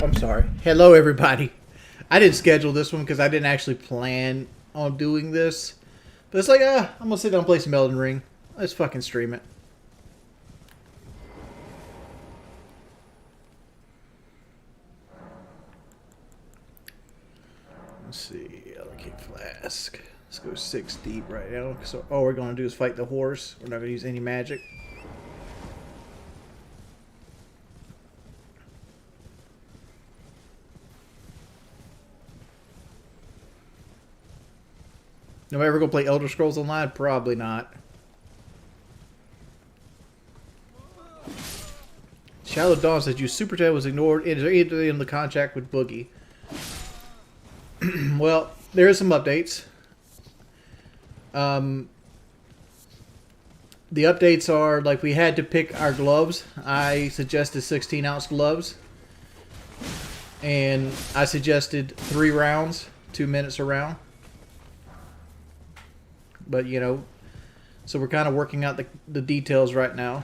I'm sorry. Hello, everybody. I didn't schedule this one because I didn't actually plan on doing this. But it's like, I'm gonna sit down and play some Elden Ring. Let's fucking stream it. Let's see. Allocate flask. Let's go 6 deep right now. So all we're gonna do is fight the horse. We're not gonna use any magic. Am I ever gonna play Elder Scrolls Online? Probably not. Shallow Dawn says your super chat was ignored. Is there anything in the contract with Boogie? Well, there is some updates. The updates are like we had to pick our gloves. I suggested 16-ounce gloves, and I suggested 3 rounds, 2 minutes a round. But you know, so we're kind of working out the details right now.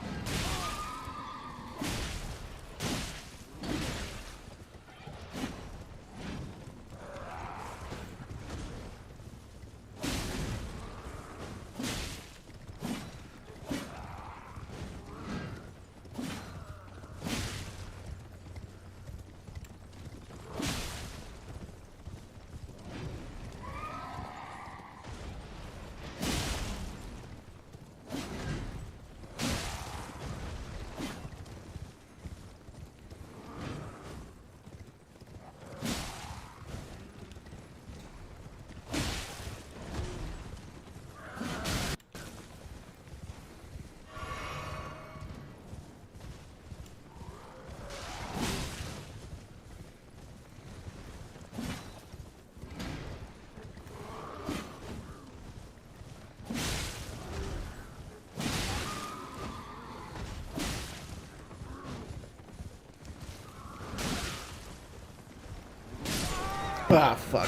Ah, fuck.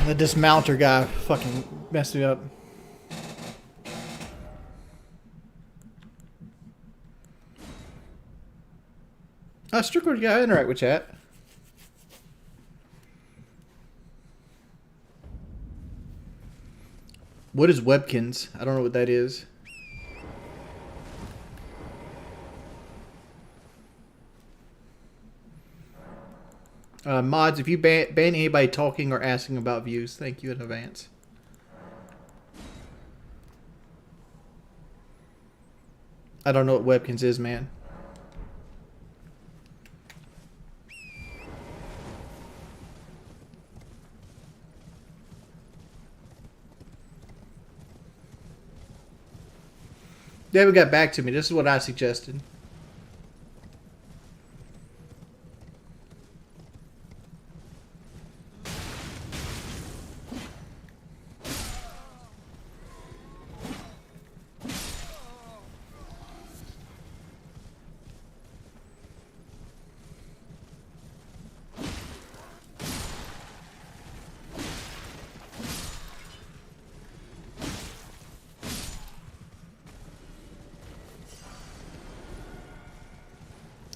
The dismounter guy fucking messed me up. Strickland guy, interact with chat. What is Webkins? I don't know what that is. Mods, if you ban anybody talking or asking about views, thank you in advance. I don't know what Webkins is, man. They haven't got back to me. This is what I suggested.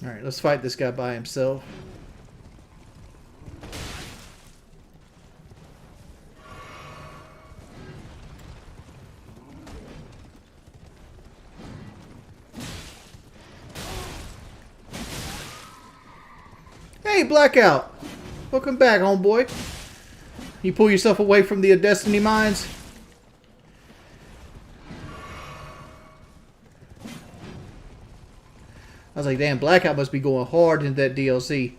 Alright, let's fight this guy by himself. Hey, Blackout! Welcome back, homeboy. You pull yourself away from the Destiny mines? I was like, damn, Blackout must be going hard into that DLC.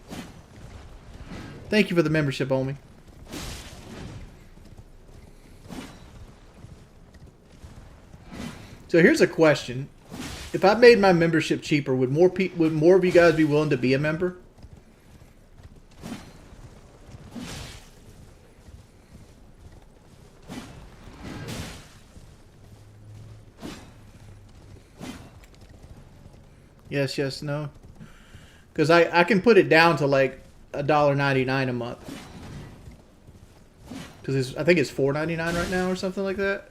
Thank you for the membership, homie. So here's a question. If I made my membership cheaper, would more of you guys be willing to be a member? Yes, yes, no. Because I can put it down to like $1.99 a month. Because I think it's $4.99 right now or something like that.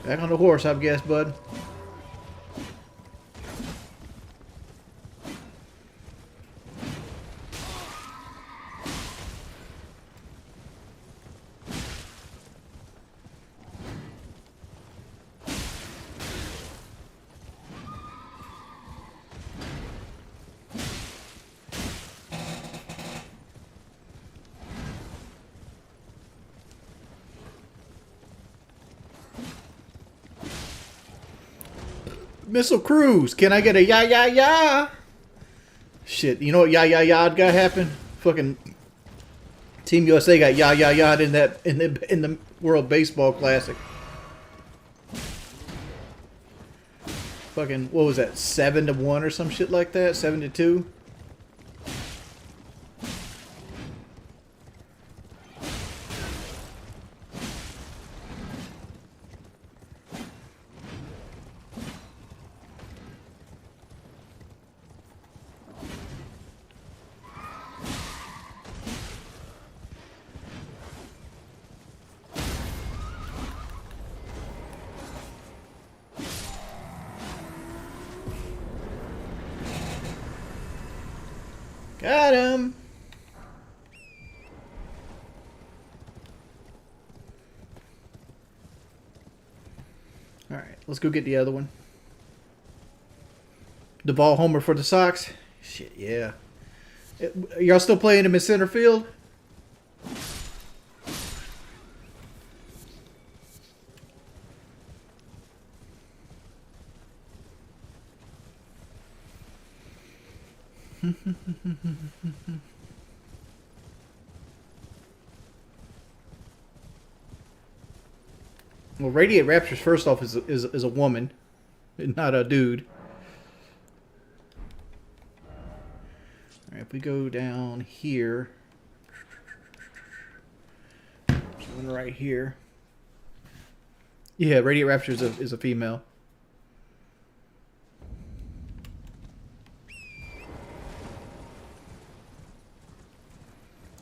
Back on the horse, I guess, bud. Missile cruise. Can I get a ya ya ya? Shit, you know what ya ya ya got happen? Fucking Team USA got ya ya ya in the World Baseball Classic. Fucking what was that? 7-1 or some shit like that. 7-2. Got him. All right, let's go get the other one. The ball homer for the Sox. Shit, yeah. Y'all still playing him in center field? Well, Radiate Raptors, first off, is a woman, not a dude. All right, if we go down here, there's one right here. Yeah, Radiate Raptors is a female.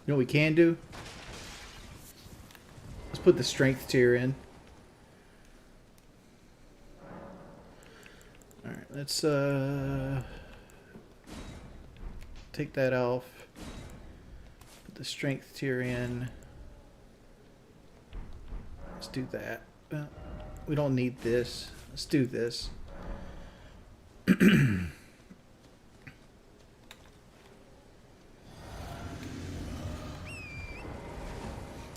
You know what we can do? Let's put the strength tier in. Alright, let's take that off. Put the strength tier in. Let's do that. We don't need this. Let's do this.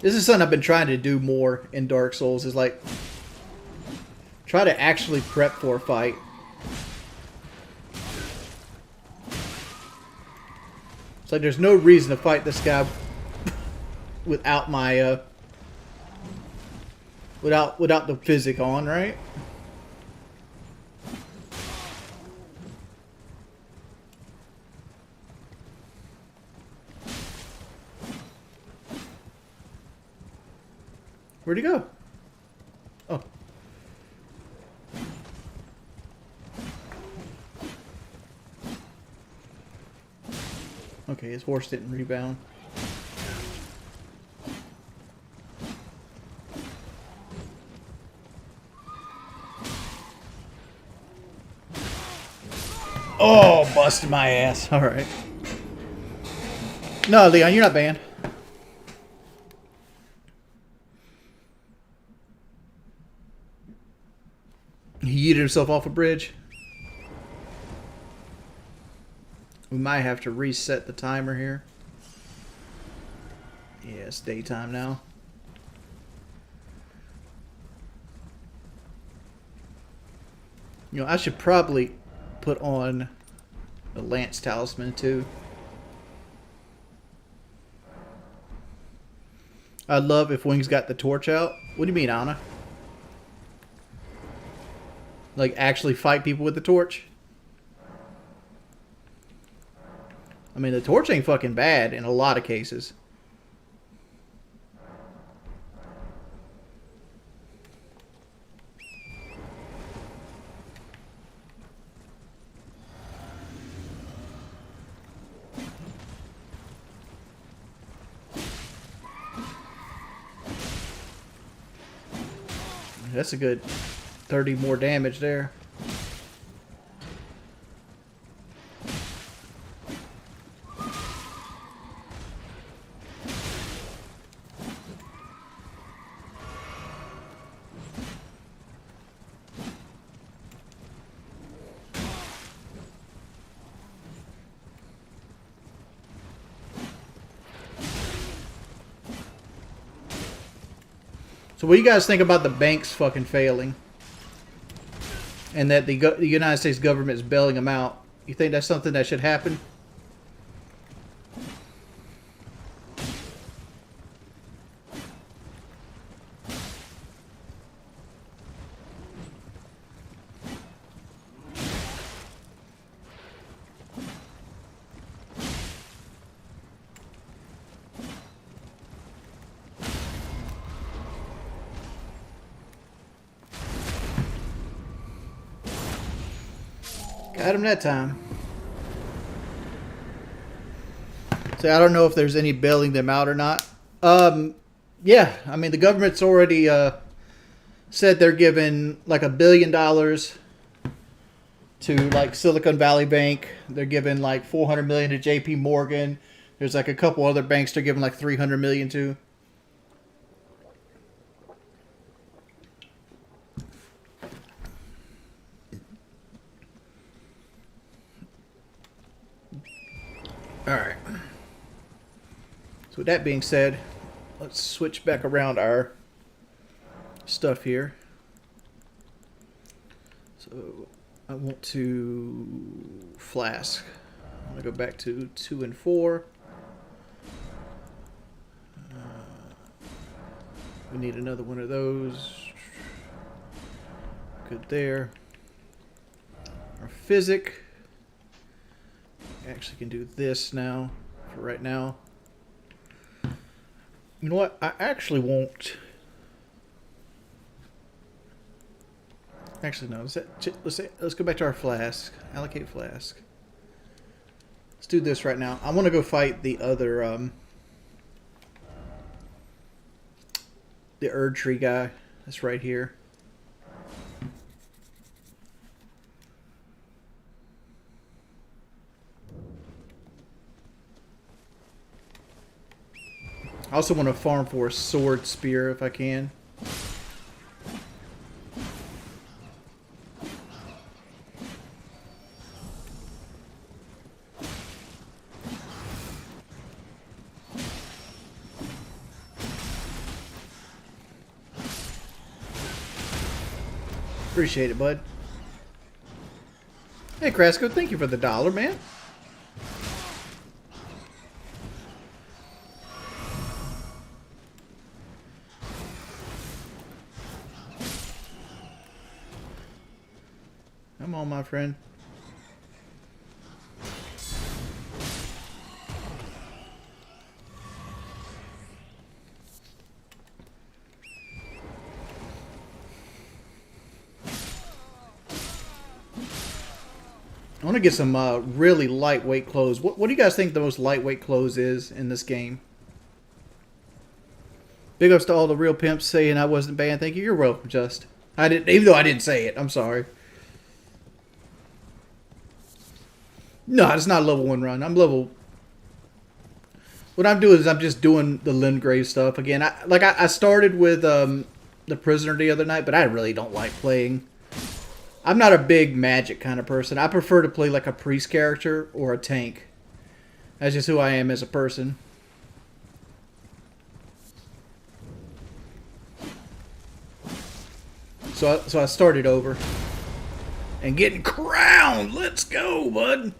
This is something I've been trying to do more in Dark Souls, is like try to actually prep for a fight. It's like there's no reason to fight this guy without my without the physic on, right? Where'd he go? Oh. Okay, his horse didn't rebound. Oh, busted my ass. All right. No, Leon, you're not banned. He yeeted himself off a bridge. We might have to reset the timer here. Yeah, it's daytime now. You know, I should probably put on the Lance Talisman too. I'd love if Wings got the torch out. What do you mean, Anna? Like, actually fight people with the torch? I mean, the torch ain't fucking bad in a lot of cases. That's a good... 30 more damage there. So what do you guys think about the banks fucking failing? And that the United States government is bailing them out? You think that's something that should happen? Got him that time. So I don't know if there's any bailing them out or not. Yeah, I mean the government's already said they're giving like $1 billion to like Silicon Valley Bank. They're giving like 400 million to JP Morgan. There's like a couple other banks they're giving like 300 million to. Alright. So with that being said, let's switch back around our stuff here. So I want to flask. I'm going to go back to 2 and 4. We need another one of those. Good there. Our physic. Actually can do this now for right now. You know what? I actually won't. Actually, no. Let's go back to our flask. Allocate flask. Let's do this right now. I want to go fight the other the Erd Tree guy. That's right here. I also want to farm for a sword spear if I can. Appreciate it, bud. Hey, Crasco, thank you for the $1, man. Come on, my friend. I want to get some really lightweight clothes. What do you guys think the most lightweight clothes is in this game? Big ups to all the real pimps saying I wasn't banned. Thank you. You're welcome, Just. I didn't, even though I didn't say it. I'm sorry. No, it's not a level 1 run. I'm level... What I'm doing is I'm just doing the Lingrave stuff. Again, I started with the Prisoner the other night, but I really don't like playing. I'm not a big magic kind of person. I prefer to play like a priest character or a tank. That's just who I am as a person. So I started over. And getting crowned! Let's go, bud!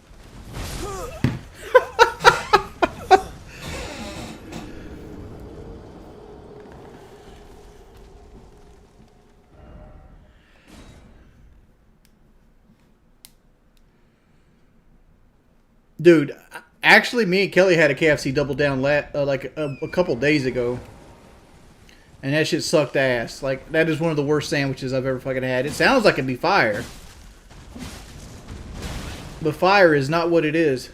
Dude, actually, me and Kelly had a KFC Double Down like a couple days ago. And that shit sucked ass. Like, that is one of the worst sandwiches I've ever fucking had. It sounds like it'd be fire. But fire is not what it is.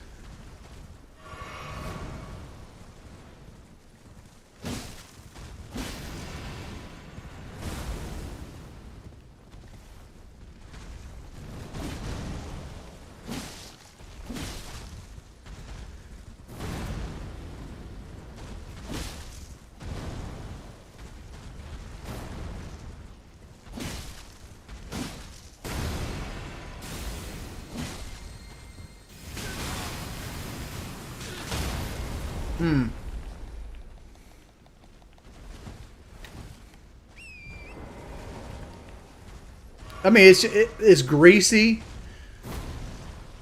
I mean, it's greasy.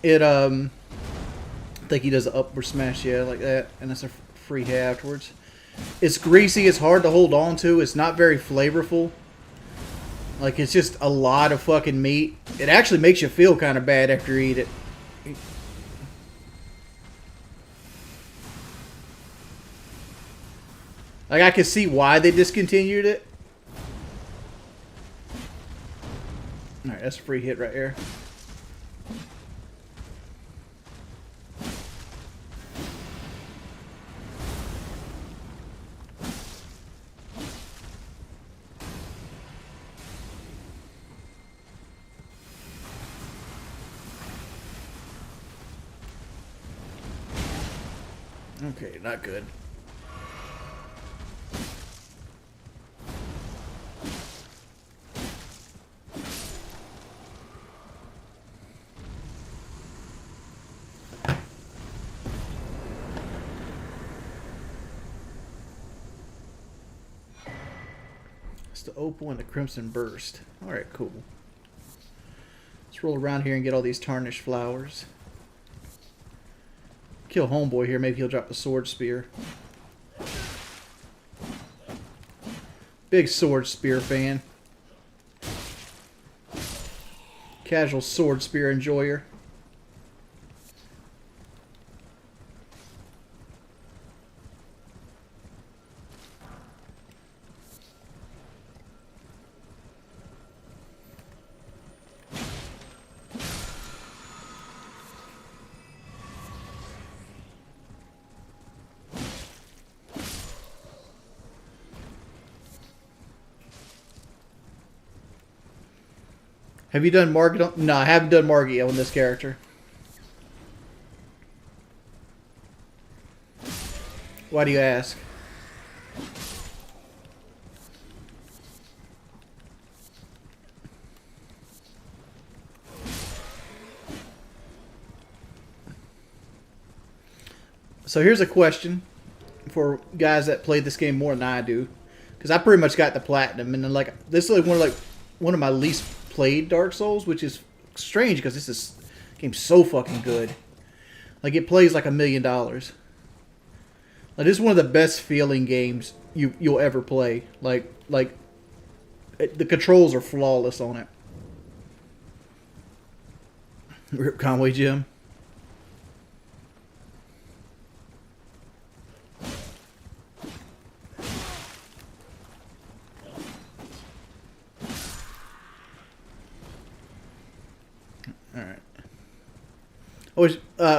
I think he does an upward smash, yeah, like that, and that's a free hit afterwards. It's greasy. It's hard to hold on to. It's not very flavorful. Like, it's just a lot of fucking meat. It actually makes you feel kind of bad after you eat it. Like, I can see why they discontinued it. Alright, that's a free hit right here. Okay, not good. It's the Opal and the Crimson Burst. Alright, cool. Let's roll around here and get all these tarnished flowers. Kill homeboy here. Maybe he'll drop the sword spear. Big sword spear fan. Casual sword spear enjoyer. Have you done Morgot? No, I haven't done Morgot yet on this character. Why do you ask? So here's a question for guys that play this game more than I do, because I pretty much got the platinum, and then like this is like one of my least played Dark Souls, which is strange because this game's so fucking good. Like, it plays like $1 million. Like, this is one of the best feeling games you'll ever play. Like the controls are flawless on it. Rip Conway Jim.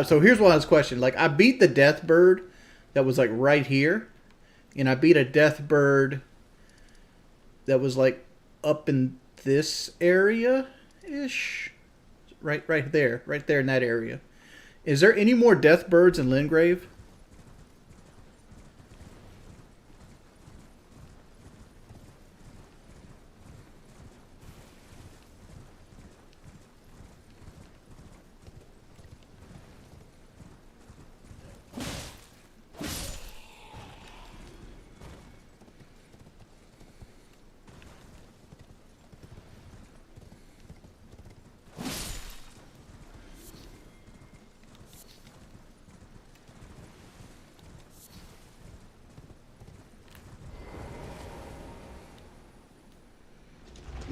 So here's one of his question. Like, I beat the death bird that was like right here, and I beat a death bird that was like up in this area ish, right there in that area. Is there any more death birds in Lingrave?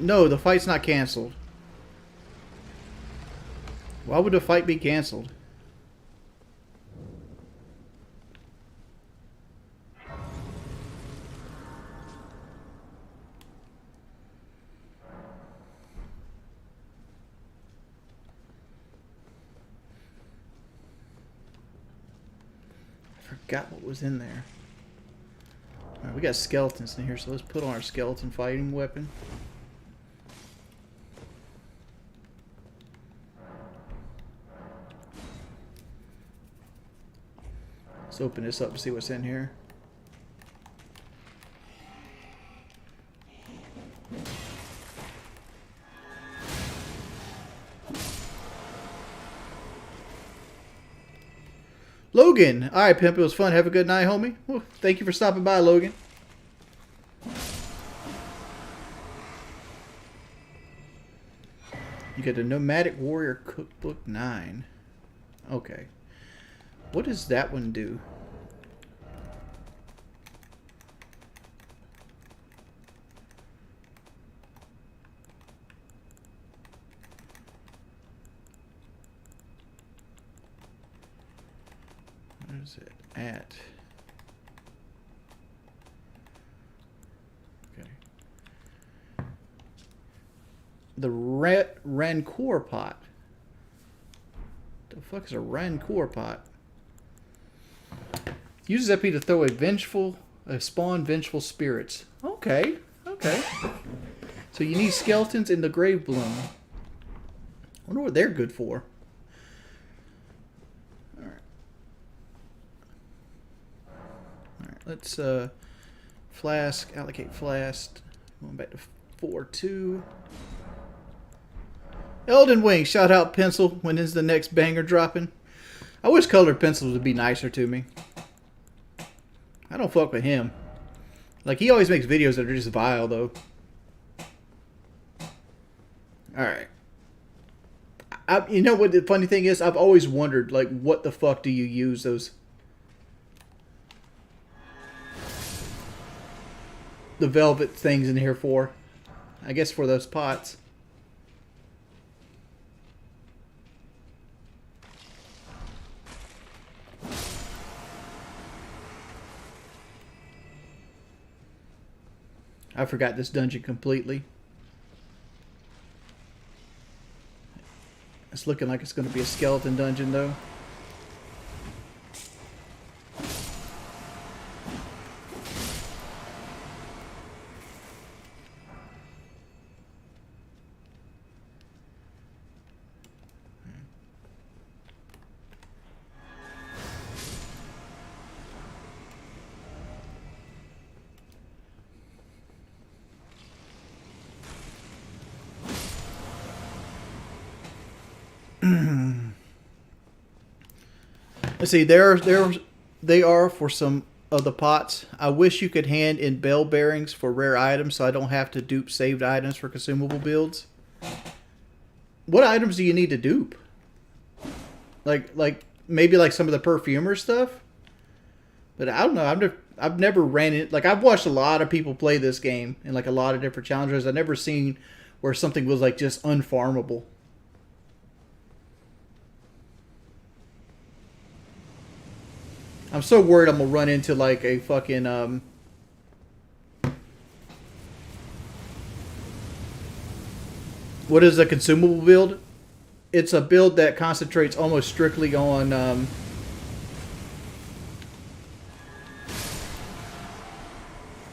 No, the fight's not canceled. Why would the fight be canceled? I forgot what was in there. Alright, we got skeletons in here, so let's put on our skeleton fighting weapon. Let's open this up and see what's in here. Logan. All right, pimp. It was fun. Have a good night, homie. Well, thank you for stopping by, Logan. You get the Nomadic Warrior Cookbook 9. Okay. What does that one do? Where is it at? Okay. The Rancor pot. The fuck is a Rancor pot? Uses EP to throw spawn vengeful spirits. Okay, okay. So you need skeletons in the grave bloom. I wonder what they're good for. Alright. Alright, let's flask, allocate flask. Going back to 4-2. Elden Wing, shout out Pencil. When is the next banger dropping? I wish colored pencils would be nicer to me. I don't fuck with him. Like, he always makes videos that are just vile, though. Alright. You know what the funny thing is? I've always wondered, like, what the fuck do you use those... the velvet things in here for? I guess for those pots. I forgot this dungeon completely. It's looking like it's going to be a skeleton dungeon, though. Let's see, they are for some of the pots. I wish you could hand in bell bearings for rare items so I don't have to dupe saved items for consumable builds. What items do you need to dupe? Like maybe like some of the perfumer stuff? But I don't know. I've never ran it. Like, I've watched a lot of people play this game in like a lot of different challenges. I've never seen where something was like just unfarmable. I'm so worried I'm gonna run into like a fucking what is a consumable build? It's a build that concentrates almost strictly on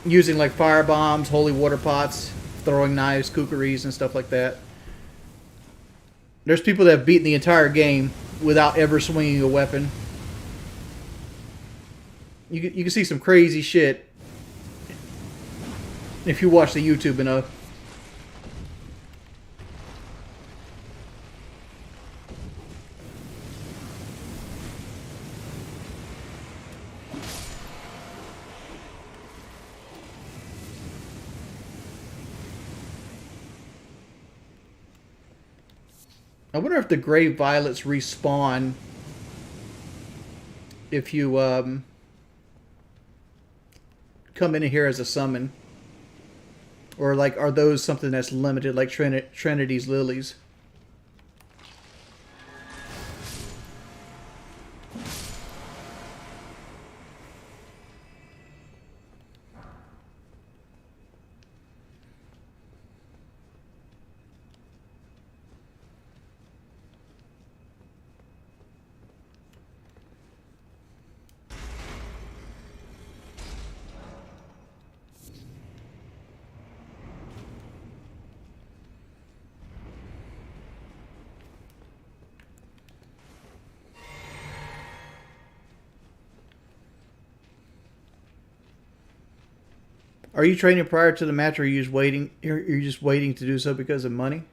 using like fire bombs, holy water pots, throwing knives, kookaries, and stuff like that. There's people that have beaten the entire game without ever swinging a weapon. You can see some crazy shit if you watch the YouTube enough. I wonder if the Grave Violets respawn if you come in here as a summon, or like are those something that's limited like Trinity's lilies? Are you training prior to the match, or are you just waiting? You're just waiting to do so because of money?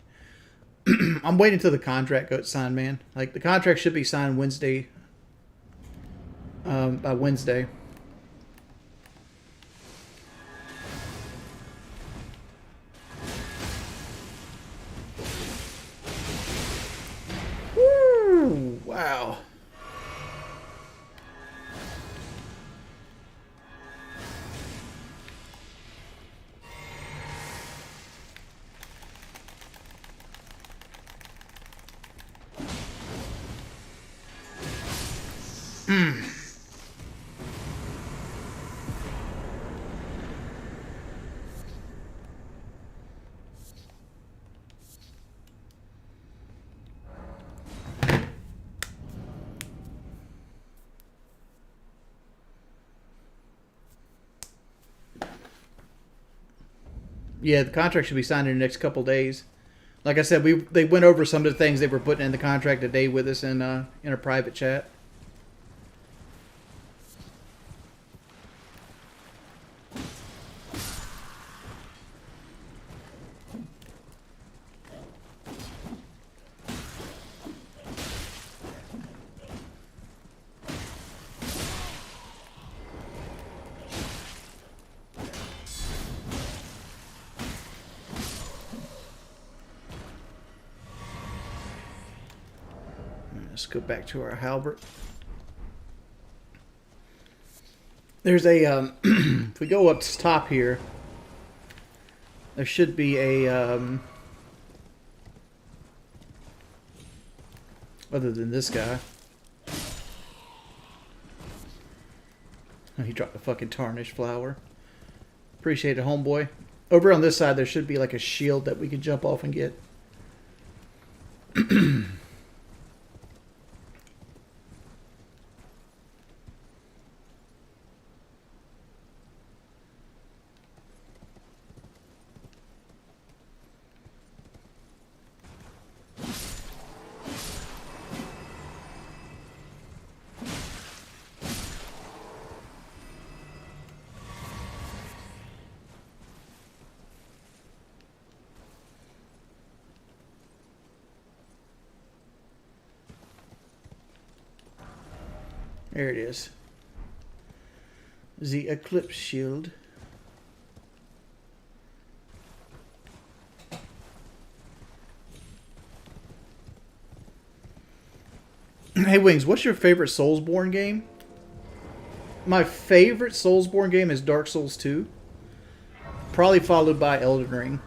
I'm waiting until the contract gets signed, man. Like, the contract should be signed Wednesday. by Wednesday. Woo! Wow. Yeah, the contract should be signed in the next couple days. Like I said, they went over some of the things they were putting in the contract today with us in a private chat. Let's go back to our halberd. There's a if we go up to top here, there should be a other than this guy. Oh, he dropped a fucking tarnished flower. Appreciate it, homeboy. Over on this side, there should be like a shield that we can jump off and get. There it is. The Eclipse Shield. Hey Wings, what's your favorite Soulsborne game? My favorite Soulsborne game is Dark Souls 2. Probably followed by Elden Ring.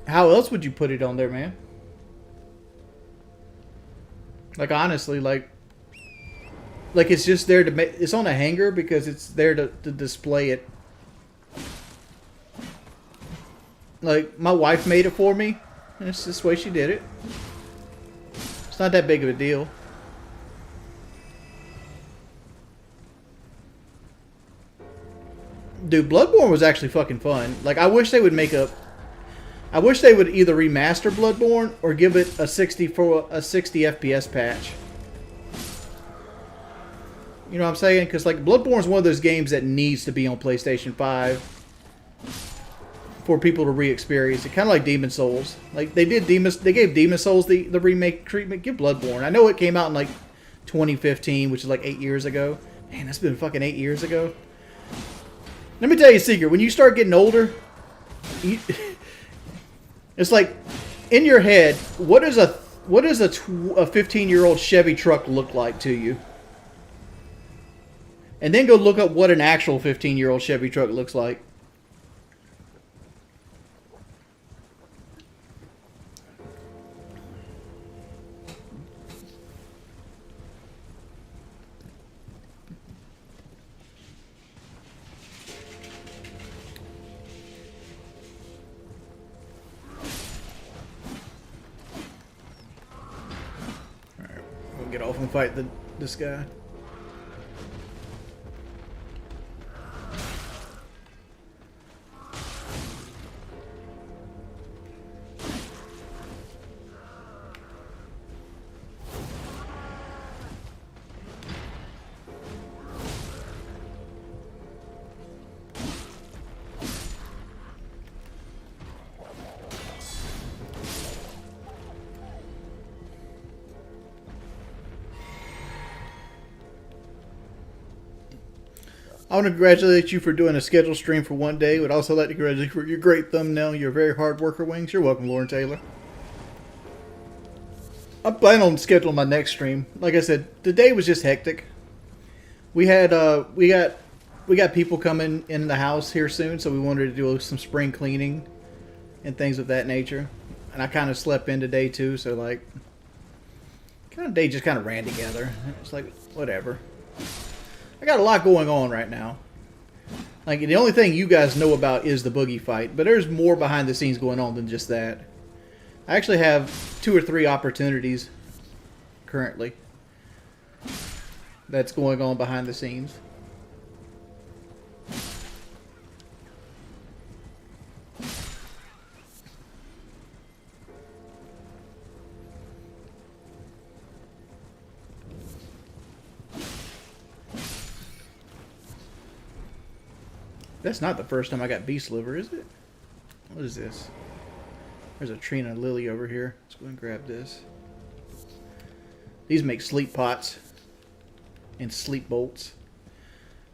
How else would you put it on there, man? Like honestly, like it's just there to make. It's on a hanger because it's there to display it. Like my wife made it for me, and it's this way she did it. It's not that big of a deal. Dude, Bloodborne was actually fucking fun. Like I wish they would make a. I wish they would either remaster Bloodborne or give it a 60 FPS patch. You know what I'm saying? Because like Bloodborne is one of those games that needs to be on PlayStation 5 for people to re-experience it. Kind of like Demon Souls. Like they gave Demon Souls the remake treatment. Give Bloodborne. I know it came out in like 2015, which is like 8 years ago. Man, that's been fucking 8 years ago. Let me tell you a secret. When you start getting older, it's like in your head, what does a 15-year-old Chevy truck look like to you? And then go look up what an actual 15-year-old Chevy truck looks like. Get off and fight this guy. I want to congratulate you for doing a scheduled stream for one day. Would also like to congratulate you for your great thumbnail. You're a very hard worker, Wings. You're welcome, Lauren Taylor. I'm planning on scheduling my next stream. Like I said, the day was just hectic. We had we got people coming in the house here soon, so we wanted to do some spring cleaning and things of that nature. And I kind of slept in today too, so like, kind of day just kind of ran together. It's like whatever. I got a lot going on right now. Like the only thing you guys know about is the boogie fight, but there's more behind the scenes going on than just that. I actually have 2 or 3 opportunities currently that's going on behind the scenes. That's not the first time I got beast liver, is it? What is this? There's a tree and a lily over here. Let's go and grab this. These make sleep pots and sleep bolts.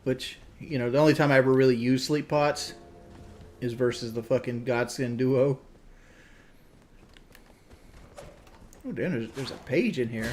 Which, you know, the only time I ever really use sleep pots is versus the fucking Godskin duo. Oh damn, there's a page in here.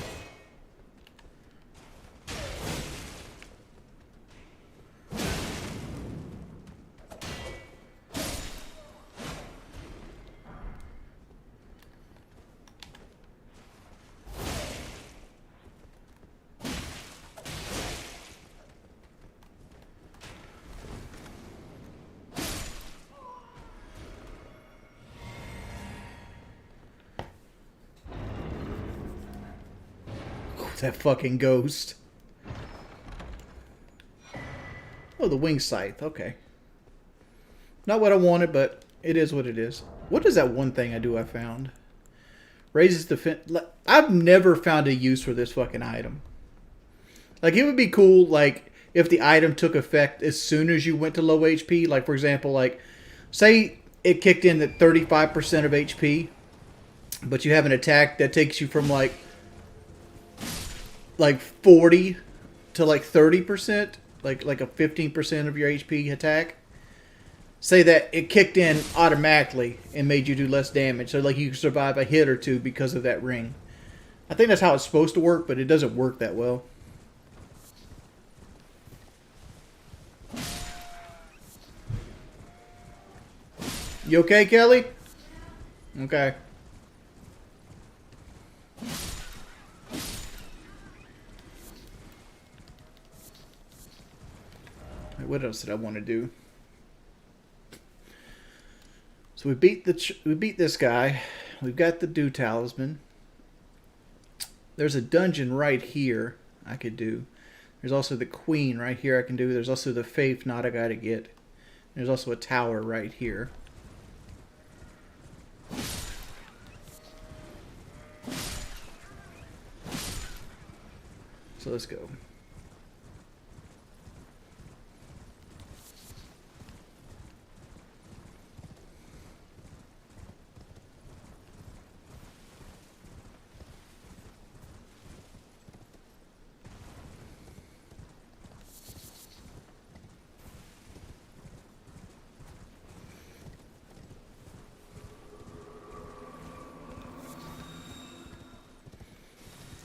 That fucking ghost. Oh, the wing scythe. Okay. Not what I wanted, but it is what it is. What is that one thing I found? Raises defense. I've never found a use for this fucking item. Like, it would be cool, like, if the item took effect as soon as you went to low HP. Like, for example, like, say it kicked in at 35% of HP, but you have an attack that takes you from, like 40 to like 30%, like a 15% of your HP attack. Say that it kicked in automatically and made you do less damage, so like you can survive a hit or two because of that ring. I think that's how it's supposed to work, but it doesn't work that well. You okay, Kelly? Okay. What else did I want to do? So we beat this guy. We've got the Dew Talisman. There's a dungeon right here I could do. There's also the Queen right here I can do. There's also the Faith Knot I gotta get. There's also a tower right here. So let's go.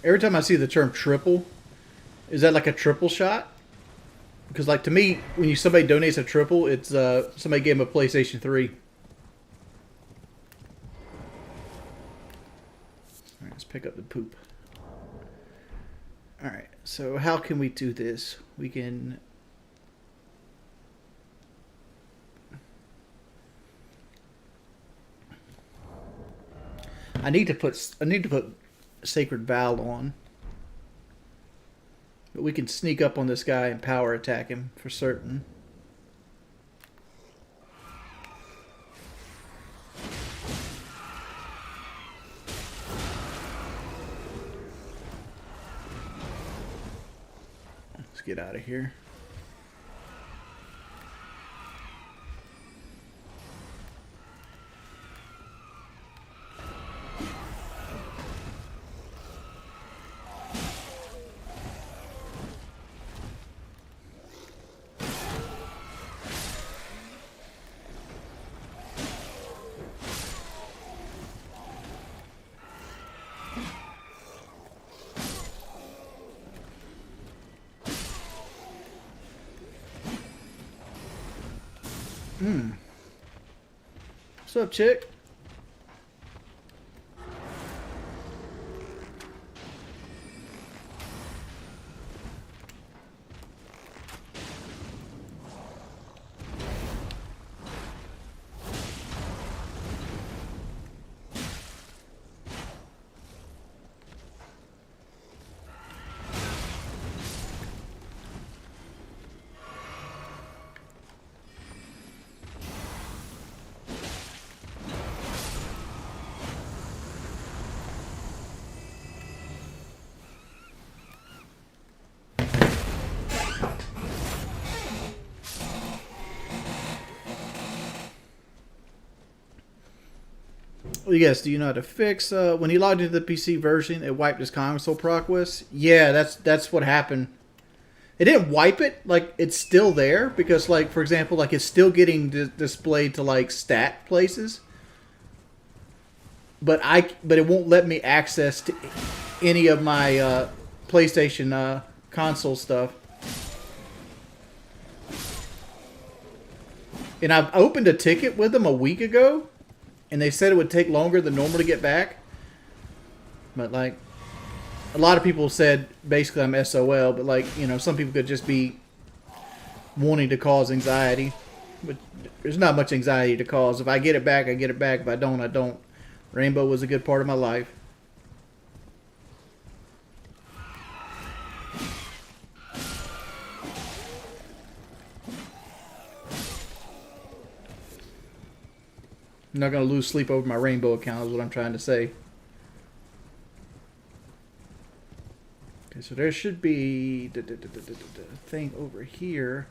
Every time I see the term triple, is that like a triple shot? Because like to me, when somebody donates a triple, it's somebody gave him a PlayStation 3. Alright, let's pick up the poop. Alright, so how can we do this? We can... I need to put Sacred Vow on. But we can sneak up on this guy and power attack him for certain. Let's get out of here. What's up, chick? Yes, do you know how to fix when he logged into the PC version, it wiped his console progress? Yeah, that's what happened. It didn't wipe it, like it's still there because like for example, like it's still getting displayed to like stat places. But it won't let me access to any of my PlayStation console stuff. And I've opened a ticket with them a week ago, and they said it would take longer than normal to get back. But like, a lot of people said basically I'm SOL, but like, you know, some people could just be wanting to cause anxiety. But there's not much anxiety to cause. If I get it back, I get it back. If I don't, I don't. Rainbow was a good part of my life. I'm not going to lose sleep over my Rainbow account is what I'm trying to say. Okay, so there should be a thing over here.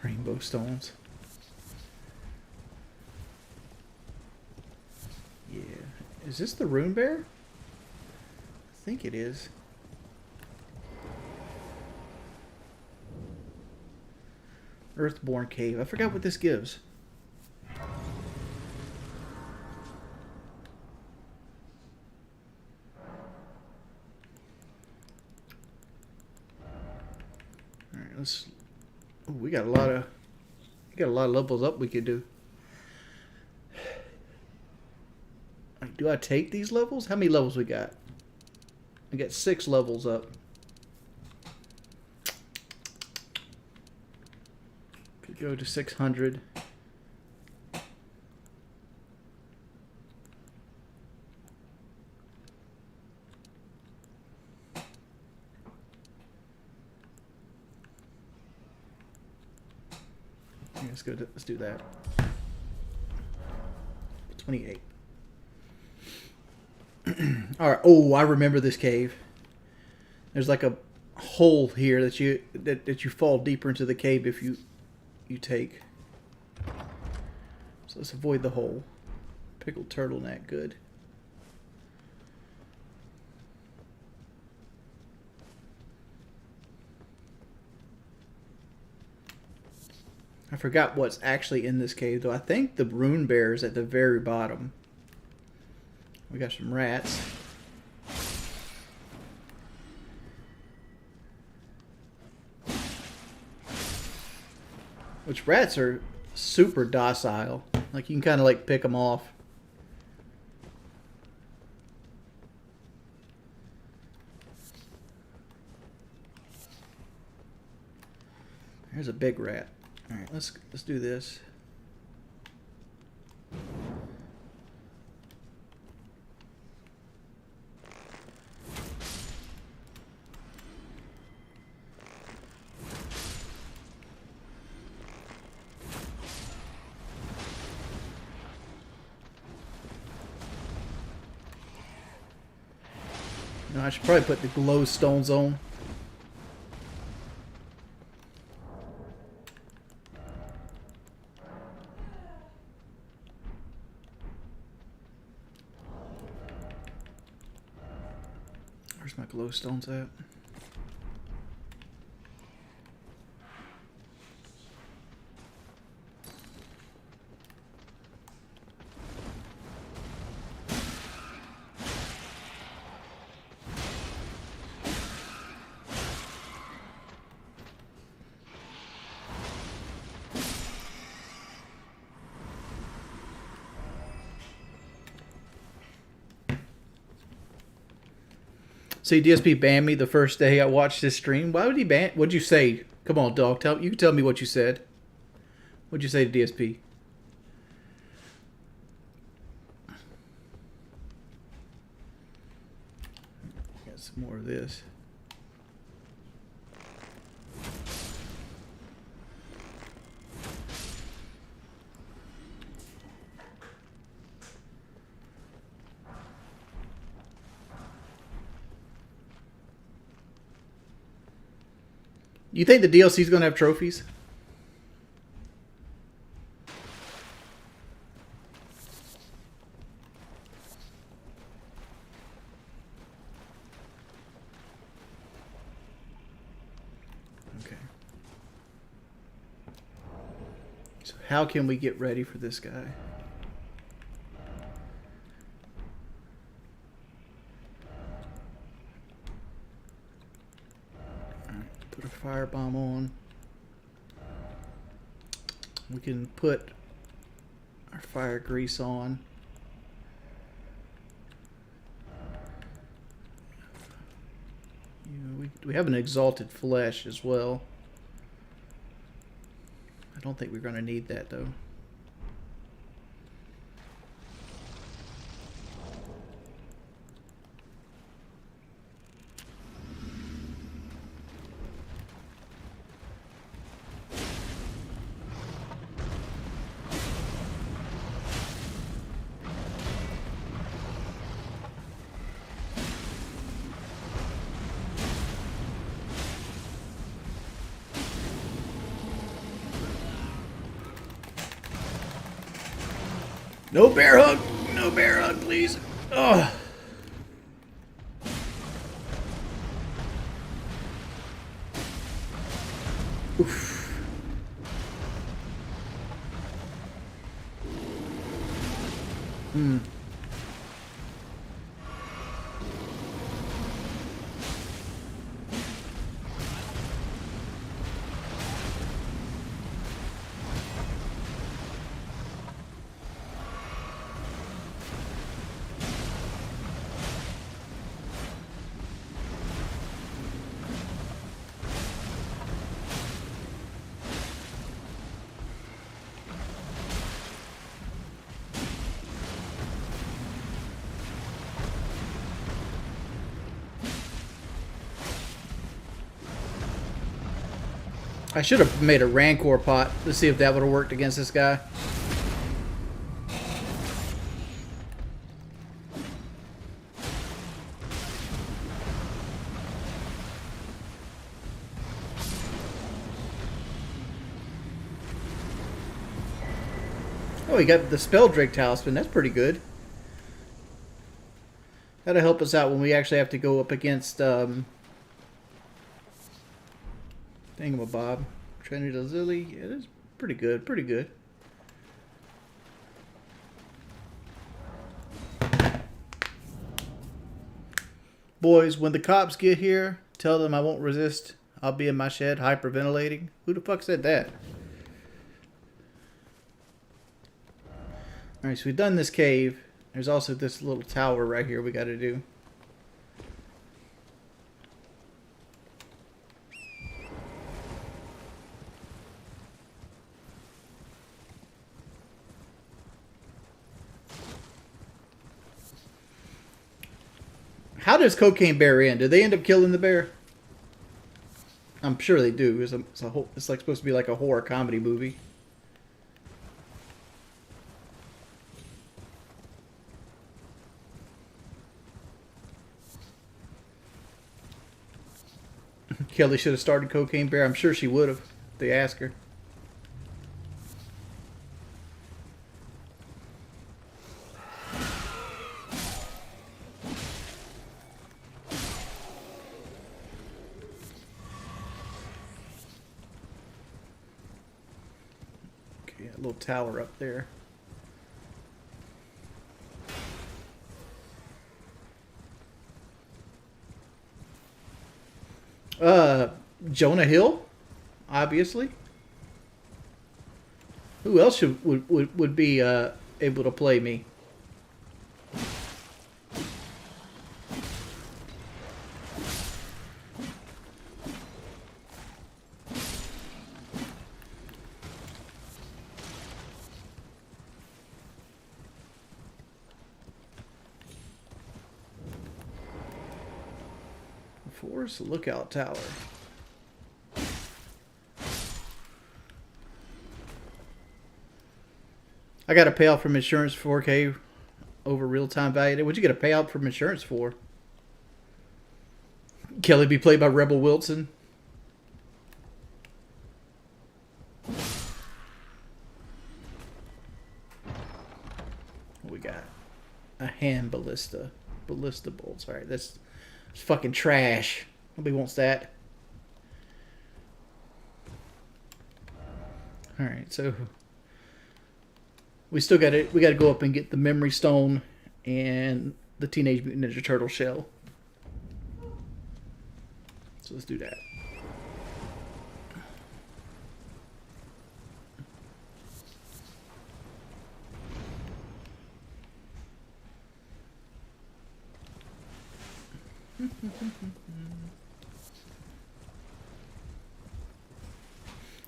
Rainbow stones. Yeah. Is this the rune bear? I think it is. Earthborn cave. I forgot what this gives. Alright, let's... Ooh, we got a lot of levels up we could do. Do I take these levels? How many levels we got? I got 6 levels up. Could go to 600. Let's do that. 28. All right. Oh, I remember this cave. There's like a hole here that you fall deeper into the cave if you take. So let's avoid the hole. Pickled turtleneck, good. I forgot what's actually in this cave, though. I think the rune bear is at the very bottom. We got some rats. Which rats are super docile. Like, you can kind of, like, pick them off. There's a big rat. All right, let's do this. No, I should probably put the glow stones on. Where's my glow stones at? See, DSP banned me the first day I watched his stream. Why would he ban? What'd you say? Come on, dog. You can tell me what you said. What'd you say to DSP? Got some more of this. You think the DLC is going to have trophies? Okay. So how can we get ready for this guy? Put a firebomb on. We can put our fire grease on. You know, we have an exalted flesh as well. I don't think we're going to need that though. No bear hug! No bear hug, please! Ugh! Oof. Hmm. I should have made a Rancor pot to see if that would have worked against this guy. Oh, he got the Spelldrake Talisman. That's pretty good. That'll help us out when we actually have to go up against Thingamabob. Trinity Lily. It is pretty good. Pretty good. Boys, when the cops get here, tell them I won't resist. I'll be in my shed hyperventilating. Who the fuck said that? Alright, so we've done this cave. There's also this little tower right here we gotta do. How does Cocaine Bear end? Do they end up killing the bear? I'm sure they do. It's like supposed to be like a horror comedy movie. Kelly should have started Cocaine Bear. I'm sure she would have. If they asked her. Okay, a little tower up there. Jonah Hill, obviously. Who else would be able to play me? Forest Lookout Tower. I got a payout from insurance for 4K over real-time value. What'd you get a payout from insurance for? Kelly be played by Rebel Wilson. What we got? A hand ballista. Ballista bolts. Alright, that's fucking trash. Nobody wants that. Alright, so we still got it. We got to go up and get the memory stone and the Teenage Mutant Ninja Turtle shell. So let's do that.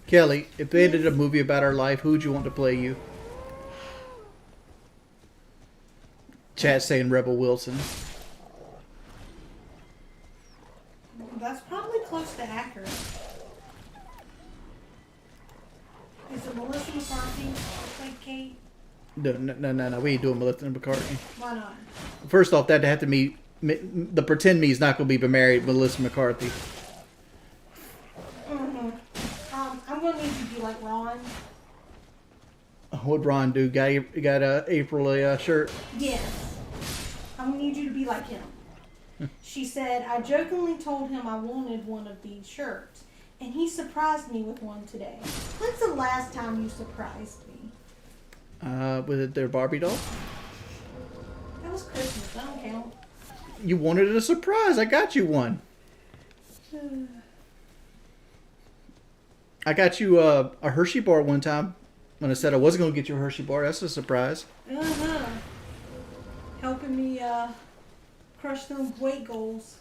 Kelly, if they did a movie about our life, who would you want to play you? Chat saying Rebel Wilson. That's probably close to accurate. Is it Melissa McCarthy like Kate? No. We ain't doing Melissa McCarthy. Why not? First off, that'd have to be the pretend me is not going to be married Melissa McCarthy. I'm going to need you to be like Ron. What'd Ron do? Got April a shirt? Yes. I'm going to need you to be like him. She said, I jokingly told him I wanted one of these shirts, and he surprised me with one today. When's the last time you surprised me? With it their Barbie doll? That was Christmas. I don't count. You wanted a surprise. I got you one. I got you a Hershey bar one time when I said I wasn't going to get you a Hershey bar. That's a surprise. Helping me crush those weight goals.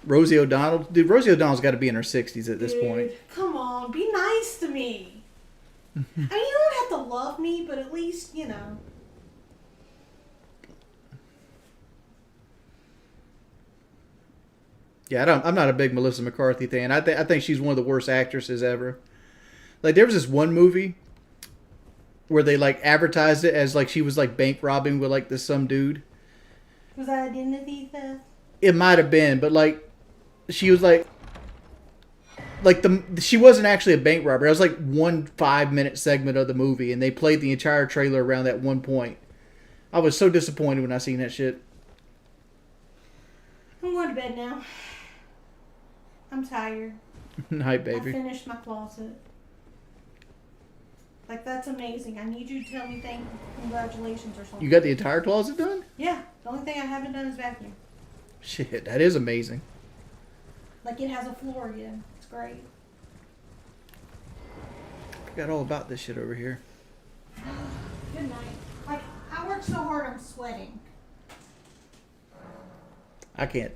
Rosie O'Donnell. Dude, Rosie O'Donnell's got to be in her 60s at this point. Come on, be nice to me. I mean, you don't have to love me, but at least, you know. Yeah, I'm not a big Melissa McCarthy fan. I think she's one of the worst actresses ever. Like, there was this one movie where they, like, advertised it as, like, she was, like, bank robbing with, like, this some dude. Was that identity theft? It might have been, but, like, she was, like she wasn't actually a bank robber. It was, like, 1 5-minute segment of the movie, and they played the entire trailer around that one point. I was so disappointed when I seen that shit. I'm going to bed now. I'm tired. Night, baby. I finished my closet. Like, that's amazing. I need you to tell me congratulations or something. You got the entire closet done? Yeah. The only thing I haven't done is vacuum. Shit, that is amazing. Like, it has a floor again. It's great. Forgot all about this shit over here. Good night. Like, I work so hard I'm sweating. I can't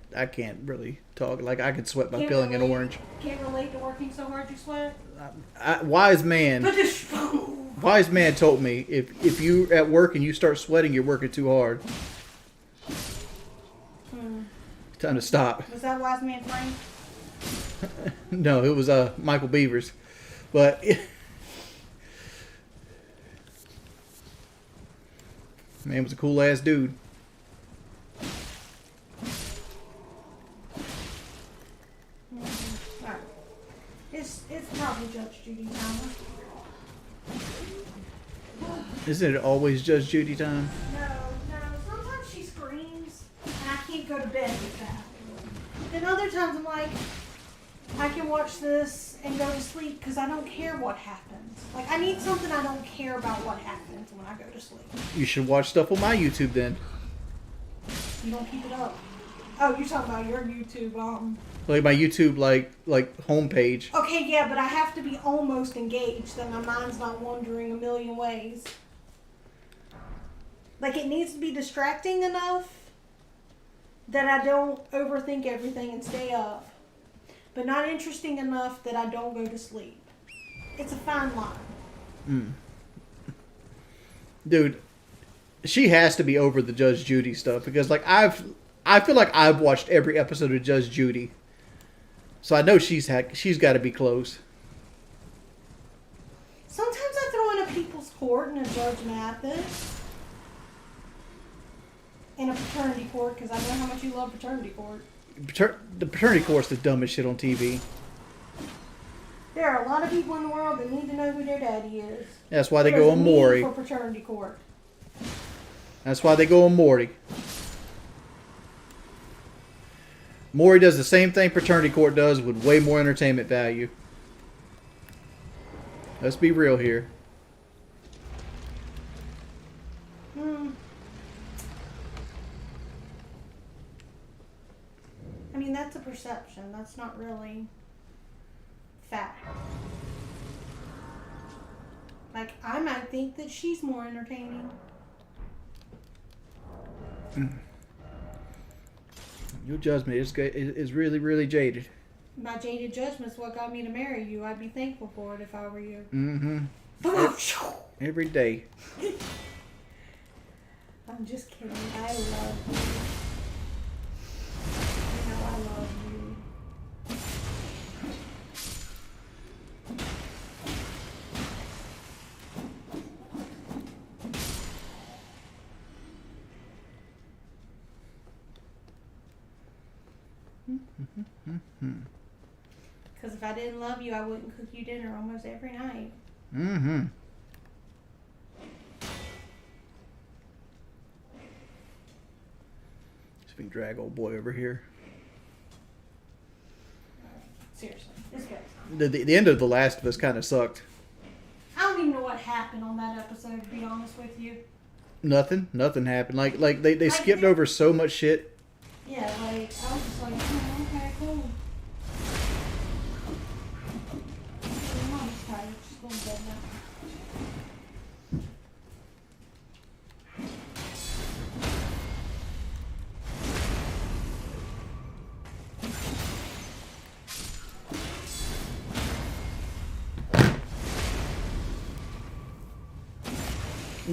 really talk. Like, I could sweat by peeling an orange. Can't relate to working so hard you sweat? Wise man told me if you at work and you start sweating, you're working too hard. Time to stop. Was that wise man Frank? No, it was Michael Beavers. But man was a cool ass dude. It's probably Judge Judy time. Isn't it always Judge Judy time? No. Sometimes she screams, and I can't go to bed with that. Then other times I'm like, I can watch this and go to sleep because I don't care what happens. Like, I need something I don't care about what happens when I go to sleep. You should watch stuff on my YouTube then. You don't keep it up. Oh, you're talking about your YouTube, Like my YouTube, like homepage. Okay, yeah, but I have to be almost engaged, then my mind's not wandering a million ways. Like, it needs to be distracting enough that I don't overthink everything and stay up, but not interesting enough that I don't go to sleep. It's a fine line. Dude, she has to be over the Judge Judy stuff because, like, I've I feel like I've watched every episode of Judge Judy, so I know she's got to be close. Sometimes I throw in a People's Court and a Judge Mathis. And a Paternity Court, because I know how much you love Paternity Court. The Paternity Court's the dumbest shit on TV. There are a lot of people in the world that need to know who their daddy is. That's why they go on Maury. For Paternity Court. That's why they go on Maury. Maury does the same thing Paternity Court does with way more entertainment value. Let's be real here. I mean, that's a perception. That's not really fact. Like, I might think that she's more entertaining. Your judgment is really, really jaded. My jaded judgment's what got me to marry you. I'd be thankful for it if I were you. Every day. I'm just kidding. I love you. You know I love you. Because if I didn't love you, I wouldn't cook you dinner almost every night. Mm-hmm. Just been drag old boy over here. Seriously, this guy's The end of The Last of Us kind of sucked. I don't even know what happened on that episode, to be honest with you. Nothing happened. Like they skipped over so much shit. Yeah, like, I was just like, oh, okay, cool. Mom's tired. She's going to bed now.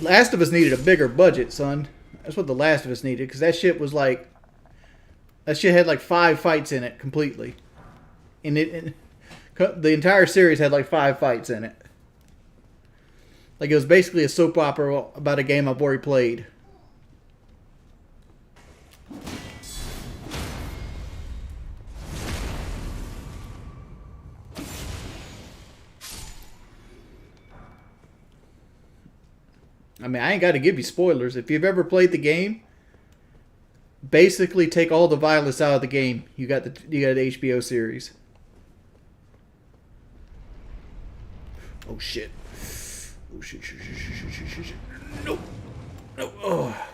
Last of Us needed a bigger budget, son. That's what The Last of Us needed, because that shit was like... That shit had like 5 fights in it, completely. And the entire series had like 5 fights in it. Like, it was basically a soap opera about a game I've already played. I mean, I ain't got to give you spoilers. If you've ever played the game, basically take all the violence out of the game. You got the HBO series. Oh shit. Oh shit. Nope. No. Oh.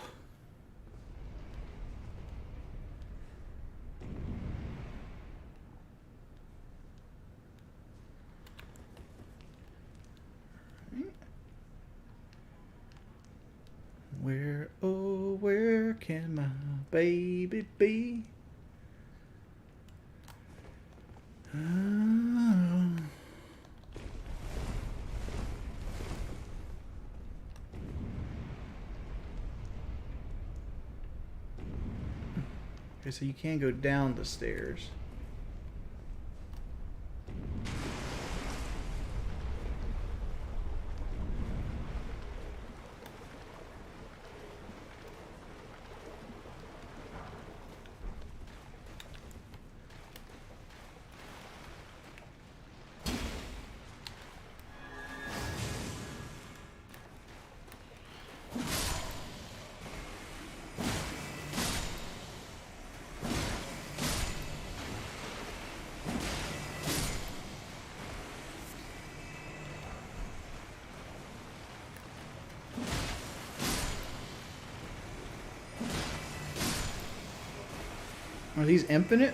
Where, oh, where can my baby be? Oh. Okay, so you can't go down the stairs. Are these infinite?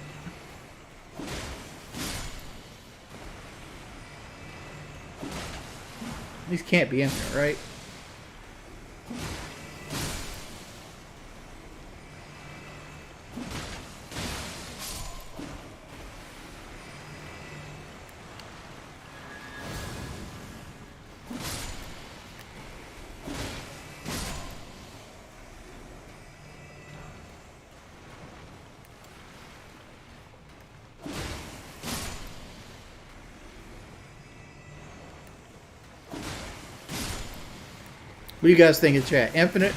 These can't be infinite, right? What do you guys think in chat? Infinite?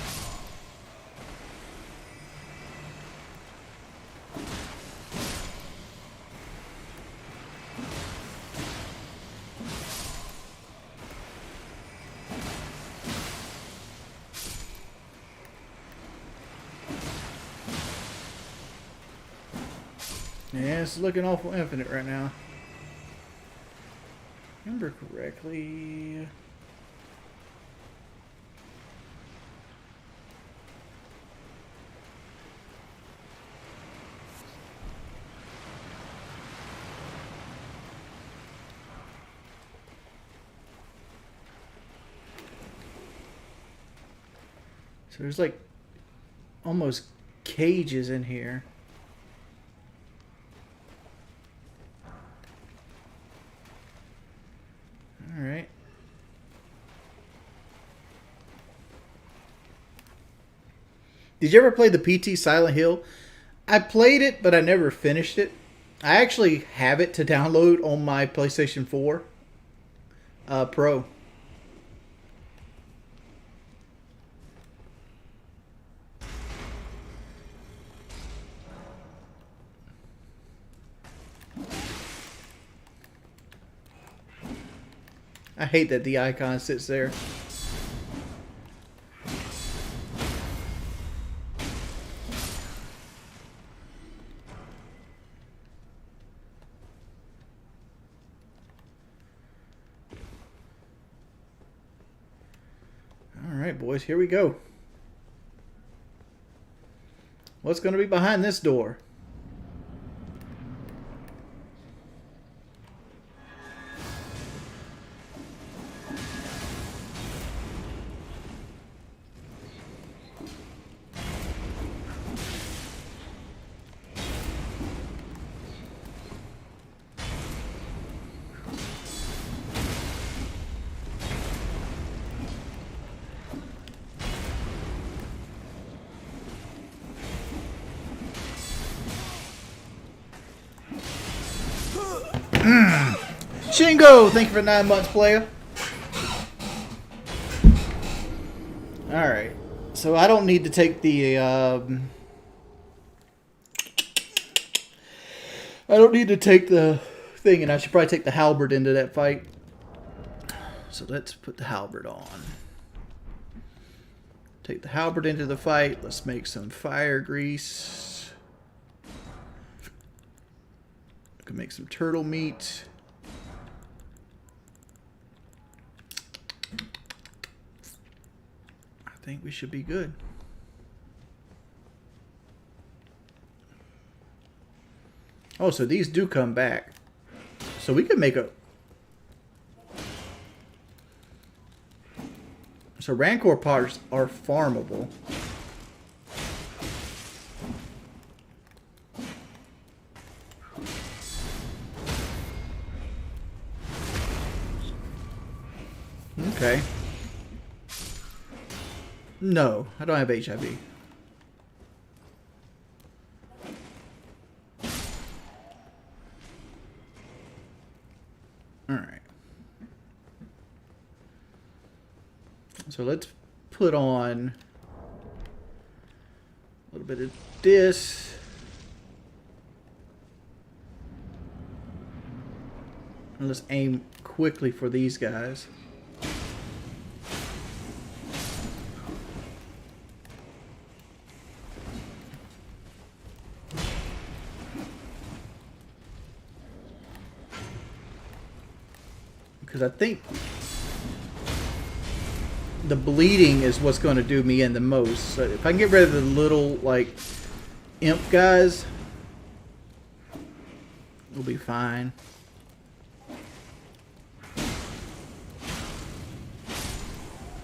Yeah, it's looking awful infinite right now. Remember correctly. So there's like almost cages in here. All right. Did you ever play the PT Silent Hill? I played it, but I never finished it. I actually have it to download on my PlayStation 4 Pro. I hate that the icon sits there. All right, boys, here we go. What's going to be behind this door? Shingo, thank you for 9 months, player. Alright. So I don't need to take the I don't need to take the thing, and I should probably take the halberd into that fight. So let's put the halberd on. Take the halberd into the fight. Let's make some fire grease. I can make some turtle meat. I think we should be good. Oh, so these do come back. So we could make a... So Rancor parts are farmable. Okay. No, I don't have HIV. Alright. So let's put on a little bit of this. And let's aim quickly for these guys. Because I think the bleeding is what's going to do me in the most. So if I can get rid of the little, like, imp guys, we'll be fine.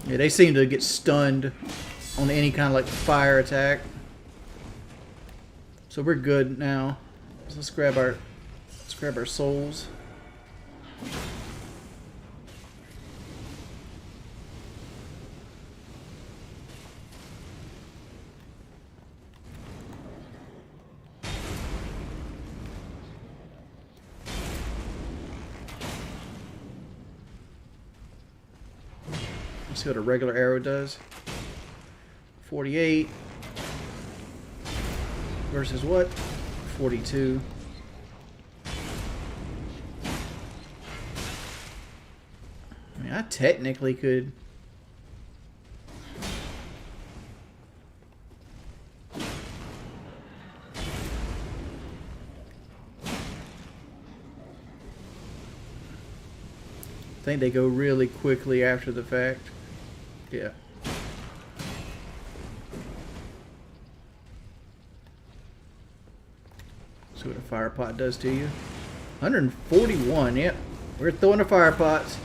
Yeah, they seem to get stunned on any kind of, like, fire attack. So we're good now. So let's grab our souls. Let's see what a regular arrow does. 48 versus what? 42. I mean, I technically could. I think they go really quickly after the fact. Yeah. See what a fire pot does to you. 141, yep. We're throwing the fire pots.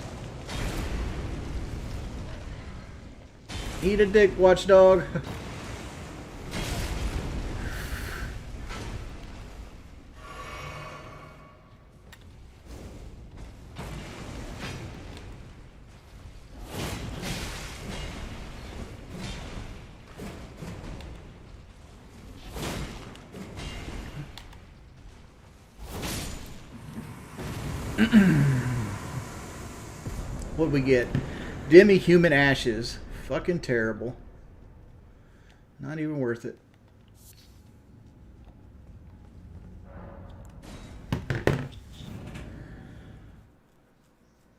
Eat a dick, watchdog. What'd we get? Demi-human ashes. Fucking terrible. Not even worth it.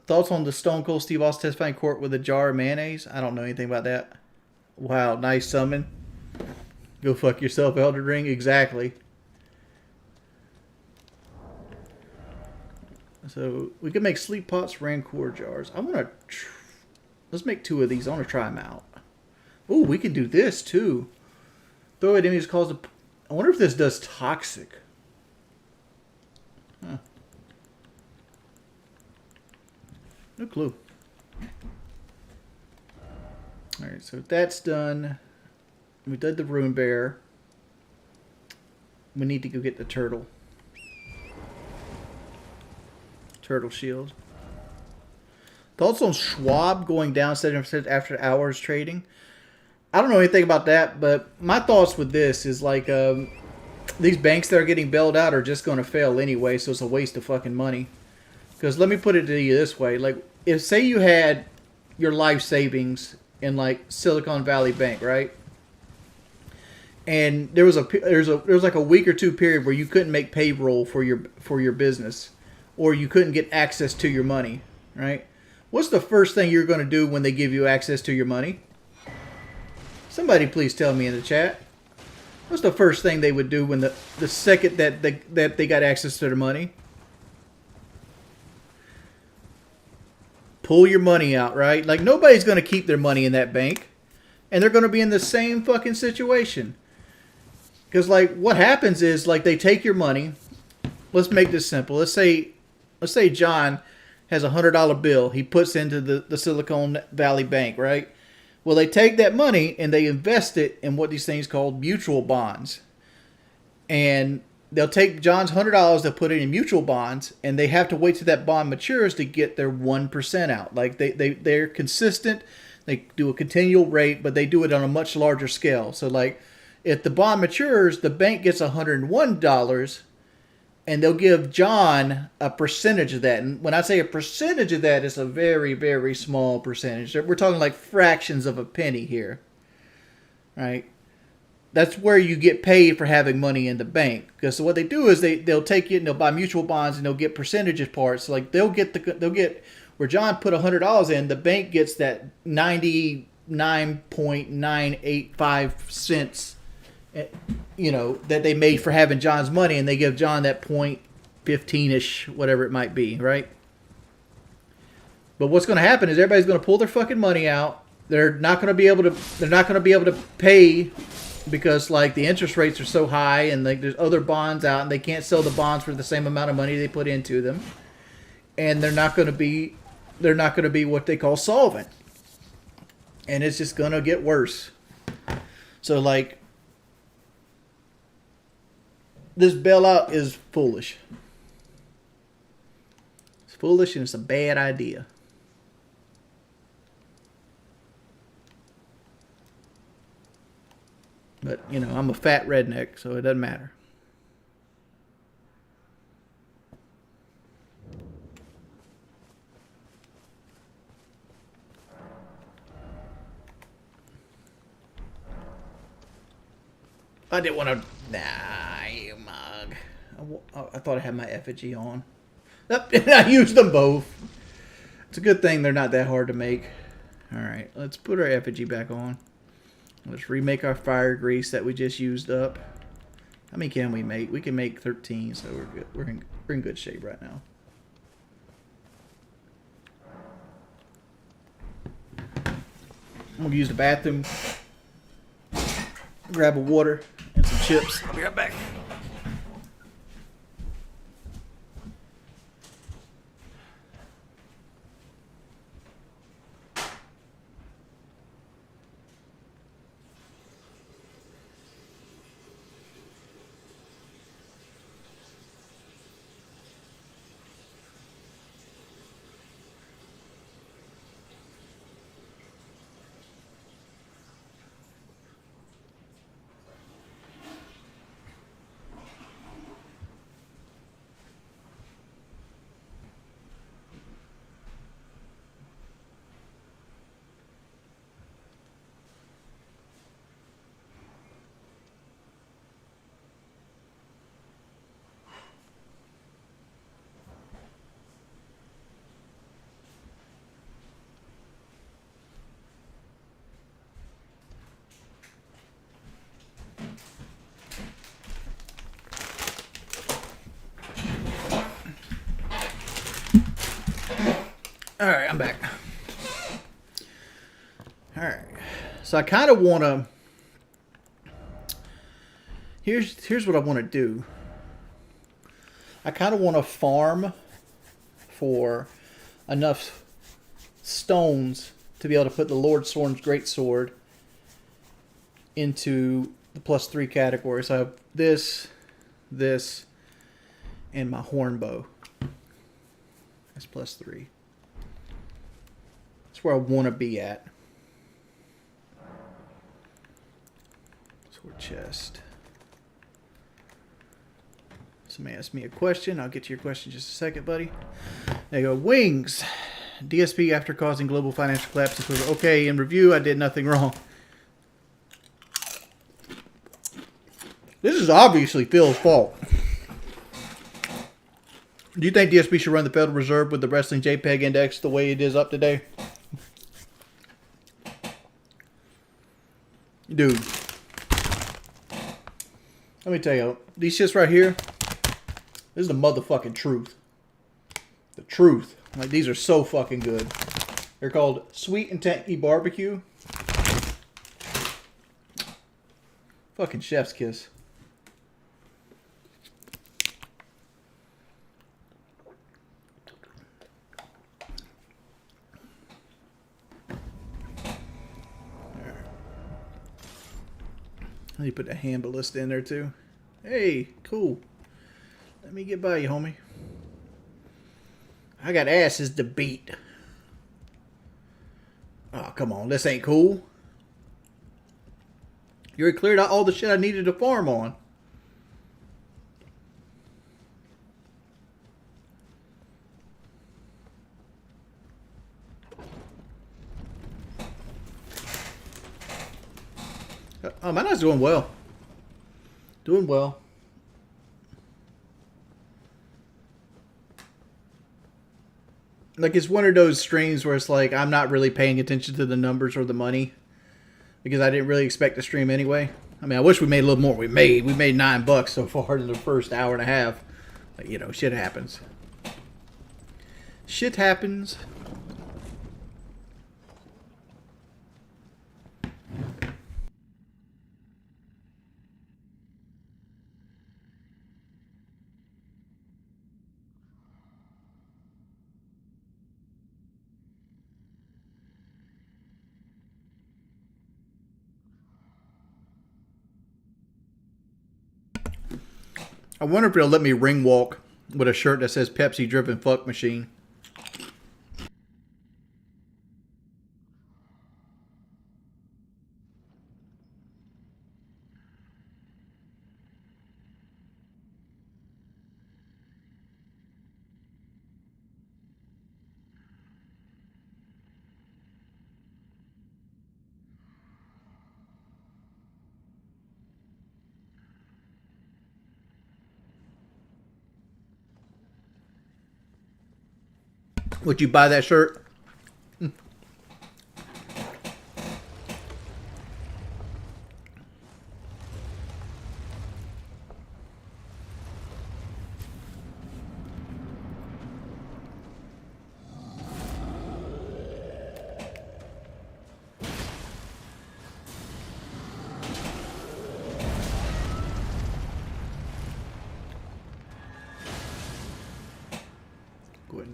Thoughts on the Stone Cold Steve Austin testifying in court with a jar of mayonnaise? I don't know anything about that. Wow, nice summon. Go fuck yourself, Elden Ring. Exactly. So we can make sleep pots, rancor jars. I want to. Let's make 2 of these. I want to try them out. Oh, we can do this too. Throw away enemies cause a. I wonder if this does toxic. Huh. No clue. Alright, so that's done. We did the rune bear. We need to go get the turtle. Turtle shield. Thoughts on Schwab going down 7% after hours trading? I don't know anything about that, but my thoughts with this is like these banks that are getting bailed out are just going to fail anyway, so it's a waste of fucking money. Because let me put it to you this way: like, if say you had your life savings in like Silicon Valley Bank, right? And there was like a week or 2 period where you couldn't make payroll for your business, or you couldn't get access to your money, right? What's the first thing you're going to do when they give you access to your money? Somebody please tell me in the chat. What's the first thing they would do when the second that they got access to their money? Pull your money out, right? Like, nobody's going to keep their money in that bank. And they're going to be in the same fucking situation. Because, like, what happens is, like, they take your money. Let's make this simple. Let's say John has a $100 bill he puts into the Silicon Valley Bank, right? Well, they take that money and they invest it in what these things called mutual bonds. And they'll take John's $100, they'll put it in mutual bonds, and they have to wait till that bond matures to get their 1% out. Like, they're consistent. They do a continual rate, but they do it on a much larger scale. So, like, if the bond matures, the bank gets $101, and they'll give John a percentage of that. And when I say a percentage of that, it's a very, very small percentage. We're talking like fractions of a penny here, right? That's where you get paid for having money in the bank. Because what they do is they'll take it and they'll buy mutual bonds and they'll get percentages parts. So like they'll get where John put $100 in, the bank gets that 99.985 cents, you know, that they made for having John's money, and they give John that 0.15ish, whatever it might be, right? But what's going to happen is everybody's going to pull their fucking money out. They're not going to be able to pay because like the interest rates are so high, and like there's other bonds out, and they can't sell the bonds for the same amount of money they put into them. And they're not going to be what they call solvent. And it's just going to get worse. So like, this bailout is foolish. It's foolish and it's a bad idea. But, you know, I'm a fat redneck, so it doesn't matter. I didn't want to. Nah, you mug. I thought I had my effigy on. Nope, I used them both. It's a good thing they're not that hard to make. Alright, let's put our effigy back on. Let's remake our fire grease that we just used up. How many can we make? We can make 13, so we're good. We're in good shape right now. I'm gonna use the bathroom, grab a water and some chips. I'll be right back. All right, I'm back. All right, so I kind of want to. Here's what I want to do. I kind of want to farm for enough stones to be able to put the Lord Sorn's greatsword into the +3 category. So I have this, and my horn bow. That's +3. That's where I want to be at. Sword chest. Somebody asked me a question. I'll get to your question in just a second, buddy. There you go. Wings. DSP after causing global financial collapse. Okay, in review, I did nothing wrong. This is obviously Phil's fault. Do you think DSP should run the Federal Reserve with the Wrestling JPEG Index the way it is up today? Dude. Let me tell you, these shits right here, this is the motherfucking truth. The truth. Like, these are so fucking good. They're called Sweet and Tangy Barbecue. Fucking chef's kiss. You put the hand ballista in there too. Hey, cool. Let me get by you, homie. I got asses to beat. Oh, come on. This ain't cool. You already cleared out all the shit I needed to farm on. Oh, my night's doing well. Doing well. Like, it's one of those streams where it's like, I'm not really paying attention to the numbers or the money. Because I didn't really expect to stream anyway. I mean, I wish we made a little more. We made $9 so far in the first hour and a half. But, you know, shit happens. Shit happens. I wonder if they'll let me ring walk with a shirt that says Pepsi Driven Fuck Machine. Would you buy that shirt? Go ahead.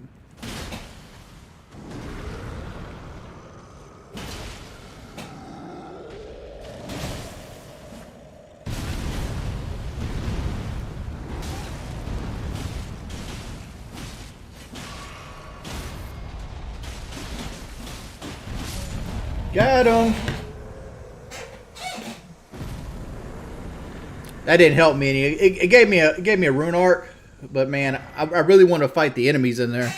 Got him. That didn't help me any. It gave me a rune art, but man, I really want to fight the enemies in there.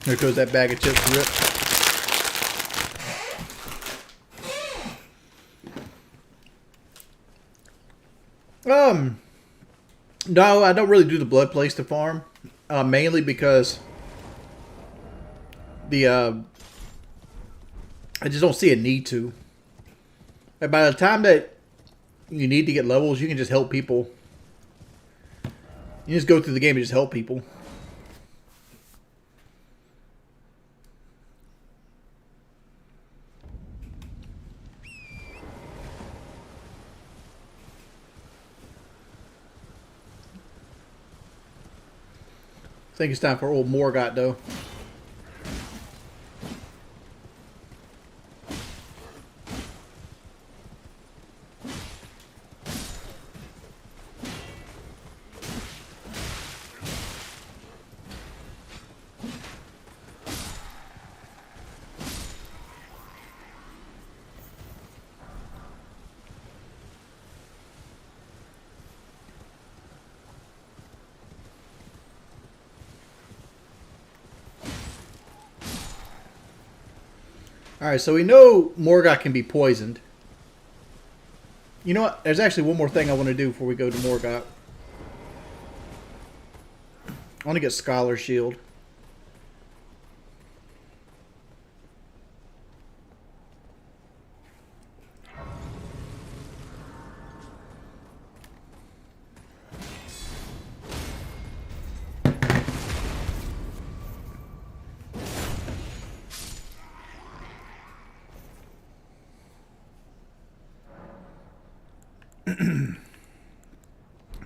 There goes that bag of chips rip. No, I don't really do the blood place to farm, mainly because the I just don't see a need to. And by the time that you need to get levels, you can just help people. You just go through the game and just help people. I think it's time for old Morgot, though. Alright, so we know Morgot can be poisoned. You know what? There's actually one more thing I want to do before we go to Morgot. I want to get Scholar Shield.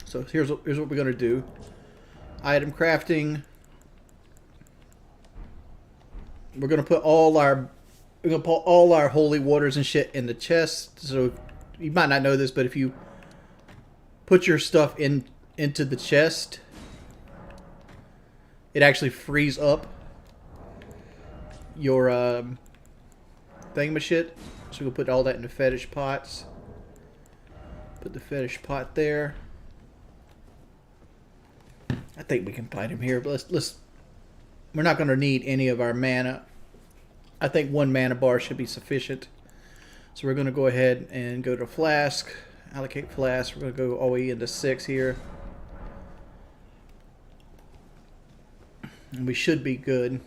So here's what we're gonna do. Item crafting. We're gonna put all our holy waters and shit in the chest. So you might not know this, but if you put your stuff into the chest, it actually frees up your thingamashit. So we'll put all that in the fetish pots. Put the fetish pot there. I think we can fight him here, but let's we're not going to need any of our mana. I think 1 mana bar should be sufficient. So we're going to go ahead and go to flask, allocate flask. We're going to go all the way into 6 here. And we should be good.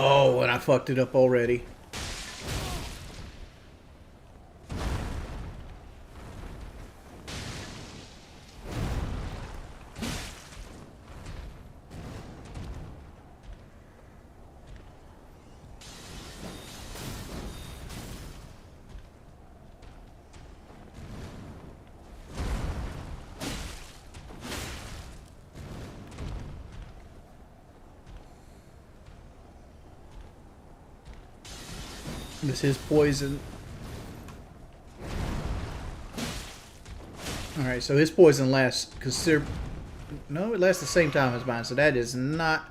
Oh, and I fucked it up already. This is poison. Alright, so his poison lasts no, it lasts the same time as mine, so that is not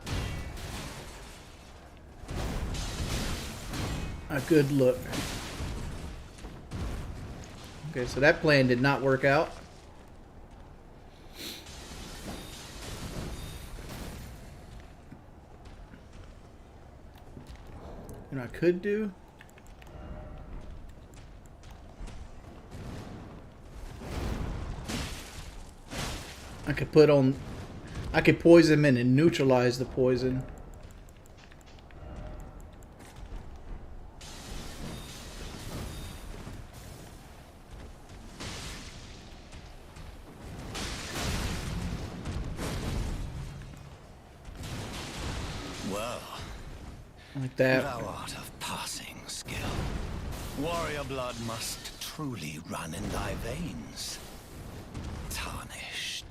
a good look. Okay, so that plan did not work out. You know what I could do? I could poison him and neutralize the poison. Well, Like that. thou art of passing skill. Warrior blood must truly run in thy veins. Tarnished.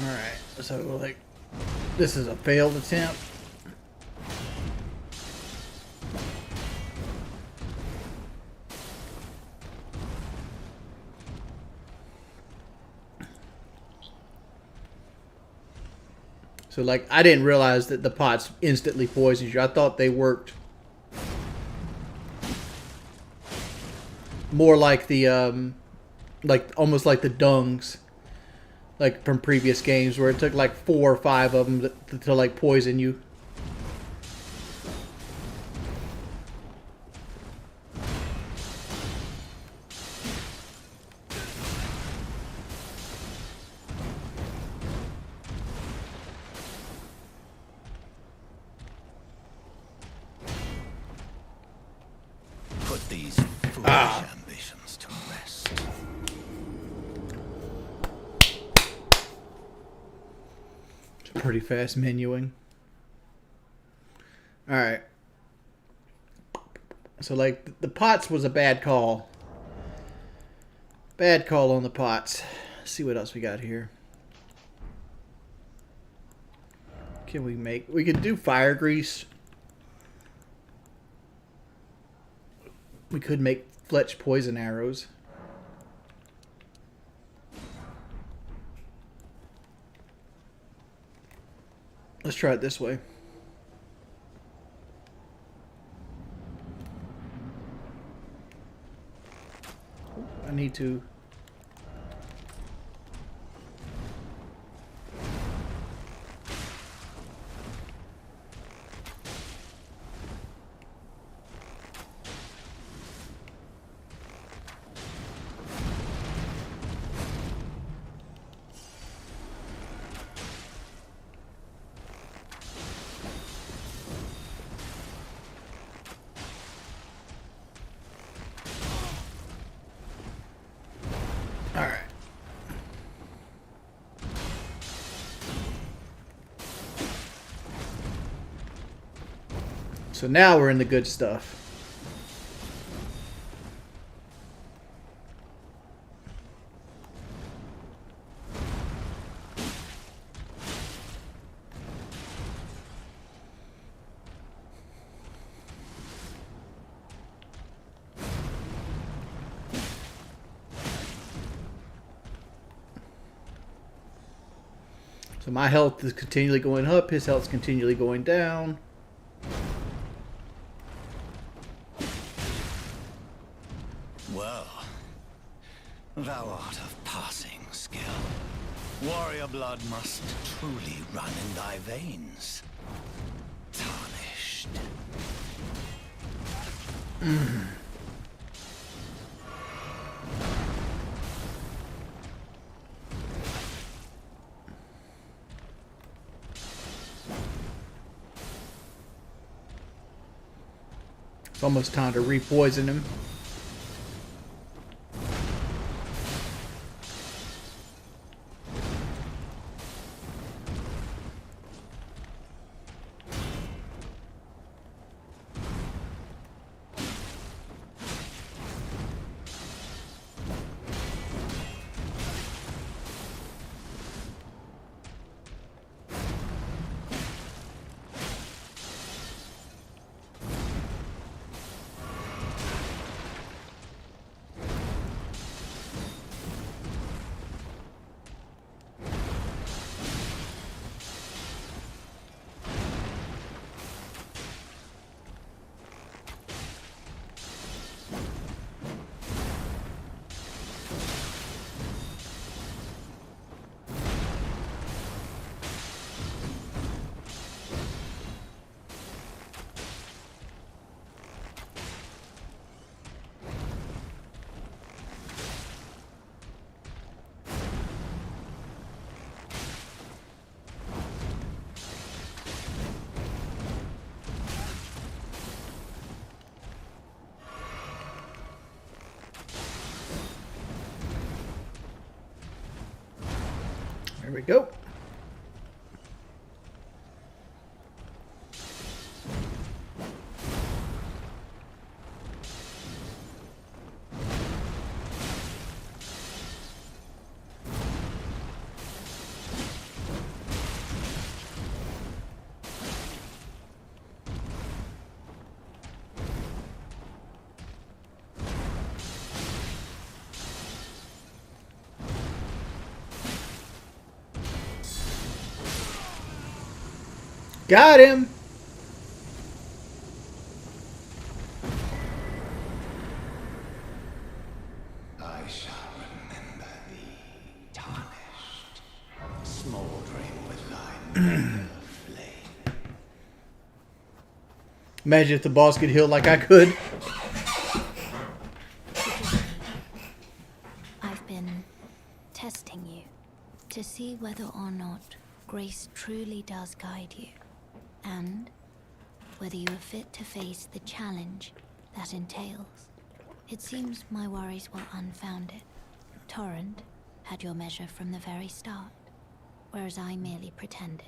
Alright, so like, this is a failed attempt. So like, I didn't realize that the pots instantly poisoned you. I thought they worked more like the, like almost like the dungs. Like from previous games where it took like 4 or 5 of them to like poison you. Put these foolish ambitions to rest. Pretty fast menuing. Alright. So like the pots was a bad call. Bad call on the pots. Let's see what else we got here. Can we make... We could do fire grease. We could make Fletch poison arrows. Let's try it this way. I need to... Alright. So now we're in the good stuff. So my health is continually going up, his health's continually going down. Thou art of passing skill. Warrior blood must truly run in thy veins. Tarnished. It's almost time to re-poison him. There we go. Got him! I shall remember thee, tarnished, smoldering with thy flame. Imagine if the boss could heal like I could. I've been testing you to see whether or not grace truly does guide you, and whether you are fit to face the challenge that entails. It seems my worries were unfounded. Torrent had your measure from the very start, whereas I merely pretended.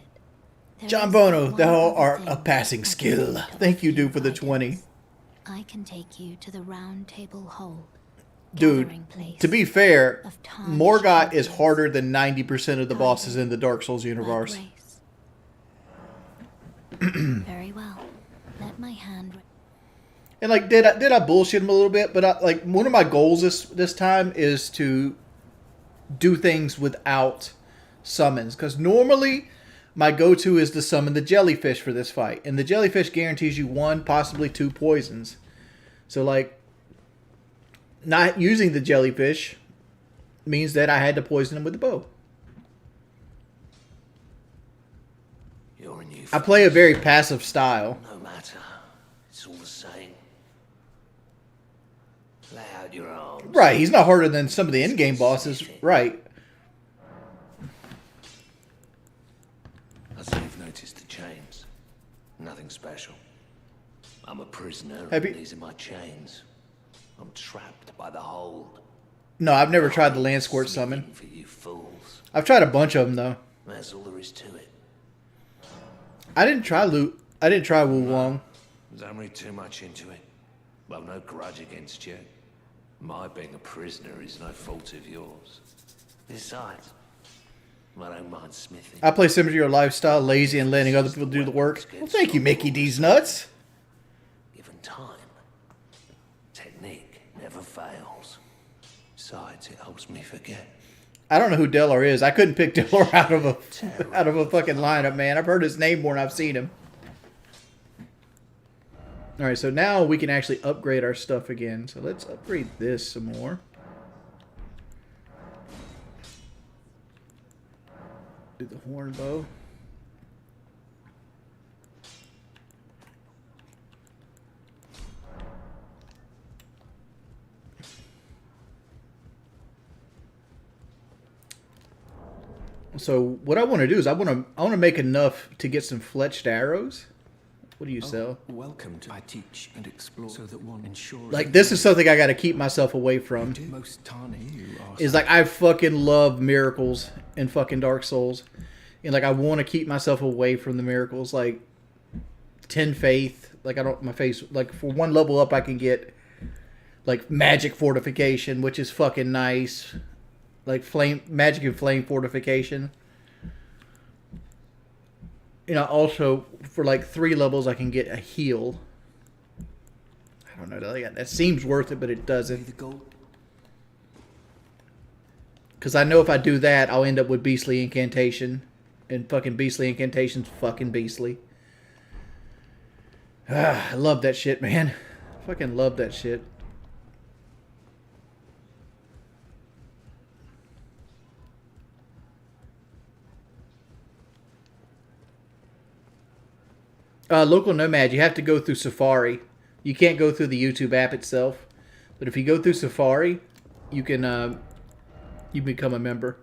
There John is Bono, one thou other art thing a passing I can skill. think of Thank you, if dude, for the like 20. it. I can take you to the round table hold. Dude, gathering place to be fair, of tarnished Morgot is champions. harder than 90% of the bosses in the Dark Souls By universe. grace. Very well. Let my hand. And like, did I bullshit him a little bit? But like, one of my goals this time is to do things without summons, because normally my go-to is to summon the jellyfish for this fight, and the jellyfish guarantees you 1, possibly 2 poisons. So like, not using the jellyfish means that I had to poison him with the bow. You're a new I play a very passive style. No matter. It's all the same. Lay out your arms. Right, he's not harder than some of the in-game bosses. Right. I see you've noticed the chains. Nothing special. I'm a prisoner, Have and you- these are my chains. I'm trapped by the hold. No, I've never tried the land squirt summon. Smithing for you fools. I've tried a bunch of them though. That's all there is to it. I didn't try Wu Wong. Don't read too much into it. Well, no grudge against you. My being a prisoner is no fault of yours. Besides, I don't mind smithing. I play similar to your lifestyle, lazy and letting other people do the work. Well, thank you, Mickey D's nuts. Given time, technique never fails. Besides, it helps me forget. I don't know who Delor is. I couldn't pick Delor out of a fucking lineup, man. I've heard his name more than I've seen him. All right, so now we can actually upgrade our stuff again. So let's upgrade this some more. Do the horn bow. So what I want to do is I want to make enough to get some fletched arrows. What do you sell? Welcome to I teach and explore so that one ensures. Like this is something I got to keep myself away from. Most Tani Is like I fucking love miracles in fucking Dark Souls, and like I want to keep myself away from the miracles. Like 10 faith. Like I don't my face. Like for one level up, I can get like magic fortification, which is fucking nice. Like magic and flame fortification. You know, also for like 3 levels, I can get a heal. I don't know. That seems worth it, but it doesn't. the goal. Because I know if I do that, I'll end up with beastly incantation, and fucking beastly incantation's fucking beastly. I love that shit, man. Fucking love that shit. Local Nomad, you have to go through Safari. You can't go through the YouTube app itself. But if you go through Safari, you can you become a member.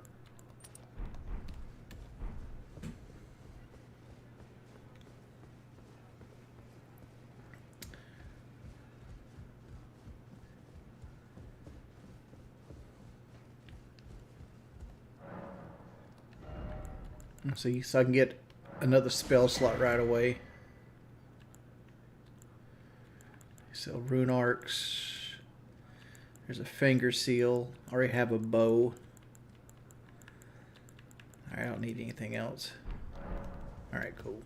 Let's see, so I can get another spell slot right away. So rune arcs. There's a finger seal. I already have a bow. I don't need anything else. Alright, cool.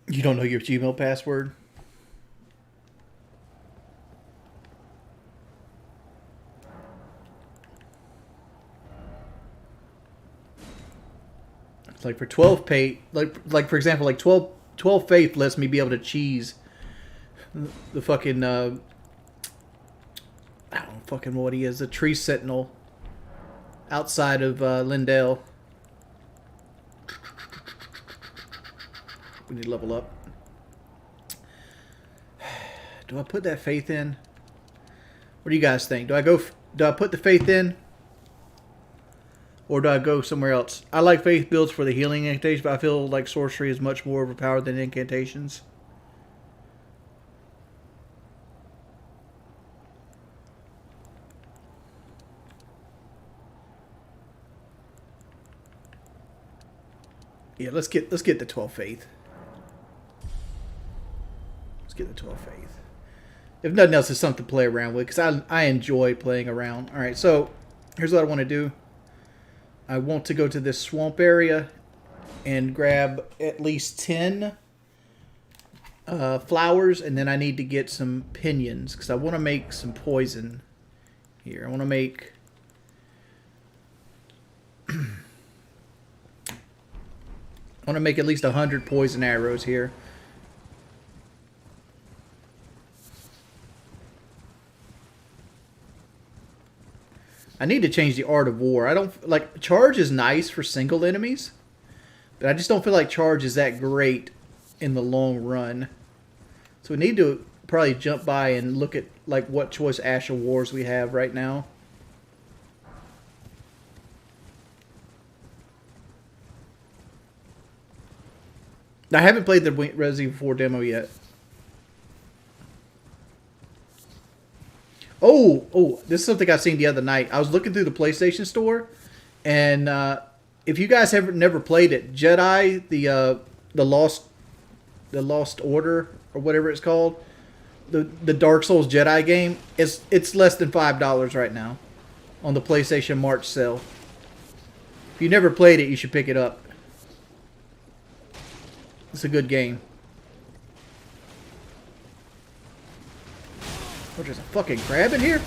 You don't know your Gmail password? Like for 12 pay, like for example, like 12 faith lets me be able to cheese the fucking I don't know fucking what he is, the tree sentinel outside of Lindell. We need to level up. Do I put that faith in? What do you guys think? Do I put the faith in? Or do I go somewhere else? I like faith builds for the healing incantations, but I feel like sorcery is much more overpowered than incantations. Yeah, let's get the 12 faith. Let's get the 12 faith. If nothing else, it's something to play around with because I enjoy playing around. All right, so here's what I want to do. I want to go to this swamp area and grab at least 10 flowers, and then I need to get some pinions because I want to make some poison here. I want to make at least 100 poison arrows here. I need to change the art of war. I don't like charge is nice for single enemies, but I just don't feel like charge is that great in the long run. So we need to probably jump by and look at like what choice Ash of Wars we have right now. I haven't played the Resident Evil 4 demo yet. Oh, this is something I seen the other night. I was looking through the PlayStation Store, and if you guys have never played it, Jedi, the Lost Order or whatever it's called, the Dark Souls Jedi game, it's less than $5 right now on the PlayStation March sale. If you never played it, you should pick it up. It's a good game. Oh, there's a fucking crab in here?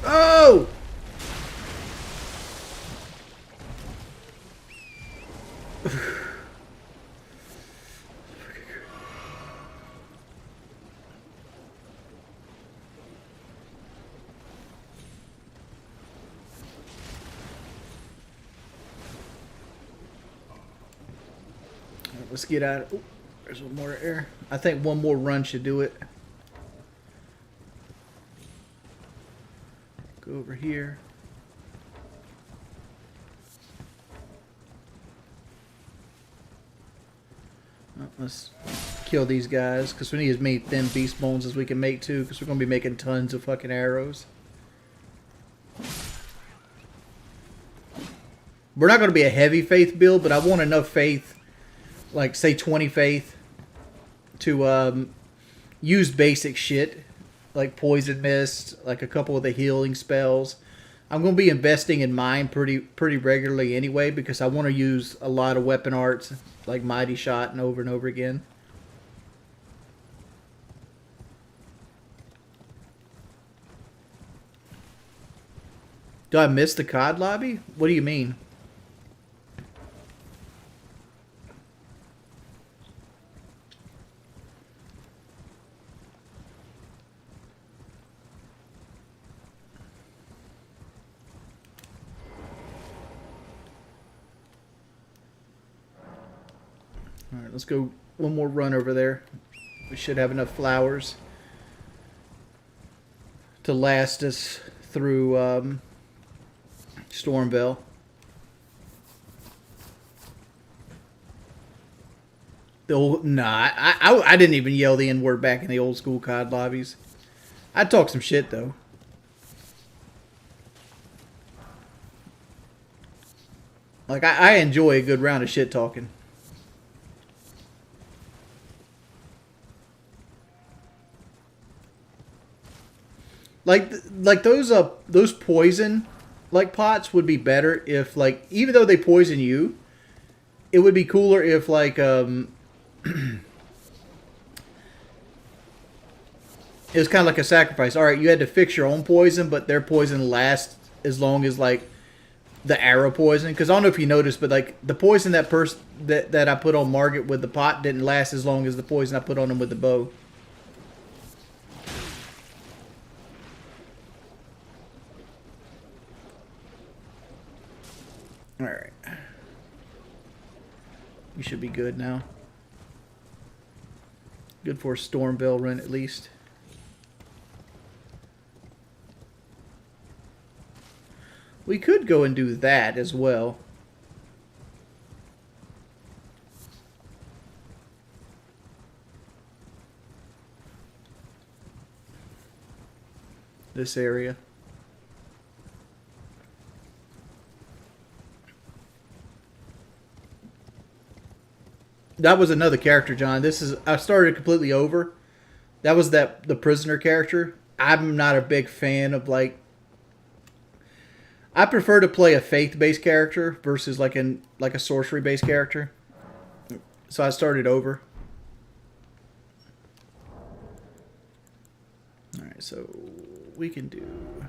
Oh! Let's get out. Ooh, there's one more air. I think one more run should do it. Go over here. Oh, let's kill these guys because we need as many thin beast bones as we can make too, because we're going to be making tons of fucking arrows. We're not going to be a heavy faith build, but I want enough faith, like say 20 faith, to use basic shit like poison mist, like a couple of the healing spells. I'm going to be investing in mine pretty regularly anyway, because I want to use a lot of weapon arts like Mighty Shot and over again. Do I miss the COD lobby? What do you mean? Alright, let's go one more run over there. We should have enough flowers to last us through Stormville. I didn't even yell the N-word back in the old school COD lobbies. I'd talk some shit though. Like I enjoy a good round of shit talking. Like those poison like pots would be better if, like, even though they poison you, it would be cooler if like it was kind of like a sacrifice. All right, you had to fix your own poison, but their poison lasts as long as like the arrow poison. Because I don't know if you noticed, but like the poison that I put on Morgot with the pot didn't last as long as the poison I put on him with the bow. Alright. We should be good now. Good for a Stormville run at least. We could go and do that as well. This area. That was another character, John. I started completely over. That was the prisoner character. I'm not a big fan of like. I prefer to play a faith-based character versus like a sorcery-based character. So I started over. All right, so we can do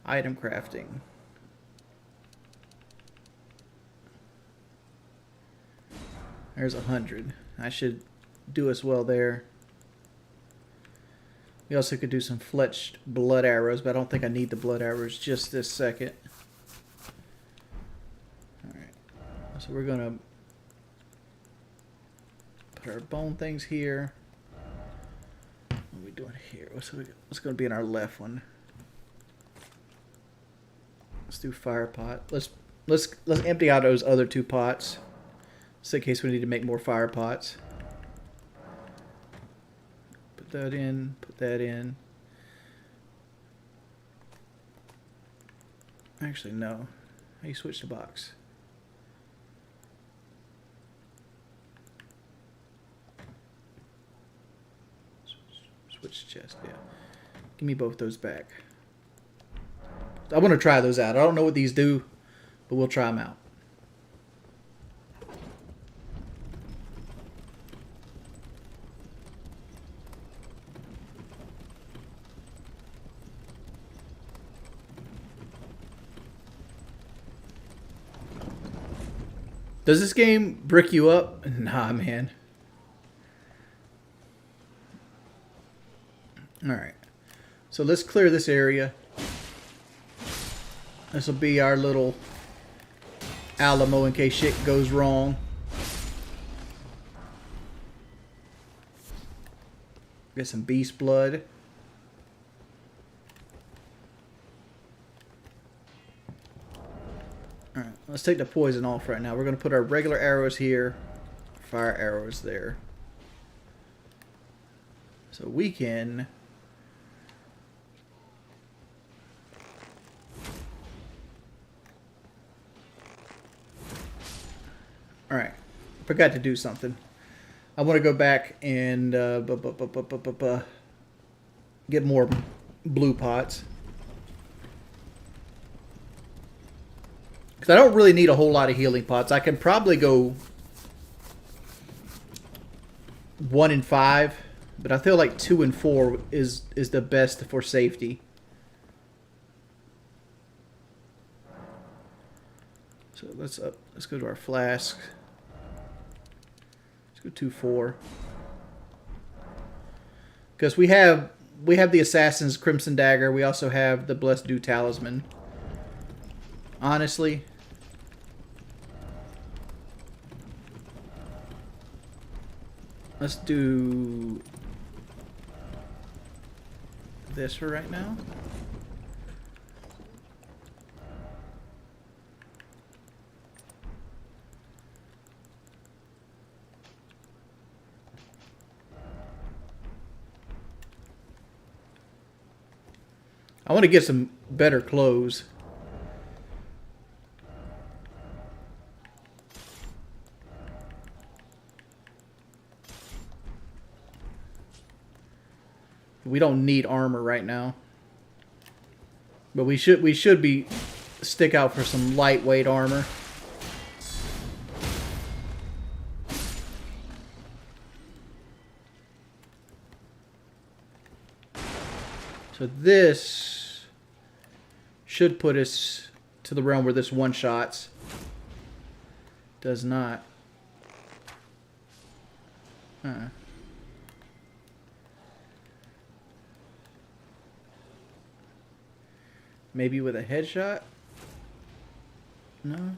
item crafting. There's 100. I should do us well there. We also could do some fletched blood arrows, but I don't think I need the blood arrows just this second. Alright. So we're going to put our bone things here. What are we doing here? What's going to be in our left one? Let's do fire pot. Let's empty out those other two pots. Just in case we need to make more fire pots. Put that in, put that in. Actually, no. How do you switch the box? Switch chest, yeah. Give me both those back. I want to try those out. I don't know what these do, but we'll try them out. Does this game brick you up? Nah, man. Alright. So let's clear this area. This will be our little Alamo in case shit goes wrong. Get some beast blood. Alright, let's take the poison off right now. We're going to put our regular arrows here, fire arrows there. So we can... Alright, forgot to do something. I want to go back and get more blue pots. Because I don't really need a whole lot of healing pots. I can probably go 1 and 5, but I feel like 2 and 4 is the best for safety. So let's go to our flask. Let's go 2-4. Because we have the Assassin's Crimson Dagger. We also have the Blessed Dew Talisman. Honestly, let's do this for right now. I want to get some better clothes. We don't need armor right now, but we should be stick out for some lightweight armor. So this should put us to the realm where this one-shots. Does not. Maybe with a headshot? No.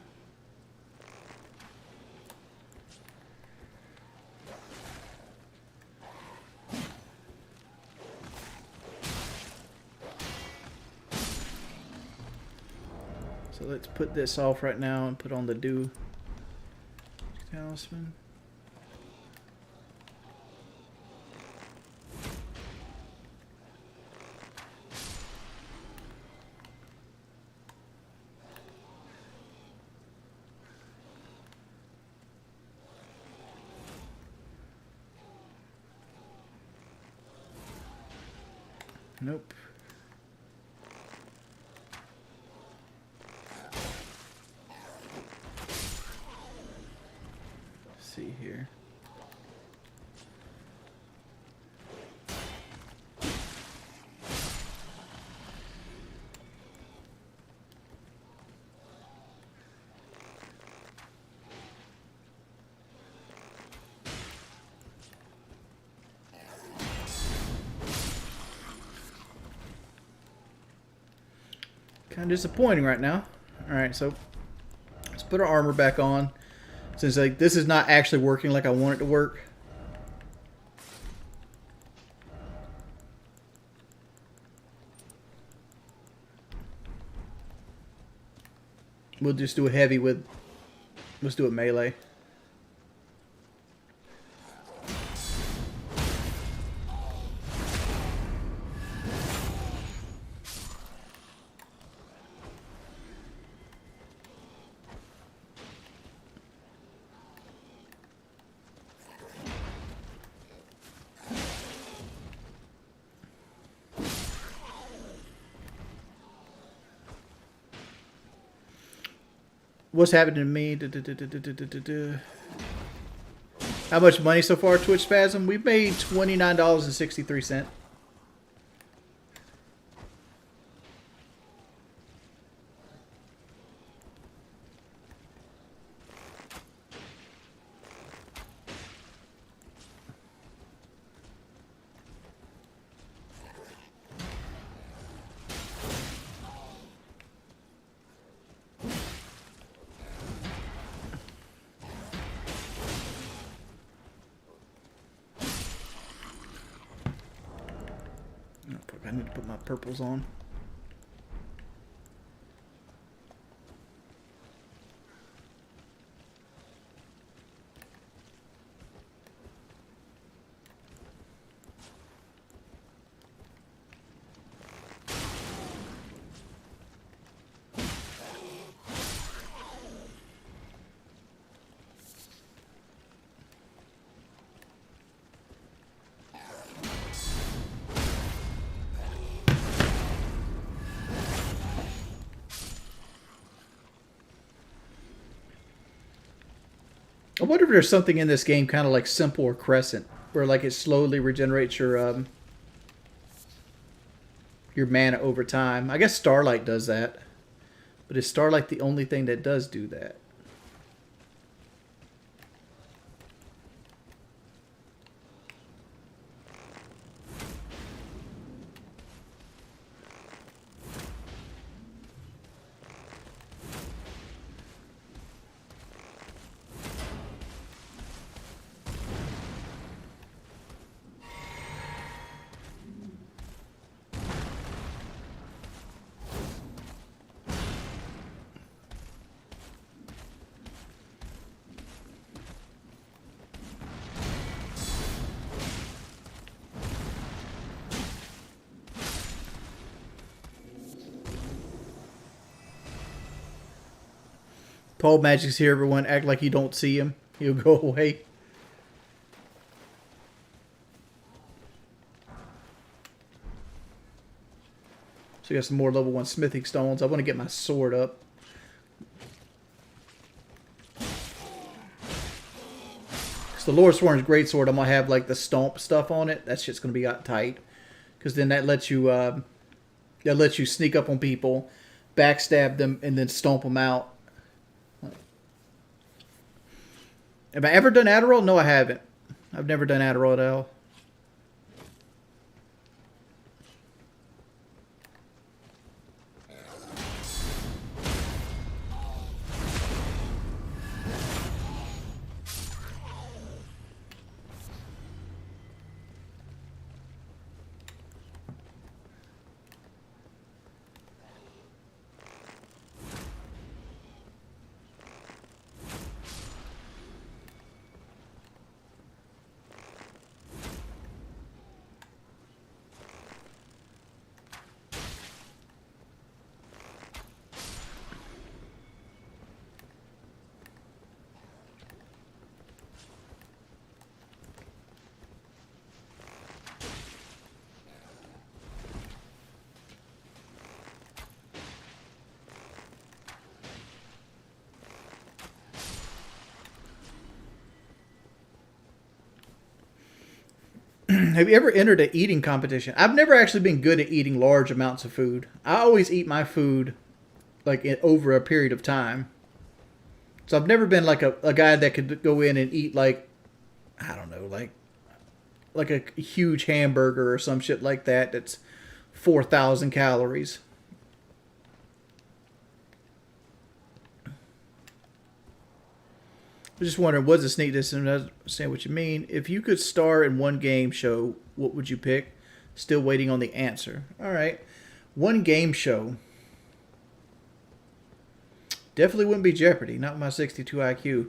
So let's put this off right now and put on the Dew Talisman. Nope. Let's see here. Kind of disappointing right now. Alright, so let's put our armor back on. Since like this is not actually working like I want it to work. We'll just do a heavy with, let's do it melee. What's happening to me? How much money so far, Twitch Spasm? We've made $29.63. I need to put my purples on. I wonder if there's something in this game kind of like Simple or Crescent, where like it slowly regenerates your mana over time. I guess Starlight does that, but is Starlight the only thing that does do that? Paul Magic's here, everyone. Act like you don't see him. He'll go away. So we got some more level 1 smithing stones. I want to get my sword up. So the Lord Sworn's greatsword, I'm going to have like the stomp stuff on it. That shit's going to be tight. Because then that lets you sneak up on people, backstab them, and then stomp them out. Have I ever done Adderall? No, I haven't. I've never done Adderall at all. Have you ever entered an eating competition? I've never actually been good at eating large amounts of food. I always eat my food like over a period of time. So I've never been like a guy that could go in and eat like, I don't know, like a huge hamburger or some shit like that that's 4,000 calories. I'm just wondering, what's the sneak this? And I understand what you mean. If you could star in one game show, what would you pick? Still waiting on the answer. All right. One game show. Definitely wouldn't be Jeopardy. Not with my 62 IQ.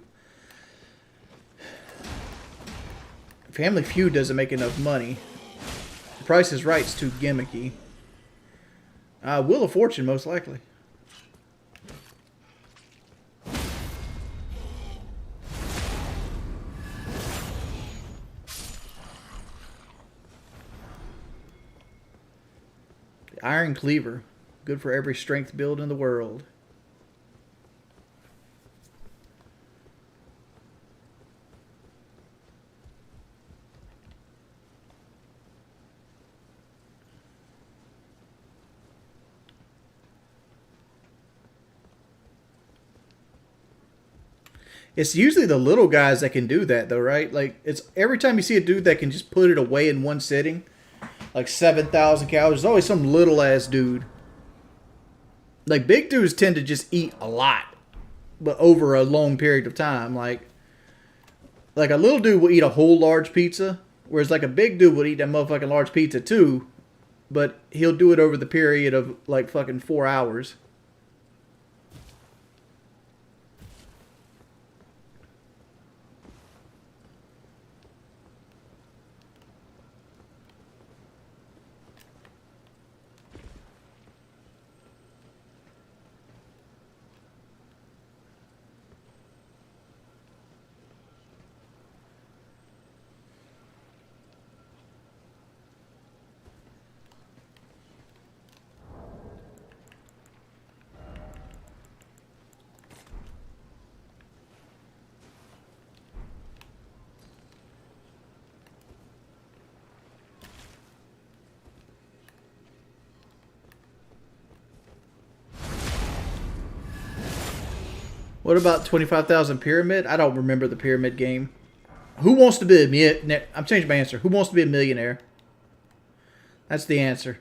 Family Feud doesn't make enough money. The Price is Right's too gimmicky. Wheel of Fortune, most likely. Iron Cleaver. Good for every strength build in the world. It's usually the little guys that can do that, though, right? Like, it's every time you see a dude that can just put it away in one sitting, like 7,000 calories, there's always some little ass dude. Like, big dudes tend to just eat a lot, but over a long period of time. Like a little dude will eat a whole large pizza, whereas like a big dude would eat that motherfucking large pizza too, but he'll do it over the period of like fucking 4 hours. What about 25,000 Pyramid? I don't remember the Pyramid game. Who wants to be a millionaire? I'm changing my answer. Who wants to be a millionaire? That's the answer.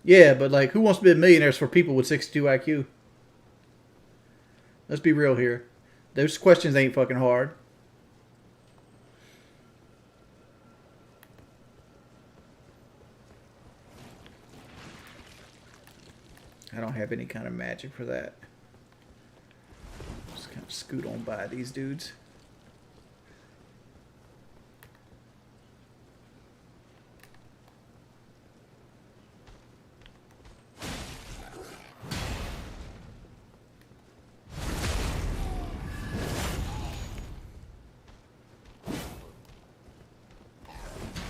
Yeah, but like, who wants to be a millionaire for people with 62 IQ? Let's be real here. Those questions ain't fucking hard. I don't have any kind of magic for that. Just kind of scoot on by these dudes.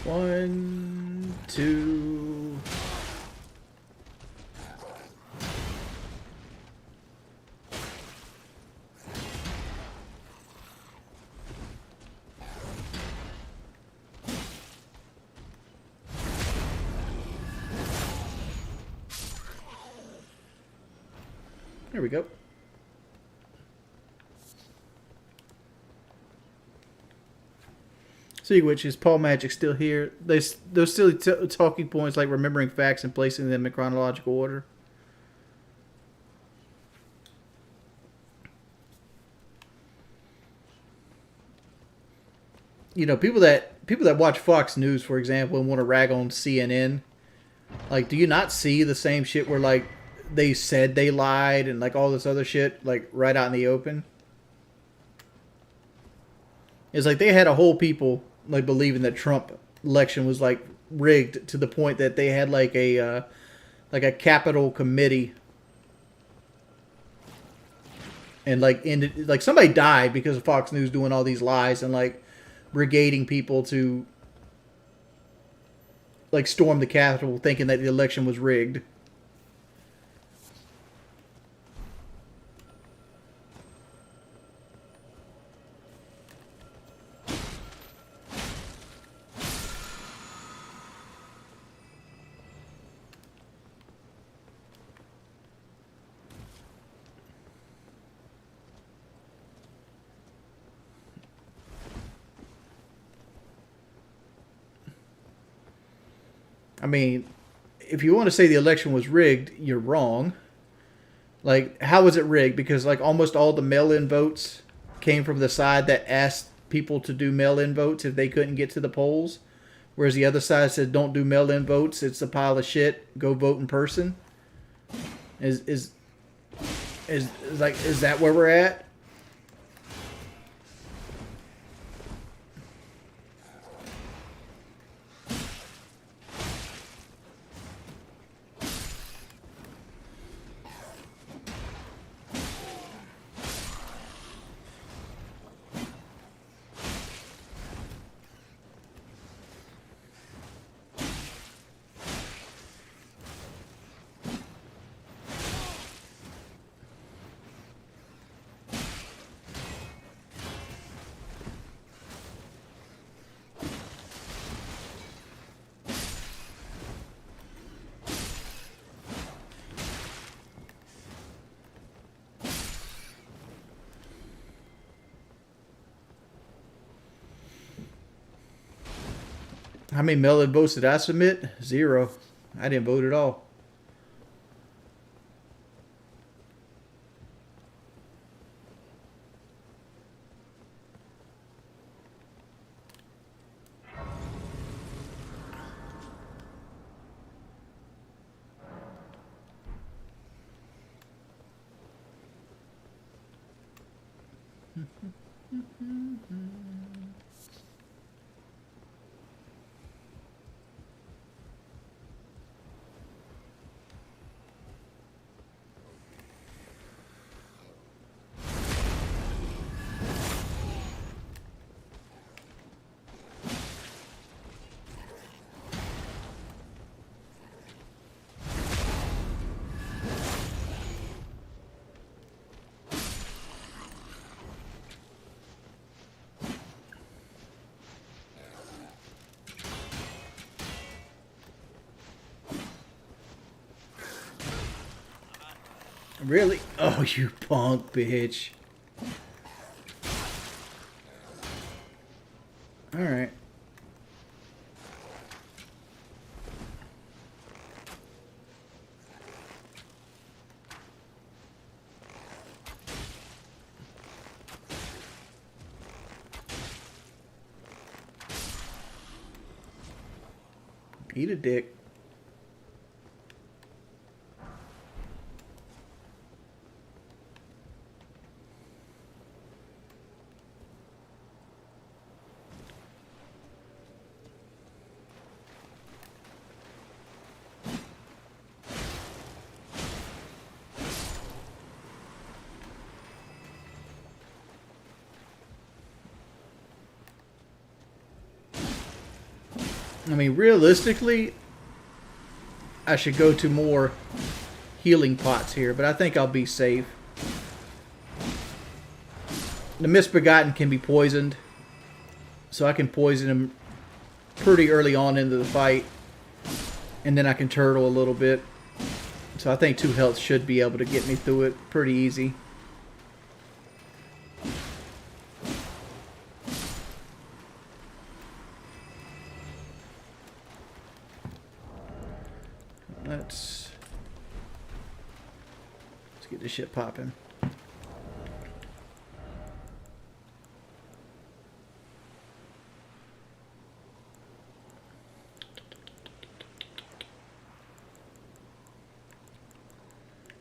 One, two. There we go. See, which is Paul Magic still here? Those silly talking points like remembering facts and placing them in chronological order. You know, people that watch Fox News, for example, and want to rag on CNN, like, do you not see the same shit where like they said they lied and like all this other shit like right out in the open? It's like they had a whole people like believing that Trump election was like rigged to the point that they had like a Capitol committee, and like ended like somebody died because of Fox News doing all these lies and like brigading people to like storm the Capitol thinking that the election was rigged. I mean, if you want to say the election was rigged, you're wrong. Like, how was it rigged? Because, like, almost all the mail-in votes came from the side that asked people to do mail-in votes if they couldn't get to the polls. Whereas the other side said, don't do mail-in votes. It's a pile of shit. Go vote in person. Is that where we're at? How many melon votes did I submit? 0. I didn't vote at all. Really? Oh, you punk bitch. Alright. Eat a dick. I mean, realistically, I should go to more healing pots here, but I think I'll be safe. The Misbegotten can be poisoned, so I can poison him pretty early on into the fight, and then I can turtle a little bit. So I think 2 health should be able to get me through it pretty easy. Let's get this shit popping.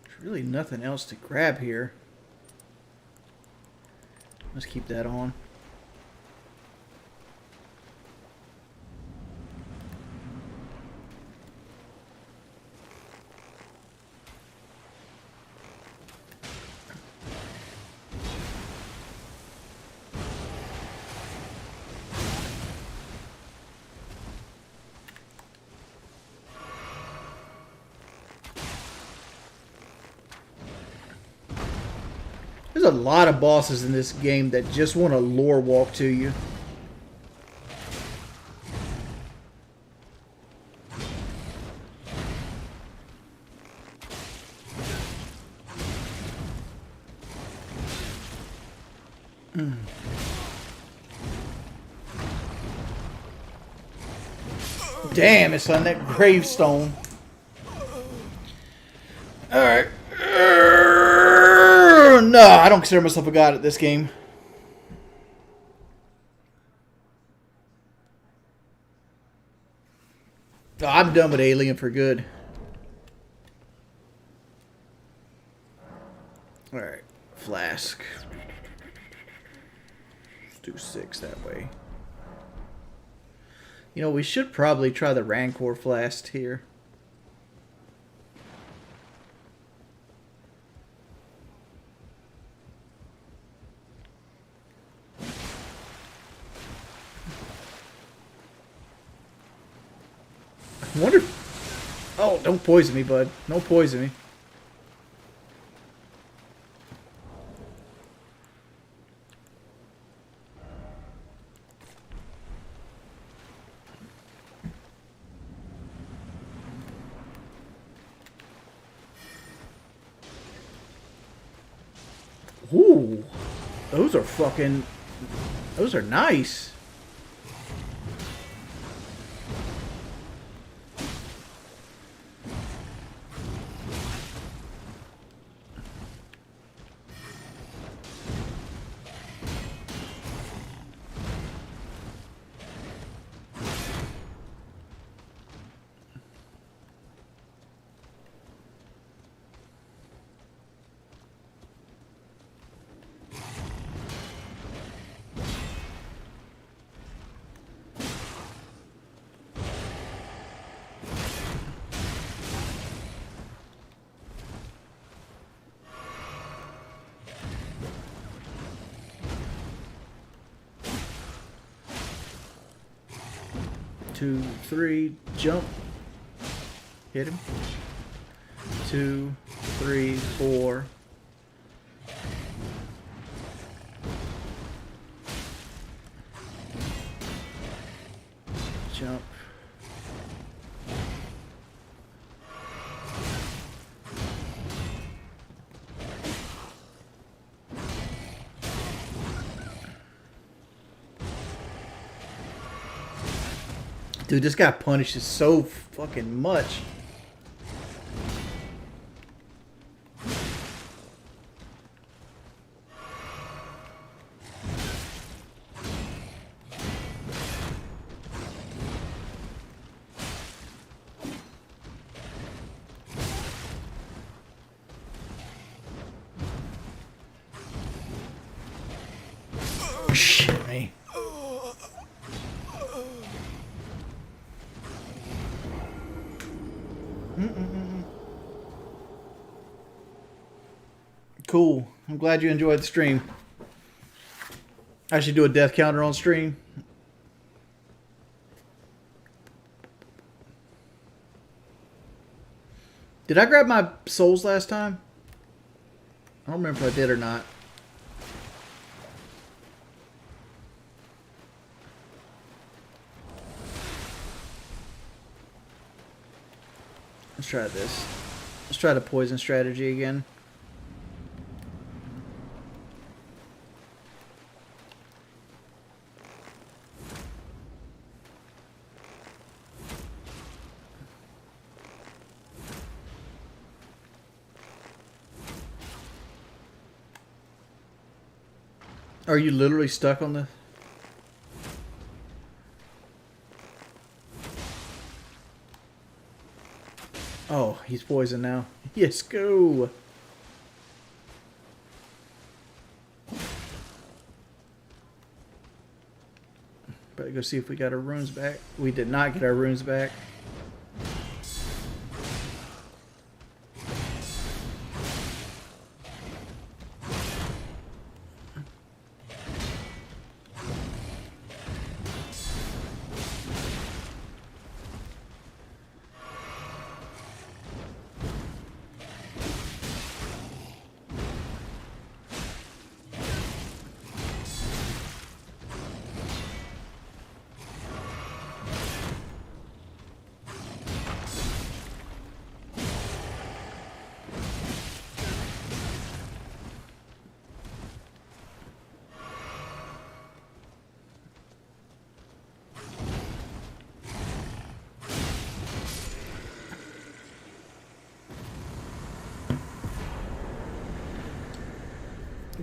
There's really nothing else to grab here. Let's keep that on. There's a lot of bosses in this game that just want to lore walk to you. Damn, it's on that gravestone. Alright. No, I don't consider myself a god at this game. Oh, I'm done with Alien for good. Alright, flask. Let's do 6 that way. You know, we should probably try the Rancor flask here. I wonder... Oh, don't poison me, bud. Don't poison me. Ooh, those are fucking... Those are nice. 2, 3, jump. Hit him. 2, 3, 4. Jump. Dude, this guy punishes so fucking much. Shit, me. Cool. I'm glad you enjoyed the stream. I should do a death counter on stream. Did I grab my souls last time? I don't remember if I did or not. Let's try this. Let's try the poison strategy again. Are you literally stuck on the... Oh, he's poisoned now. Yes, go! Better go see if we got our runes back. We did not get our runes back.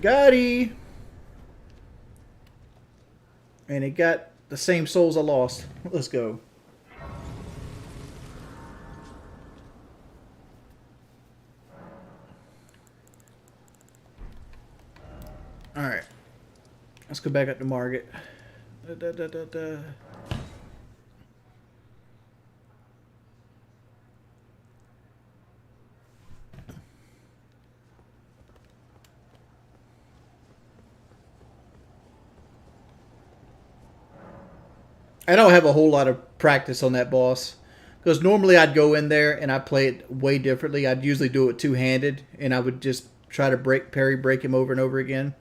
Gotti! And it got the same souls I lost. Let's go. Alright. Let's go back up to Morgot. I don't have a whole lot of practice on that boss. Because normally I'd go in there and I'd play it way differently. I'd usually do it two-handed and I would just try to parry break him over and over again.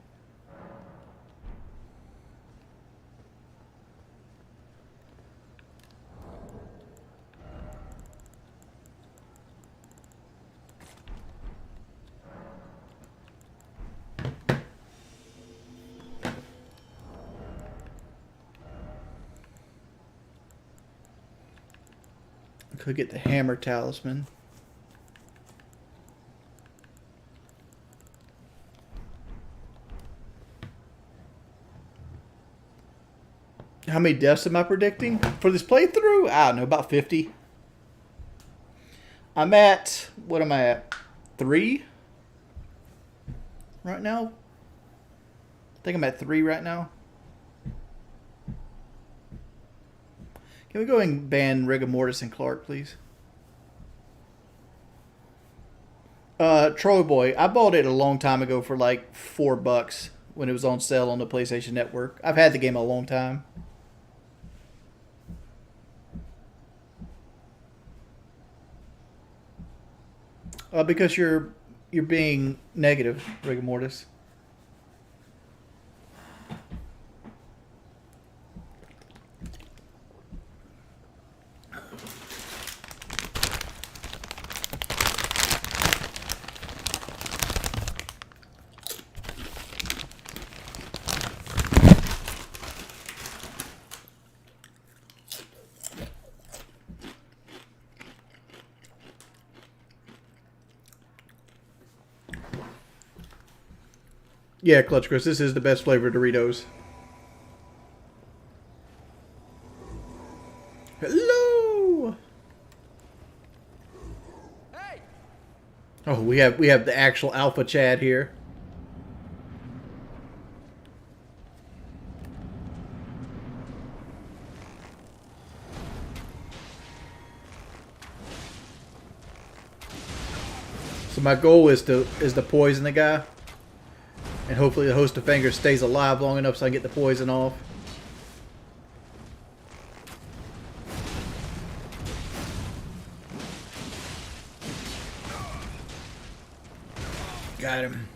Could get the hammer talisman. How many deaths am I predicting for this playthrough? I don't know, about 50. I'm at, what am I at? 3? Right now? I think I'm at 3 right now. Can we go and ban Rigor Mortis and Clark, please? Troy Boy. I bought it a long time ago for like $4 when it was on sale on the PlayStation Network. I've had the game a long time. Because you're being negative, rigor mortis. Yeah, Clutch Chris, this is the best flavor of Doritos. Hello. Hey! Oh, we have the actual Alpha Chad here. So my goal is to poison the guy. And hopefully the host of fingers stays alive long enough so I can get the poison off. Got him.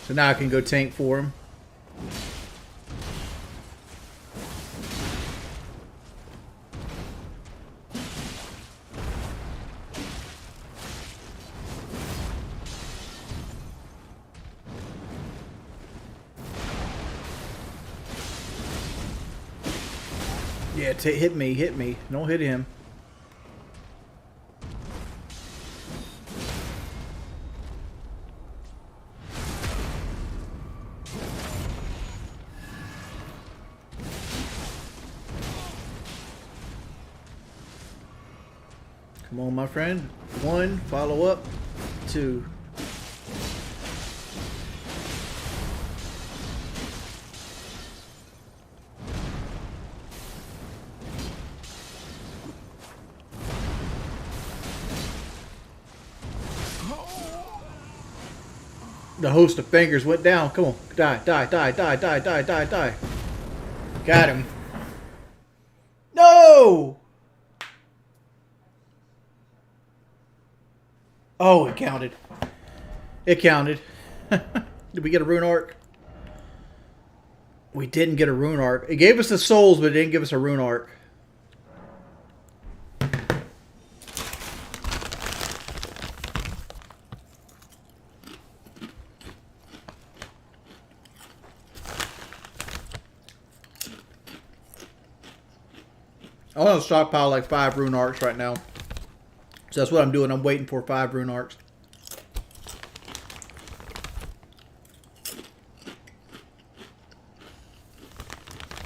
So now I can go tank for him. Yeah, hit me, hit me. Don't hit him. Come on, my friend. 1, follow up. 2. The host of fingers went down. Come on. Die, die, die, die, die, die, die, die. Got him. No! Oh, it counted. It counted. Did we get a rune arc? We didn't get a rune arc. It gave us the souls, but it didn't give us a rune arc. I want to stockpile like 5 rune arcs right now. So that's what I'm doing. I'm waiting for 5 rune arcs.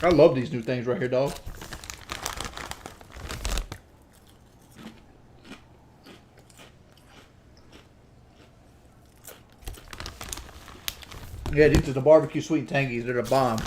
I love these new things right here, dog. Yeah, these are the barbecue sweet tangies. They're the bomb.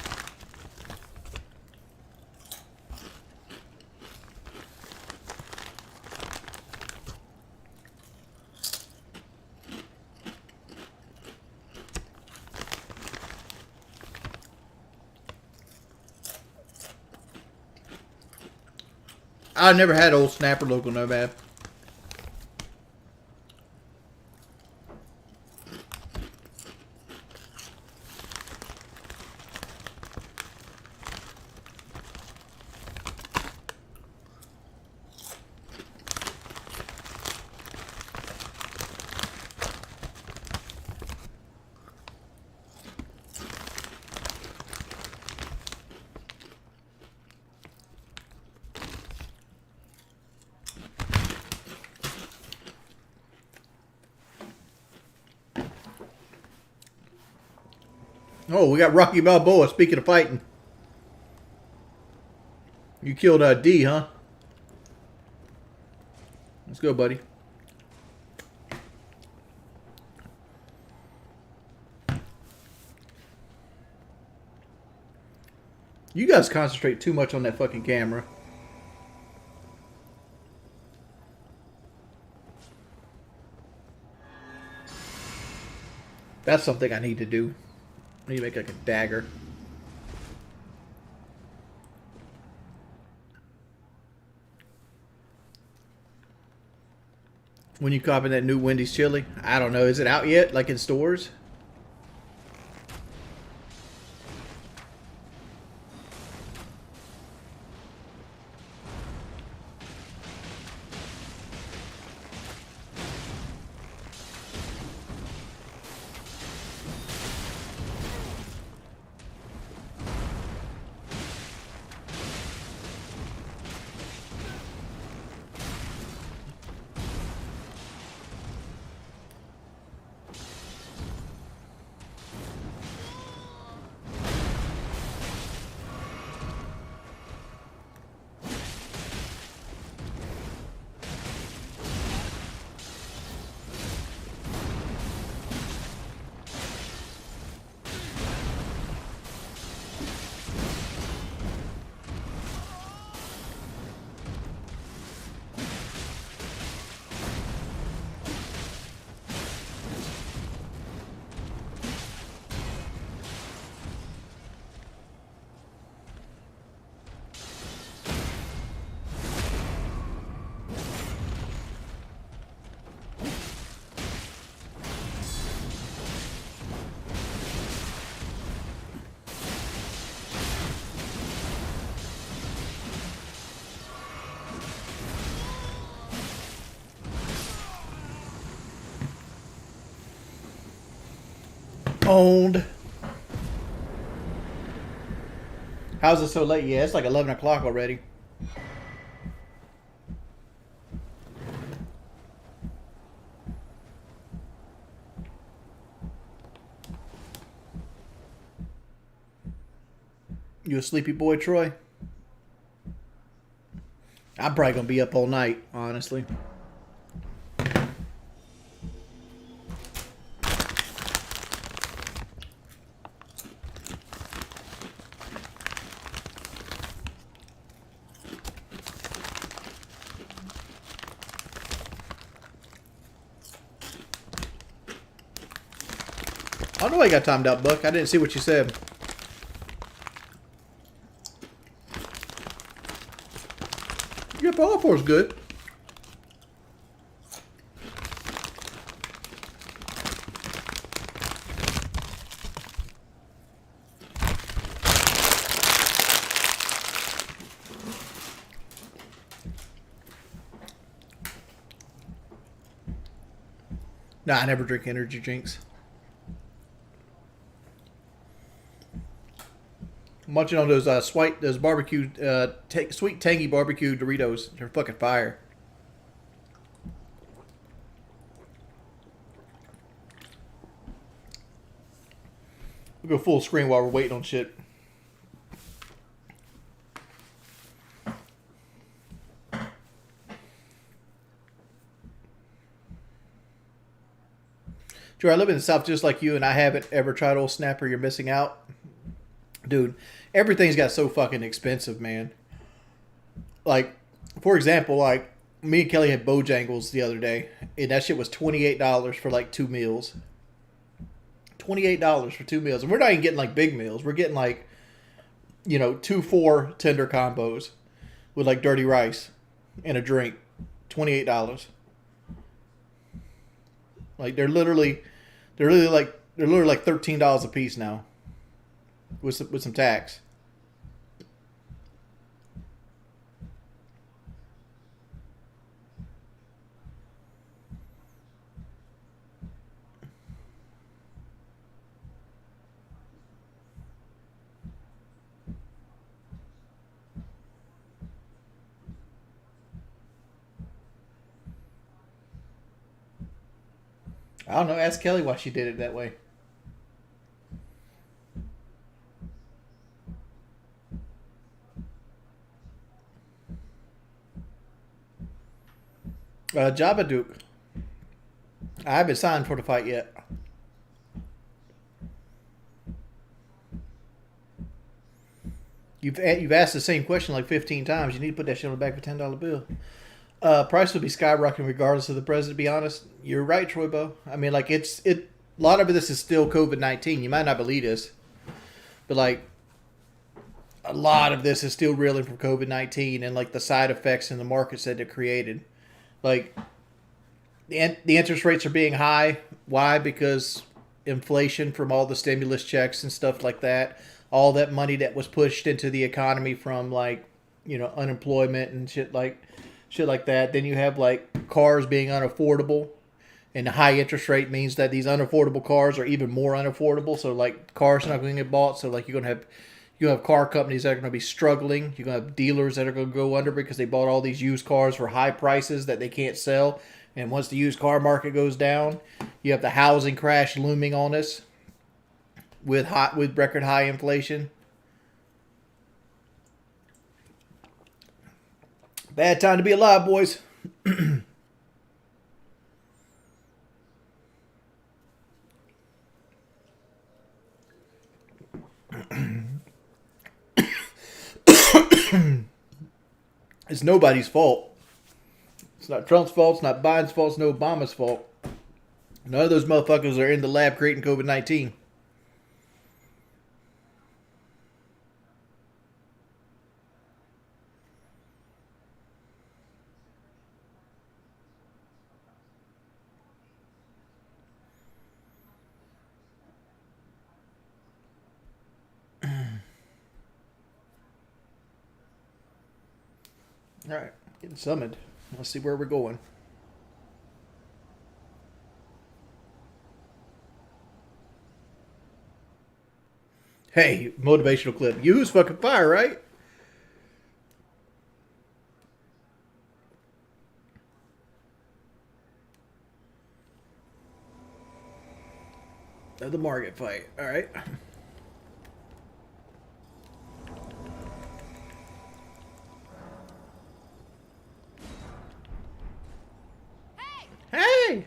I never had old Snapper local Nomad. Oh, we got Rocky Balboa. Speaking of fighting. You killed D, huh? Let's go, buddy. You guys concentrate too much on that fucking camera. That's something I need to do. I need to make like a dagger. When you copping that new Wendy's chili? I don't know. Is it out yet? Like in stores? Owned. How's it so late? Yeah, it's like 11 o'clock already. You a sleepy boy, Troy? I'm probably going to be up all night, honestly. I know I got timed out, Buck. I didn't see what you said. Yep, all four is good. Nah, I never drink energy drinks. Munching on those those barbecue, sweet tangy barbecue Doritos. They're fucking fire. We'll go full screen while we're waiting on shit. Drew, I live in the South just like you, and I haven't ever tried Old Snapper. You're missing out. Dude, everything's got so fucking expensive, man. Like, for example, like, me and Kelly had Bojangles the other day, and that shit was $28 for, like, 2 meals. $28 for 2 meals. And we're not even getting, like, big meals. We're getting, like, you know, 2-4 tender combos with, like, dirty rice and a drink. $28. Like, they're literally like $13 a piece now. With some tax. I don't know. Ask Kelly why she did it that way. Jabba Duke. I haven't signed for the fight yet. You've asked the same question like 15 times. You need to put that shit on the back of a $10 bill. Price will be skyrocketing regardless of the president. To be honest, you're right, Troy Bo. I mean, like a lot of this is still COVID-19. You might not believe this, but like a lot of this is still reeling from COVID-19 and like the side effects in the markets that it created. Like the interest rates are being high. Why? Because inflation from all the stimulus checks and stuff like that. All that money that was pushed into the economy from like, unemployment and shit like that. Then you have like cars being unaffordable, and the high interest rate means that these unaffordable cars are even more unaffordable. So like cars are not going to get bought. So like you have car companies that are going to be struggling. You're going to have dealers that are going to go under because they bought all these used cars for high prices that they can't sell. And once the used car market goes down, you have the housing crash looming on us with record high inflation. Bad time to be alive, boys. It's nobody's fault. It's not Trump's fault. It's not Biden's fault. It's no Obama's fault. None of those motherfuckers are in the lab creating COVID-19. All right, getting summoned. Let's see where we're going. Hey, motivational clip. You who's fucking fire, right? The Morgot fight. All right. Hey!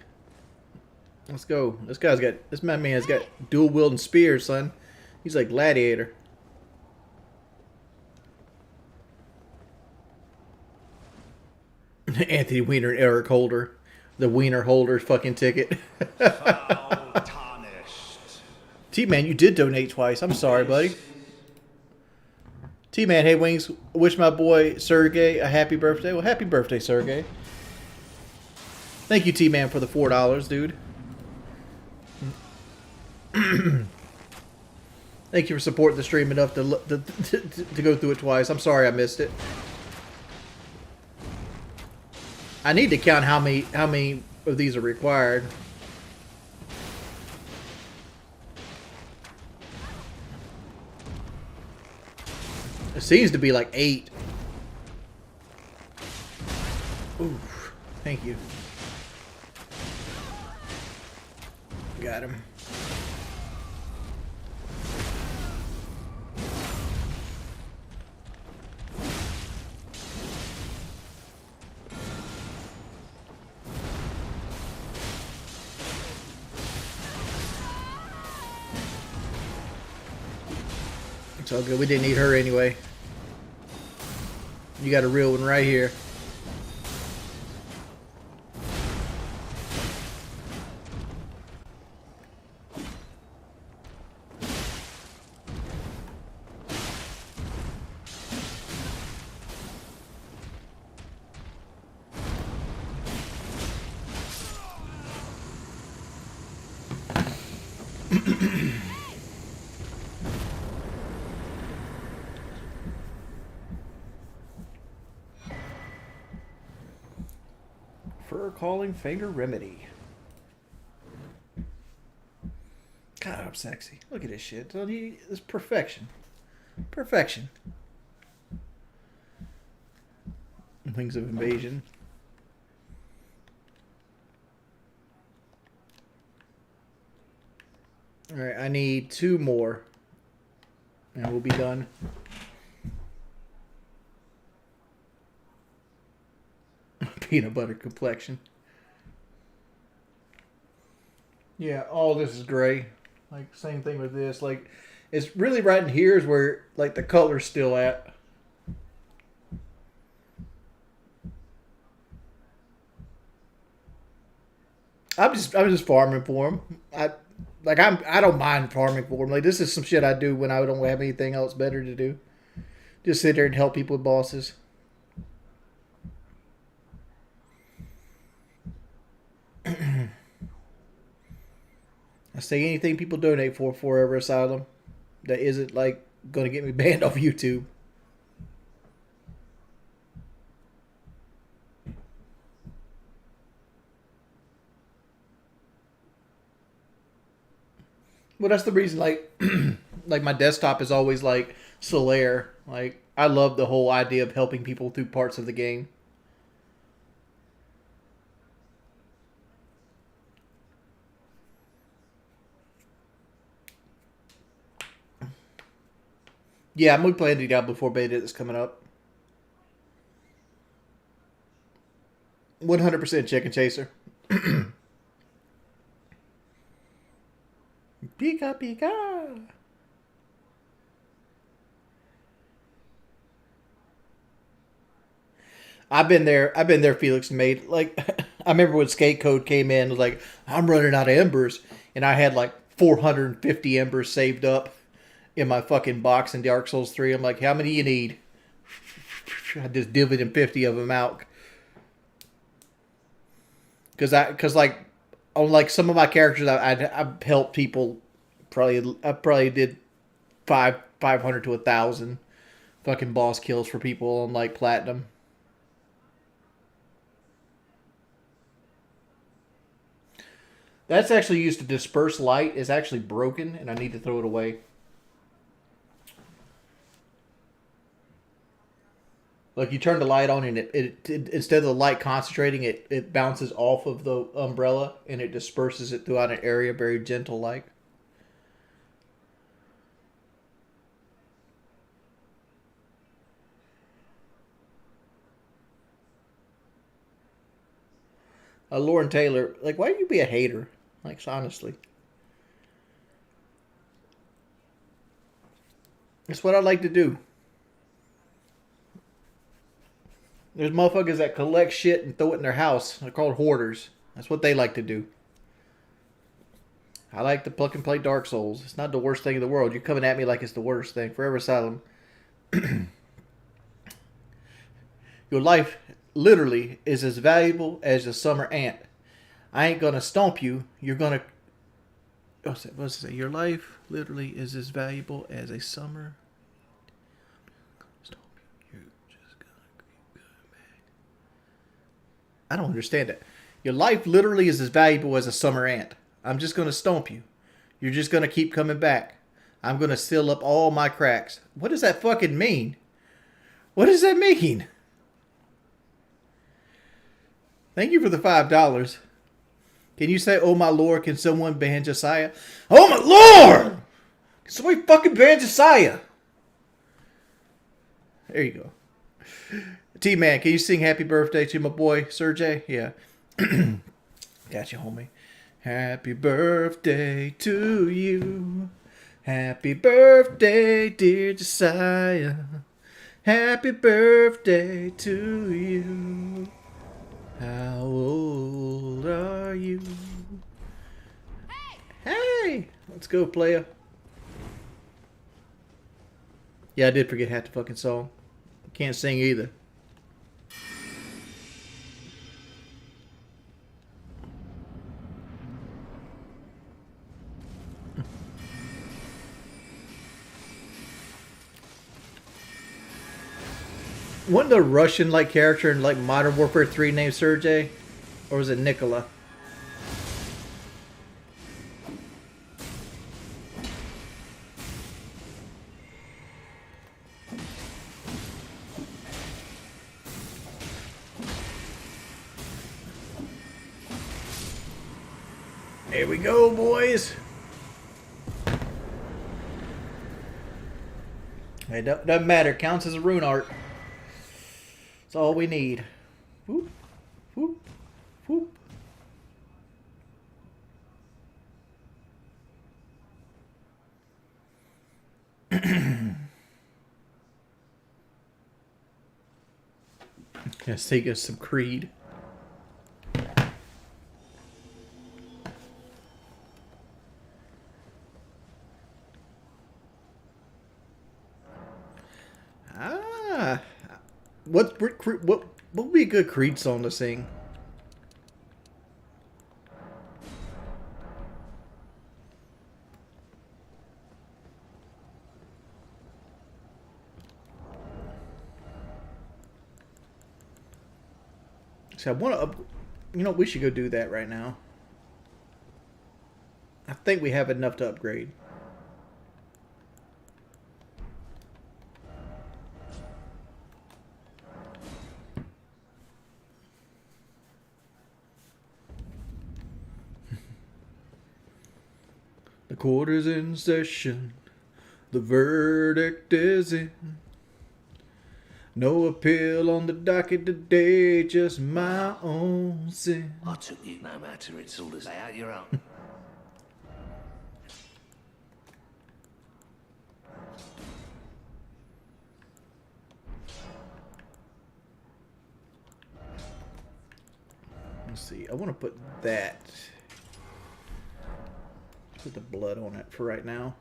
Let's go. This man's got dual wielding spears, son. He's like Gladiator. Anthony Weiner and Eric Holder. The Weiner Holder fucking ticket. T-Man, you did donate twice. I'm sorry, buddy. T-Man, hey, Wings. Wish my boy Sergey a happy birthday. Well, happy birthday, Sergey. Thank you, T-Man, for the $4, dude. Thank you for supporting the stream enough to go through it twice. I'm sorry I missed it. I need to count how many of these are required. It seems to be like 8. Ooh, thank you. Got him. It's all good. We didn't need her anyway. You got a real one right here. Fur calling finger remedy. God, I'm sexy. Look at this shit. It's perfection. Perfection. Wings of Invasion. Alright, I need 2 more. And we'll be done. Peanut butter complexion. Yeah, all this is gray. Like, same thing with this. Like, it's really right in here is where, like, the color's still at. I'm just farming for them. I don't mind farming for them. Like, this is some shit I do when I don't have anything else better to do. Just sit there and help people with bosses. I say anything people donate for Forever Asylum that isn't like gonna get me banned off YouTube. Well, that's the reason, like, like my desktop is always like Solaire. Like, I love the whole idea of helping people through parts of the game. Yeah, I'm gonna play the Diablo 4 beta that's coming up. 100% Chicken Chaser. Pika pika. I've been there. I've been there. Felix made like I remember when Skate Code came in. It was like I'm running out of embers, and I had like 450 embers saved up in my fucking box in Dark Souls 3. I'm like, how many you need? I just divvied 50 of them out because like on like some of my characters, I've helped people. I probably did 500 to 1,000 fucking boss kills for people on like platinum. That's actually used to disperse light. Is actually broken, and I need to throw it away. Like you turn the light on, and it instead of the light concentrating, it bounces off of the umbrella, and it disperses it throughout an area, very gentle like. Lauren Taylor, like, why do you be a hater? Like, honestly. It's what I like to do. There's motherfuckers that collect shit and throw it in their house. They're called hoarders. That's what they like to do. I like to fucking play Dark Souls. It's not the worst thing in the world. You're coming at me like it's the worst thing. Forever Asylum. Your life literally is as valuable as a summer ant. I ain't gonna stomp you. You're gonna... What's it say? Your life literally is as valuable as a summer... Stomp you. You're just gonna keep coming back. I don't understand it. Your life literally is as valuable as a summer ant. I'm just gonna stomp you. You're just gonna keep coming back. I'm gonna seal up all my cracks. What does that fucking mean? What does that mean? Thank you for the $5. Can you say, oh my lord, can someone ban Josiah? Oh my lord! Can somebody fucking ban Josiah? There you go. T-Man, can you sing happy birthday to my boy, Sergey? Yeah. Got you, homie. Happy birthday to you. Happy birthday, dear Josiah. Happy birthday to you. How old are you? Hey! Let's go, playa. Yeah, I did forget half the fucking song. Can't sing either. Wasn't the Russian-like character in like Modern Warfare 3 named Sergey? Or was it Nikola? Here we go, boys. It doesn't matter. Counts as a rune art. That's all we need. Whoop, whoop, whoop. Let's take us some Creed. What would be a good Creed song to sing? So I want to up. You know, we should go do that right now. I think we have enough to upgrade. The court is in session. The verdict is in. No appeal on the docket today, just my own sin. I took you no matter, it's all to say out your own. Let's see, I want to put that. Put the blood on it for right now.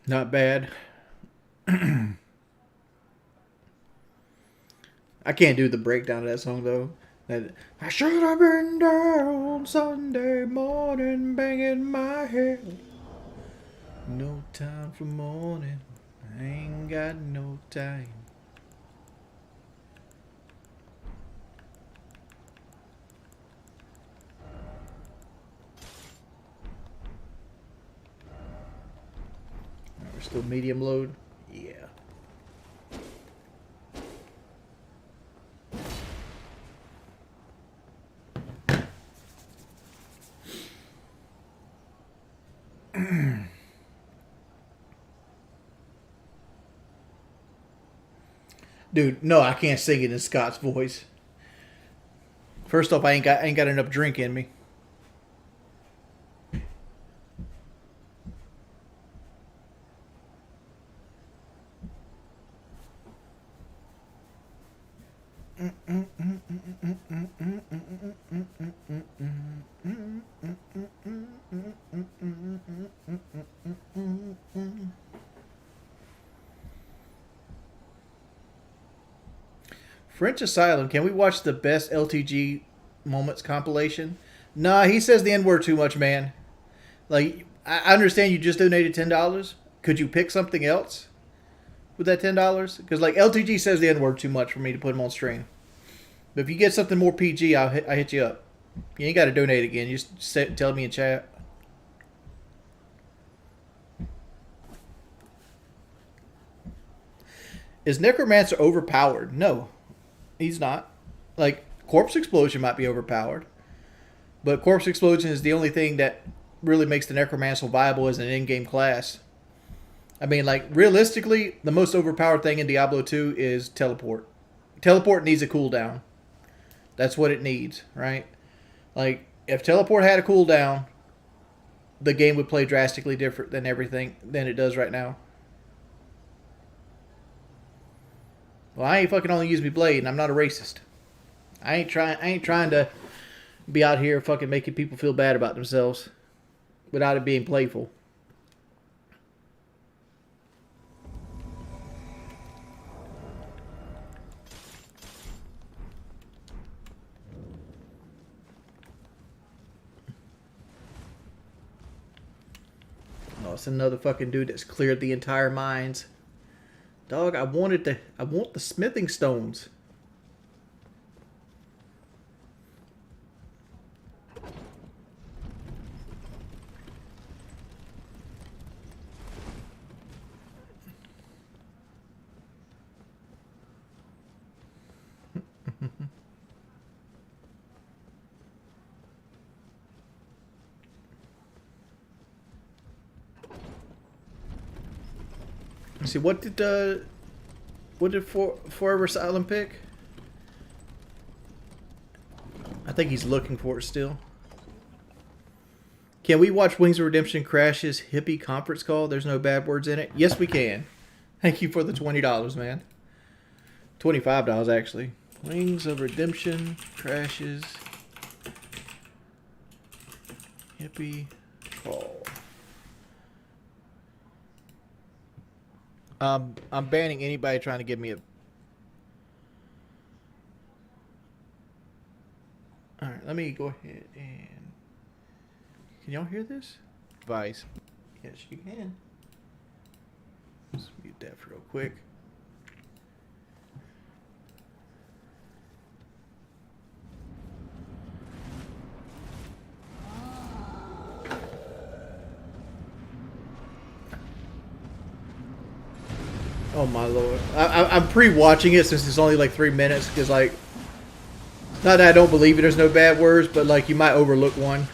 Not bad. I can't do the breakdown of that song though. That I should have been there on Sunday morning, banging my head. No time for morning. I ain't got no time. We're still medium load. Yeah. Dude, no, I can't sing it in Scott's voice. First off, I ain't got enough drink in me. French Asylum, can we watch the best LTG moments compilation? Nah, he says the N-word too much, man. Like, I understand you just donated $10. Could you pick something else with that $10? Because, like, LTG says the N-word too much for me to put him on stream. But if you get something more PG, I hit you up. You ain't got to donate again. You just tell me in chat. Is Necromancer overpowered? No, he's not. Like, Corpse Explosion might be overpowered. But Corpse Explosion is the only thing that really makes the Necromancer viable as an in-game class. I mean, like, realistically, the most overpowered thing in Diablo 2 is Teleport. Teleport needs a cooldown. That's what it needs, right? Like, if Teleport had a cooldown, the game would play drastically different than it does right now. Well, I ain't fucking only use me blade, and I'm not a racist. I ain't trying to be out here fucking making people feel bad about themselves without it being playful. Oh, it's another fucking dude that's cleared the entire mines. Dog, I want the smithing stones. Let's see, what did Forever Silent pick? I think he's looking for it still. Can we watch Wings of Redemption Crash's hippie conference call? There's no bad words in it. Yes, we can. Thank you for the $20, man. $25 actually. Wings of Redemption Crash's hippie call. I'm banning anybody trying to give me a... Alright, let me go ahead and... Can y'all hear this? Device. Yes, you can. Let's mute that real quick. Oh my lord. I'm pre-watching it since it's only like 3 minutes because like, not that I don't believe it, there's no bad words, but like you might overlook one.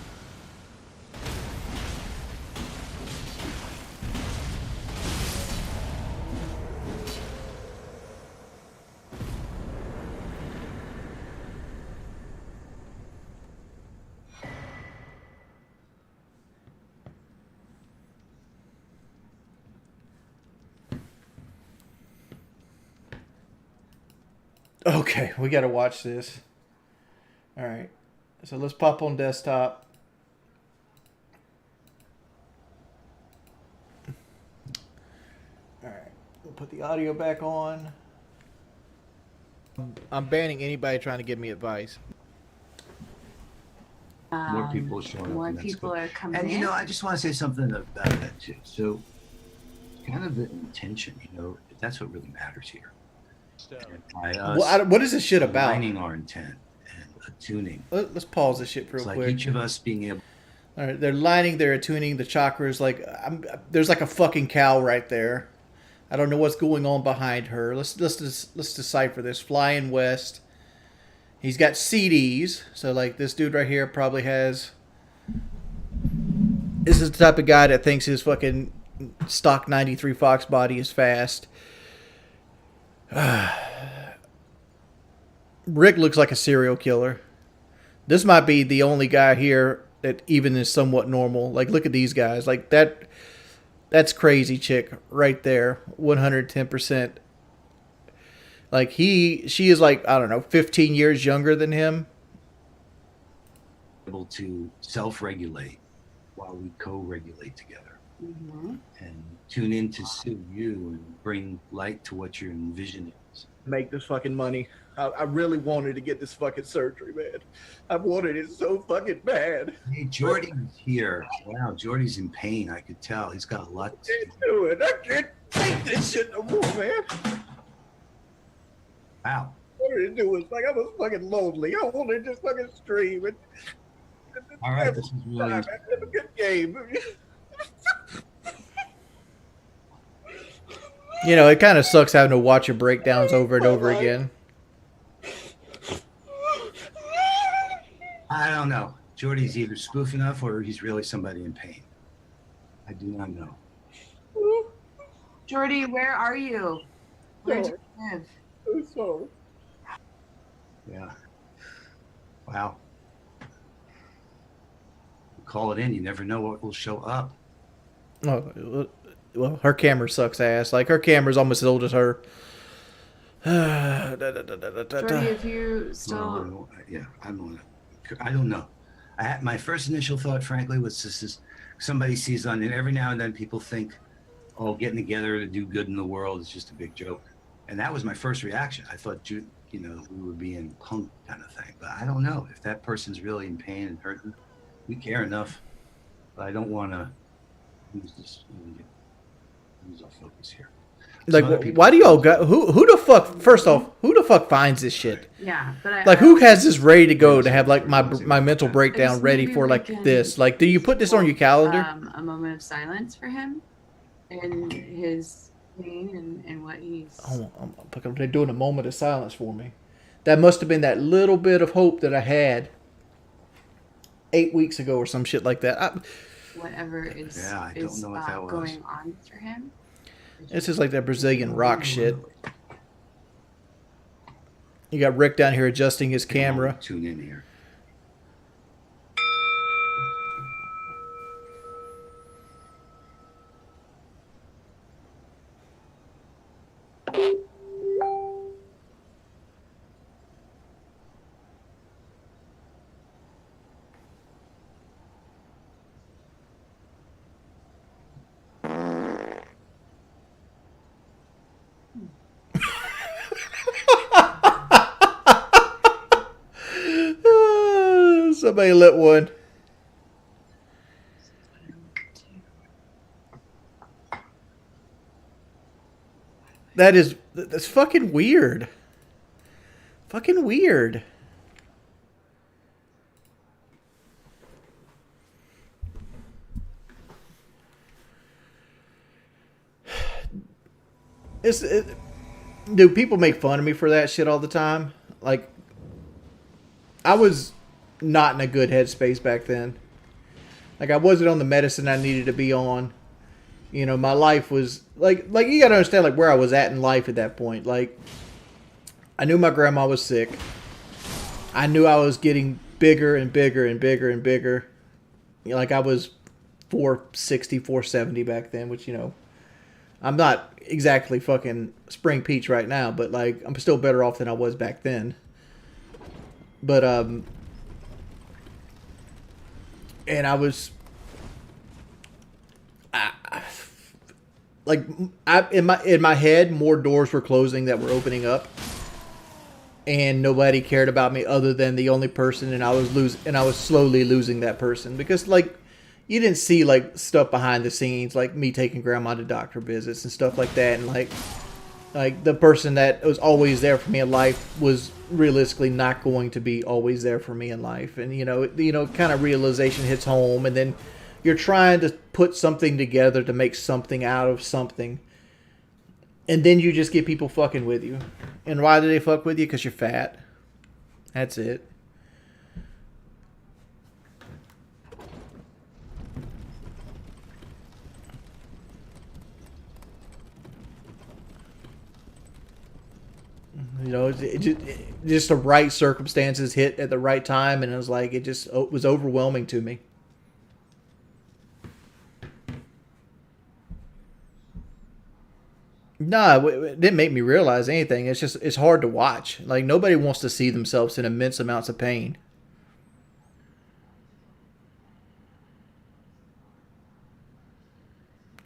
Okay, we gotta watch this. Alright, so let's pop on desktop. Alright, we'll put the audio back on. I'm banning anybody trying to give me advice. More people are showing up. More and that's people good. are coming And in. you know, I just want to say something about that too. So, kind of the intention, you know, that's what really matters here. And by us What is this shit about? aligning our intent and attuning. Let's pause this shit real It's like quick. each of us being able. All right, they're lining, they're attuning the chakras. Like, there's like a fucking cow right there. I don't know what's going on behind her. Let's decipher this. Flying west. He's got CDs, so like this dude right here probably has. This is the type of guy that thinks his fucking stock 93 Fox body is fast. Rick looks like a serial killer. This might be the only guy here that even is somewhat normal. Like, look at these guys. Like, that's crazy chick right there. 110%. Like, she is like, I don't know, 15 years younger than him. Able to self-regulate while we co-regulate together. Mm-hmm. And tune in to suit you and bring light to what you're envisioning. Make this fucking money. I really wanted to get this fucking surgery, man. I wanted it so fucking bad. Hey, Jordy's here. Wow, Jordy's in pain. I could tell. He's got a lot I can't do it. I can't take this shit no more, man. Wow. What I wanted to do was like, I was fucking lonely. I wanted to just fucking stream and All right, this is really. have a good game. You know, it kind of sucks having to watch your breakdowns over and over again. I don't know. Jordy's either spoofing us or he's really somebody in pain. I do not know. Jordy, where are you? Where do you live? I'm sorry. Yeah. Wow. Call it in. You never know what will show up. Oh, well, her camera sucks ass. Like, her camera's almost as old as her. Jordy, if you still... Well, yeah, I don't know. My first initial thought, frankly, was this is somebody sees on it. Every now and then people think, oh, getting together to do good in the world is just a big joke. And that was my first reaction. I thought, you know, we were being punked kind of thing. But I don't know if that person's really in pain and hurting. We care enough. But I don't want to lose our focus here. Like, why do y'all got who the fuck? First off, who the fuck finds this shit? Yeah, but Like, who has this ready to go to have like my mental breakdown ready for like this? Like, do you put this on your calendar? A moment of silence for him and his pain and what he's... Oh, they're doing a moment of silence for me. That must have been that little bit of hope that I had 8 weeks ago or some shit like that. Whatever is, I don't know what that was. going on for him. This is like that Brazilian rock shit. You got Rick down here adjusting his camera. Tune in here. Somebody lit one. That's fucking weird. Fucking weird. Dude, people make fun of me for that shit all the time. Like, I was not in a good headspace back then. Like, I wasn't on the medicine I needed to be on. You know, my life was like you gotta understand like where I was at in life at that point. Like, I knew my grandma was sick. I knew I was getting bigger and bigger and bigger and bigger. You know, like I was 460, 470 back then, which, you know, I'm not exactly fucking spring peach right now, but like I'm still better off than I was back then. But and I was in my head, more doors were closing that were opening up, and nobody cared about me other than the only person, and I was slowly losing that person because like you didn't see like stuff behind the scenes, like me taking grandma to doctor visits and stuff like that, and like the person that was always there for me in life was realistically not going to be always there for me in life, and you know kind of realization hits home, and then you're trying to put something together to make something out of something. And then you just get people fucking with you. And why do they fuck with you? Because you're fat. That's it. You know, just the right circumstances hit at the right time. And it was like, it was overwhelming to me. No, it didn't make me realize anything. It's hard to watch. Like, nobody wants to see themselves in immense amounts of pain.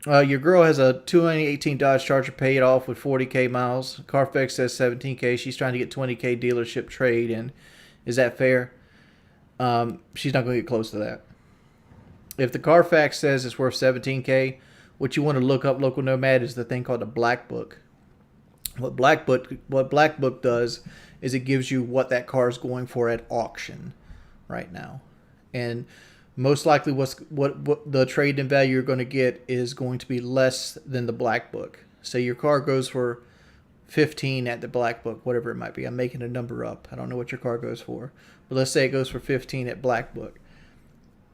Your girl has a 2018 Dodge Charger paid off with 40K miles. Carfax says 17K. She's trying to get 20K dealership trade in. Is that fair? She's not going to get close to that. If the Carfax says it's worth 17K, what you want to look up, Local Nomad, is the thing called the Black Book. What Black Book does is it gives you what that car is going for at auction right now, and most likely what the trade-in value you're going to get is going to be less than the Black Book. So your car goes for 15 at the Black Book, whatever it might be. I'm making a number up. I don't know what your car goes for, but let's say it goes for 15 at Black Book.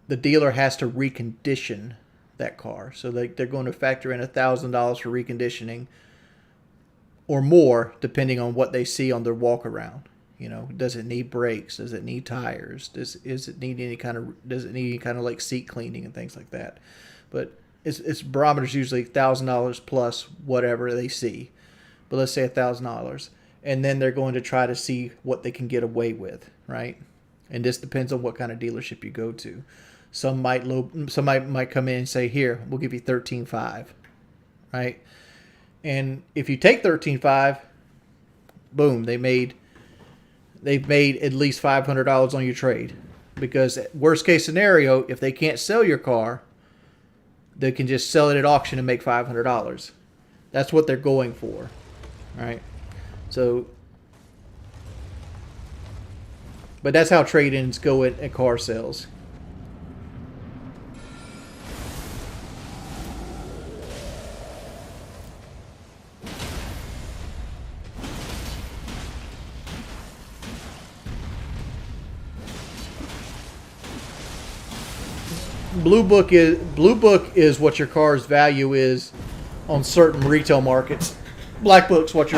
The dealer has to recondition that car, so they're going to factor in $1,000 for reconditioning or more, depending on what they see on their walk around. You know, does it need brakes? Does it need tires? Does it need any kind of like seat cleaning and things like that? But its barometer's usually $1,000 plus whatever they see. But let's say $1,000, and then they're going to try to see what they can get away with, right? And this depends on what kind of dealership you go to. Some might come in and say, here, we'll give you $13,500, right? And if you take $13,500, boom, they've made at least $500 on your trade. Because worst case scenario, if they can't sell your car, they can just sell it at auction and make $500. That's what they're going for, right? So, but that's how trade-ins go at car sales. Blue Book is what your car's value is on certain retail markets. Black Book's what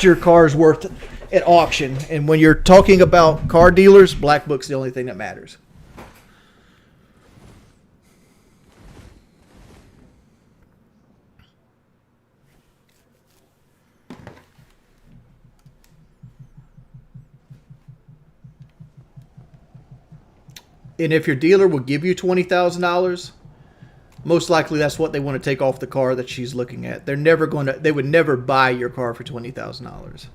your car's worth at auction. And when you're talking about car dealers, Black Book's the only thing that matters. And if your dealer will give you $20,000, most likely that's what they want to take off the car that she's looking at. They would never buy your car for $20,000.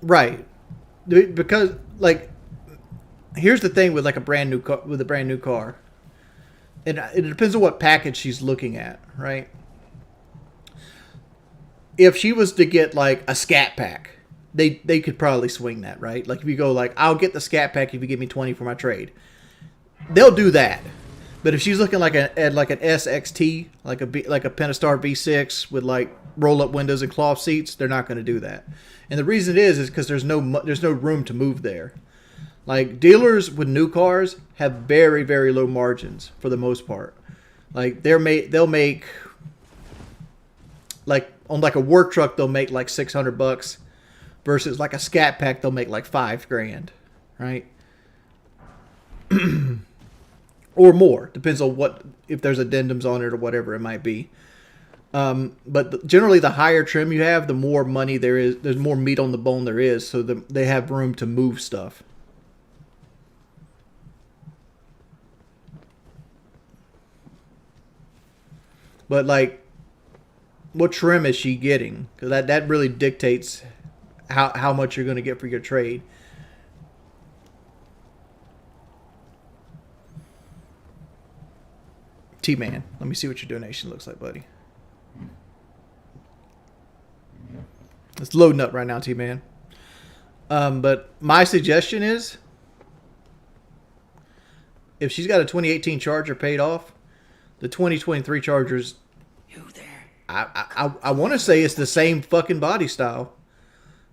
Right. Because like, here's the thing with like a brand new car, with a brand new car, and it depends on what package she's looking at, right? If she was to get like a scat pack, they could probably swing that, right? Like if you go like, I'll get the scat pack if you give me 20 for my trade, they'll do that. But if she's looking like at like an SXT, like a Pentastar V6 with like roll up windows and cloth seats, they're not going to do that. And the reason is because there's no room to move there. Like dealers with new cars have very, very low margins for the most part. Like they'll make like on like a work truck they'll make like $600 versus like a scat pack they'll make like $5,000, right? Or more, depends on what, if there's addendums on it or whatever it might be. But generally, the higher trim you have, the more money there is. There's more meat on the bone there is, so they have room to move stuff. But like, what trim is she getting? Because that really dictates how much you're going to get for your trade. T-Man, let me see what your donation looks like, buddy. It's loading up right now, T-Man. But my suggestion is, if she's got a 2018 Charger paid off, the 2023 Chargers, You there? I want to say it's the same fucking body style.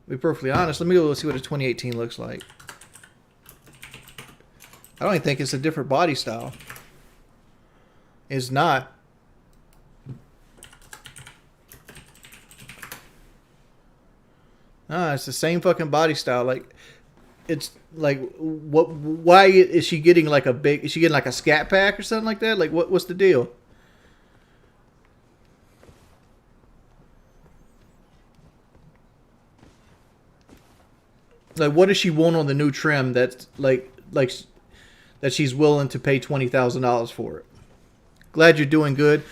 To be perfectly honest, let me go see what a 2018 looks like. I don't even think it's a different body style. It's not. It's the same fucking body style. Like, it's like, what? Why is she getting like a big? Is she getting like a scat pack or something like that? Like, what's the deal? Like, what does she want on the new trim that's like that she's willing to pay $20,000 for it? Glad you're doing good.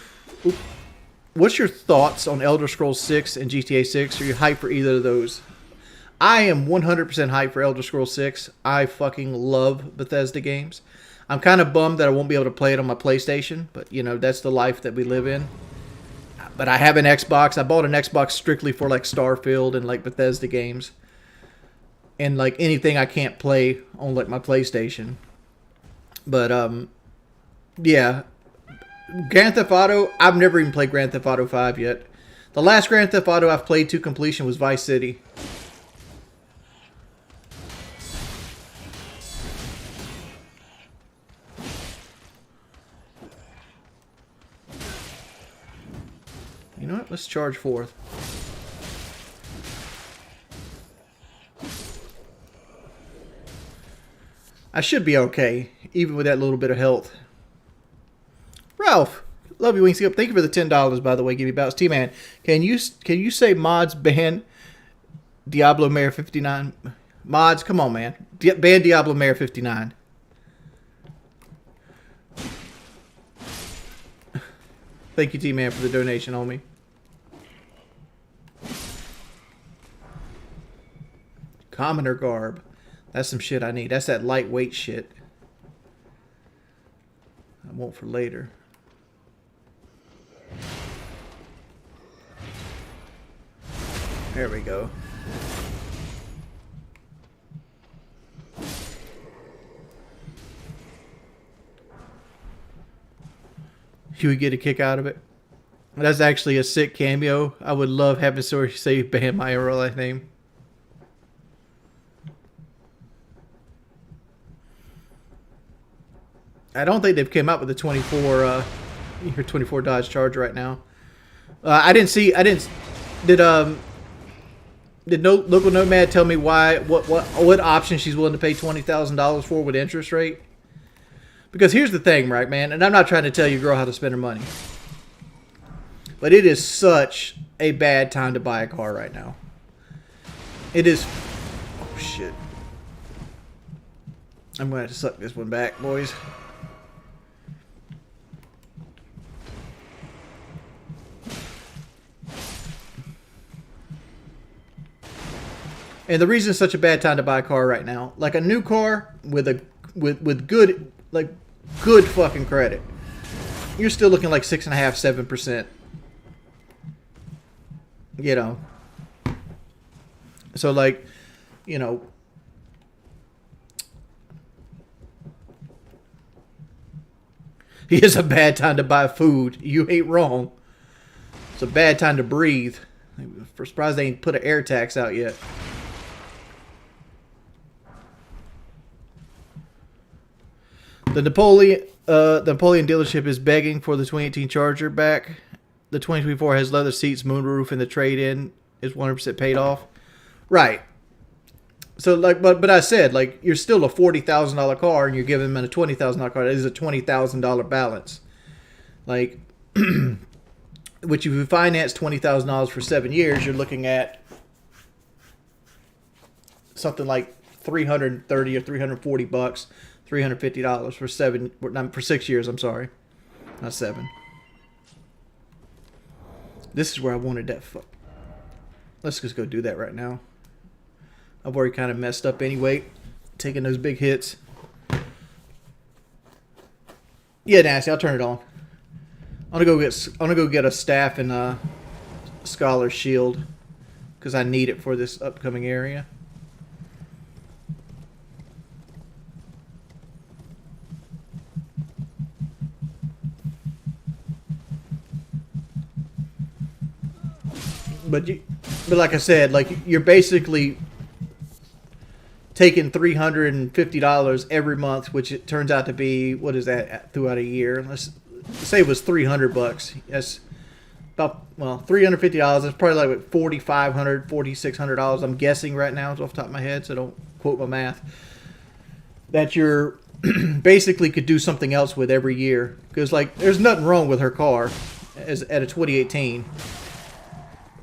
What's your thoughts on Elder Scrolls 6 and GTA 6? Are you hyped for either of those? I am 100% hyped for Elder Scrolls 6. I fucking love Bethesda games. I'm kind of bummed that I won't be able to play it on my PlayStation, but you know, that's the life that we live in. But I have an Xbox. I bought an Xbox strictly for like Starfield and like Bethesda games. And like anything I can't play on like my PlayStation. But yeah. Grand Theft Auto, I've never even played Grand Theft Auto 5 yet. The last Grand Theft Auto I've played to completion was Vice City. You know what? Let's charge forth. I should be okay, even with that little bit of health. Ralph, love you, Wingsup. Thank you for the $10, by the way. Give me bounce. T-Man, can you say mods ban Diablo Mayor 59? Mods, come on, man. Ban Diablo Mayor 59. Thank you, T-Man, for the donation, homie. Commoner garb. That's some shit I need. That's that lightweight shit. I want for later. There we go. You would get a kick out of it. That's actually a sick cameo. I would love having Sori say ban my real life name. I don't think they've came out with the 24 24 Dodge Charger right now. Did no local nomad tell me what option she's willing to pay $20,000 for with interest rate? Because here's the thing, right, man, and I'm not trying to tell you girl how to spend her money. But it is such a bad time to buy a car right now. It is. Oh shit. I'm going to have to suck this one back, boys. And the reason it's such a bad time to buy a car right now, like a new car with good good fucking credit, you're still looking like 6.5%, 7%. You know. So like, you know, it's a bad time to buy food. You ain't wrong. It's a bad time to breathe. I'm surprised they ain't put an air tax out yet. The Napoleon dealership is begging for the 2018 Charger back. The 2024 has leather seats, moonroof, and the trade-in is 100% paid off. Right. So like, but I said, like, you're still a $40,000 car, and you're giving them a $20,000 car. That is a $20,000 balance. Like, which if you finance $20,000 for 7 years, you're looking at something like $330 or $340, $350 for 6 years. I'm sorry, not 7. This is where I wanted that. Let's just go do that right now. I've already kind of messed up anyway, taking those big hits. Yeah, Nasty, I'll turn it on. I'm gonna go get a staff and a scholar shield because I need it for this upcoming area. But like I said, like you're basically taking $350 every month, which it turns out to be, what is that throughout a year? Let's say it was $300. That's about, well, $350. That's probably like $4,500, $4,600. I'm guessing right now, off the top of my head, so don't quote my math. That you're basically could do something else with every year, because like there's nothing wrong with her car as at a 2018.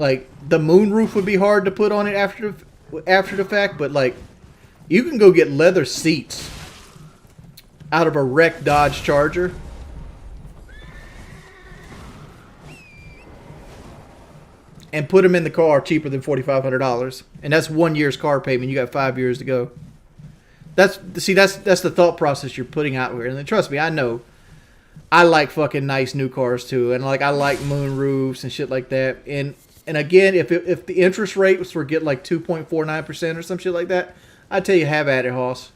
Like the moonroof would be hard to put on it after the fact, but like you can go get leather seats out of a wrecked Dodge Charger and put them in the car cheaper than $4,500, and that's 1 year's car payment. You got 5 years to go. That's the thought process you're putting out here, and then trust me, I know. I like fucking nice new cars too, and like I like moon roofs and shit like that. And again, if the interest rates were get like 2.49% or some shit like that, I'd tell you have at it, Hoss.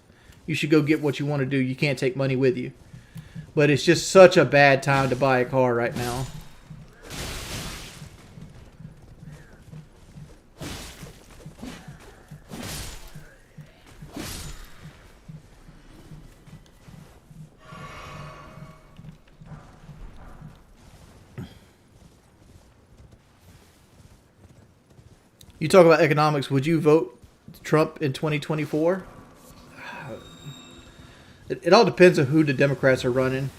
You should go get what you want to do. You can't take money with you. But it's just such a bad time to buy a car right now. You talk about economics. Would you vote Trump in 2024? It all depends on who the Democrats are running.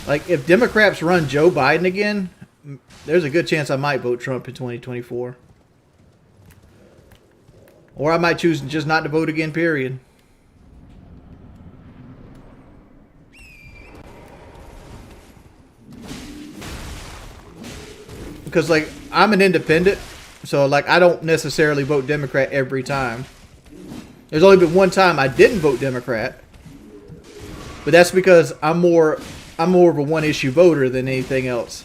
Like, if Democrats run Joe Biden again, there's a good chance I might vote Trump in 2024. Or I might choose just not to vote again, period. Because, like, I'm an independent. So, like, I don't necessarily vote Democrat every time. There's only been one time I didn't vote Democrat. But that's because I'm more of a one-issue voter than anything else.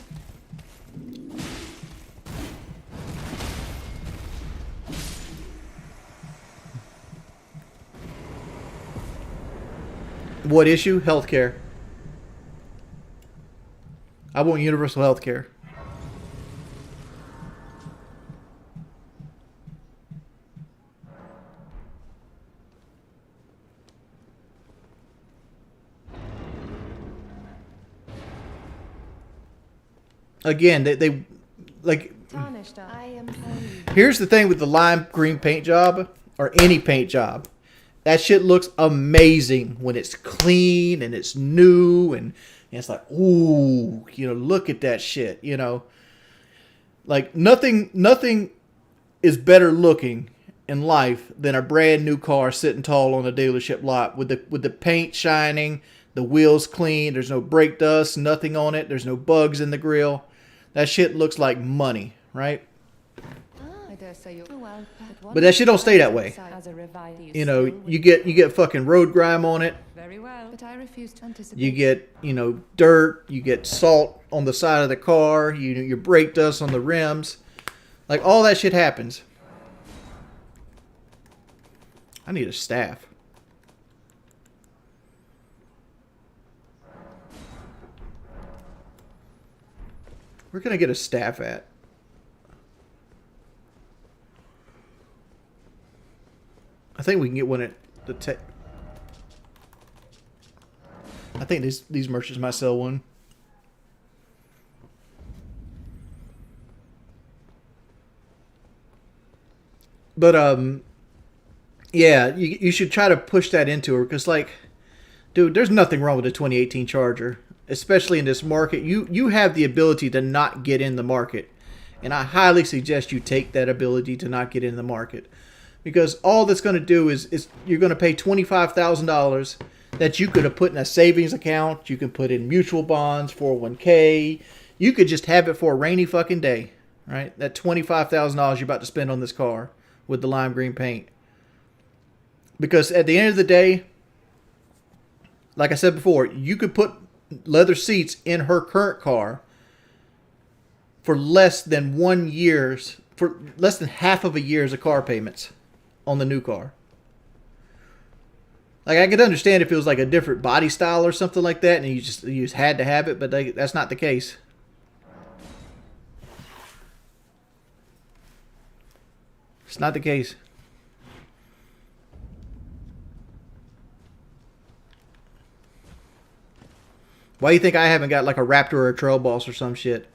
What issue? Healthcare. I want universal healthcare. Again, they like. Here's the thing with the lime green paint job, or any paint job. That shit looks amazing when it's clean and it's new and it's like, ooh, you know, look at that shit, you know. Like nothing is better looking in life than a brand new car sitting tall on a dealership lot with the paint shining, the wheels clean, there's no brake dust, nothing on it, there's no bugs in the grill. That shit looks like money, right? But that shit don't stay that way. You know, you get fucking road grime on it. Very well, but I refuse to anticipate. You get, you know, dirt. You get salt on the side of the car. Your brake dust on the rims. Like, all that shit happens. I need a staff. Where can I get a staff at? I think we can get one at the I think these merchants might sell one. But yeah, you should try to push that into her, because, like, dude, there's nothing wrong with the 2018 Charger, especially in this market. You have the ability to not get in the market, and I highly suggest you take that ability to not get in the market, because all that's going to do is you're going to pay $25,000 that you could have put in a savings account. You can put in mutual bonds, 401k. You could just have it for a rainy fucking day, right? That $25,000 you're about to spend on this car with the lime green paint. Because at the end of the day, like I said before, you could put leather seats in her current car for less than half of a year's of car payments on the new car. Like, I could understand if it was like a different body style or something like that, and you just had to have it, but that's not the case. It's not the case. Why do you think I haven't got like a Raptor or a Trail Boss or some shit?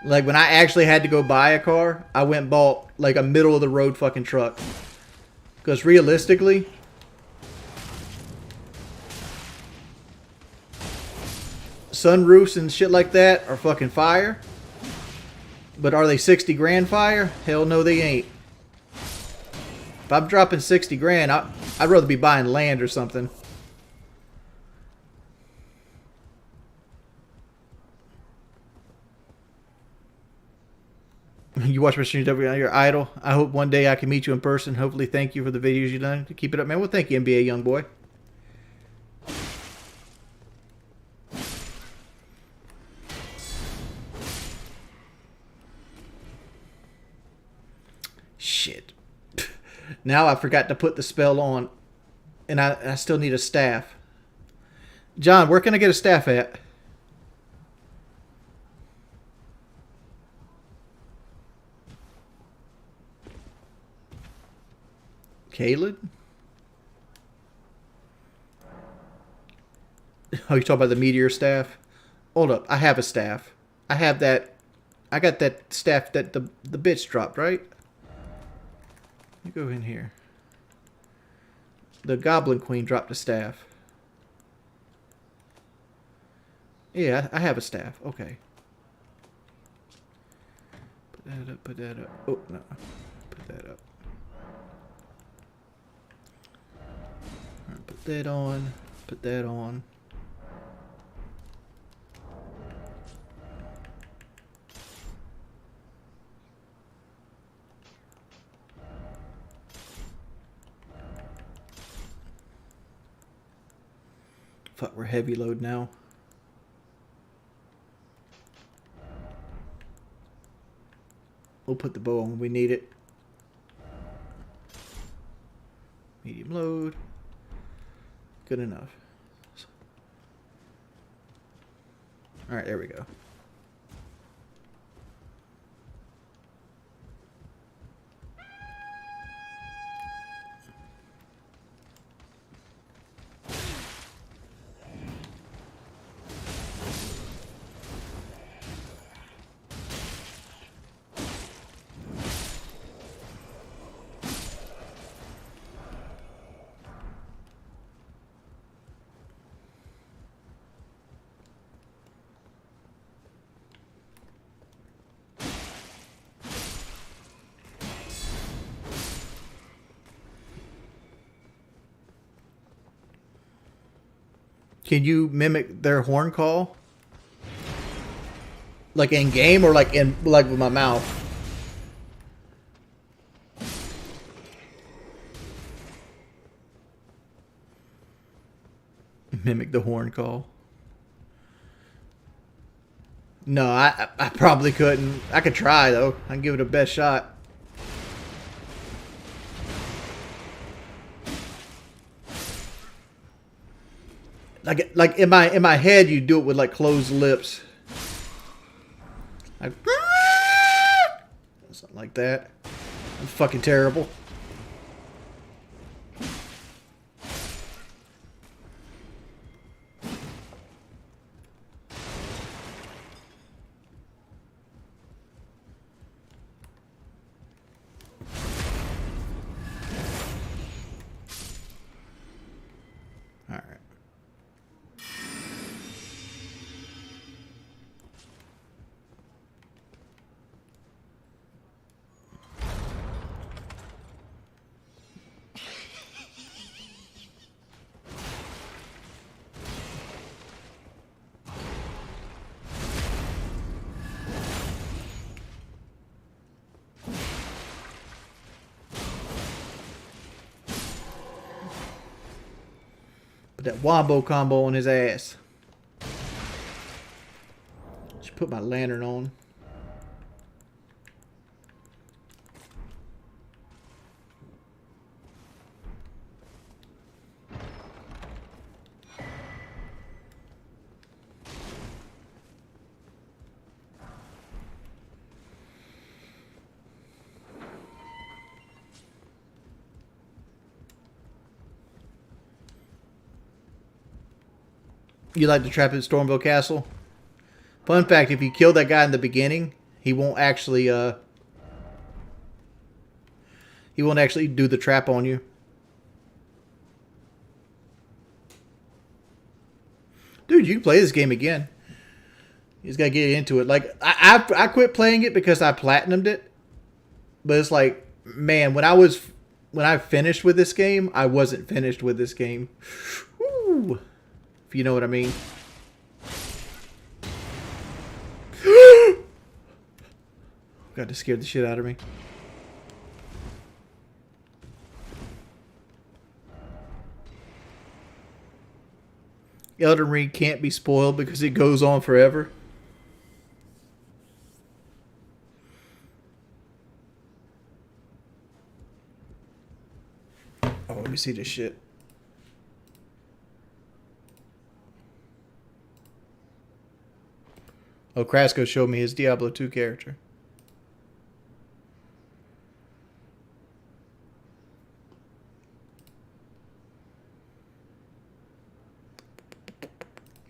Like, when I actually had to go buy a car, I went and bought like a middle of the road fucking truck. Because realistically, sunroofs and shit like that are fucking fire. But are they 60 grand fire? Hell no, they ain't. If I'm dropping 60 grand, I'd rather be buying land or something. You watch Machine W, you're idol. I hope one day I can meet you in person. Hopefully, thank you for the videos you've done. Keep it up, man. Well, thank you, NBA young boy. Shit. Now I forgot to put the spell on. And I still need a staff. John, where can I get a staff at? Caleb? Oh, you talking about the meteor staff? Hold up, I have a staff. I have that. I got that staff that the bitch dropped, right? You go in here. The Goblin Queen dropped a staff. Yeah, I have a staff. Okay. Put that up, put that up. Oh, no. Put that up. Alright, put that on. Put that on. Fuck, we're heavy load now. We'll put the bow on when we need it. Medium load. Good enough. Alright, there we go. Can you mimic their horn call? Like in game or like with my mouth? Mimic the horn call. No, I probably couldn't. I could try though. I can give it a best shot. Like in my head, you do it with like closed lips. Like, something like that. I'm fucking terrible. Put that wombo combo on his ass. Just put my lantern on. You like the trap at Stormville Castle? Fun fact, if you kill that guy in the beginning, he won't actually do the trap on you. Dude, you can play this game again. You just gotta get into it. Like I quit playing it because I platinumed it. But it's like, man, when I finished with this game, I wasn't finished with this game. Woo. If you know what I mean. God, that scared the shit out of me. Elden Ring can't be spoiled because it goes on forever. Oh, let me see this shit. Oh, Krasko showed me his Diablo 2 character.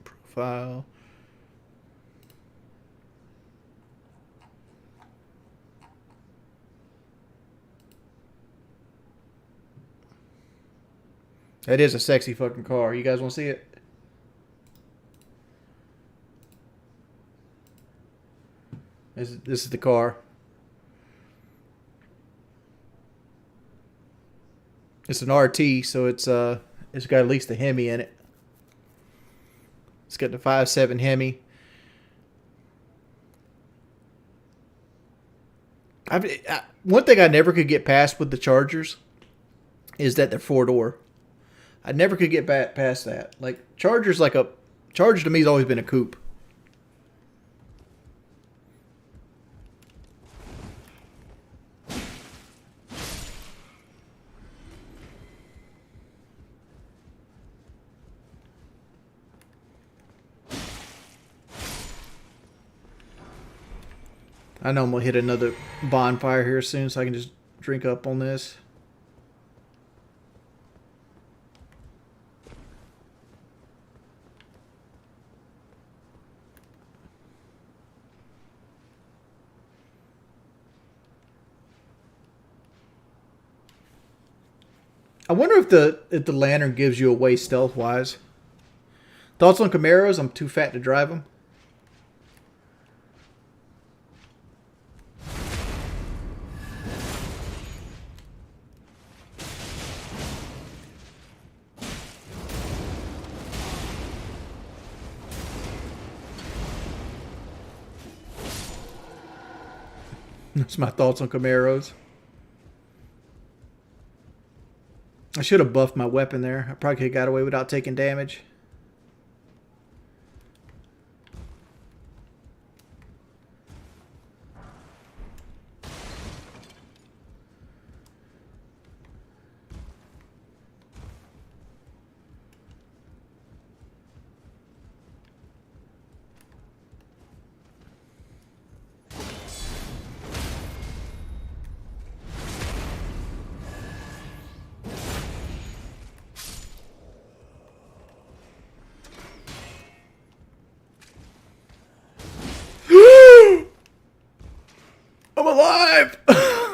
Profile. That is a sexy fucking car. You guys want to see it? This is the car. It's an RT, so it's got at least a Hemi in it. It's got the 5.7 Hemi. One thing I never could get past with the Chargers is that they're 4-door. I never could get past that. Like Charger to me has always been a coupe. I know I'm going to hit another bonfire here soon so I can just drink up on this. I wonder if the lantern gives you away stealth-wise. Thoughts on Camaros? I'm too fat to drive them. That's my thoughts on Camaros. I should have buffed my weapon there. I probably could have got away without taking damage.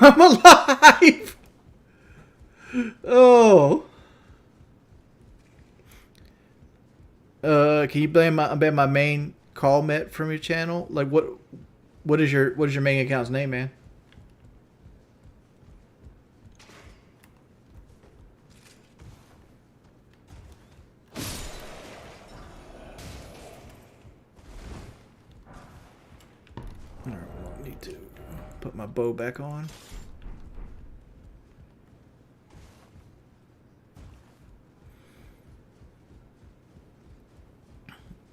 I'm alive! Oh. Can you ban my main call met from your channel? Like what is your main account's name, man? Alright, I need to put my bow back on.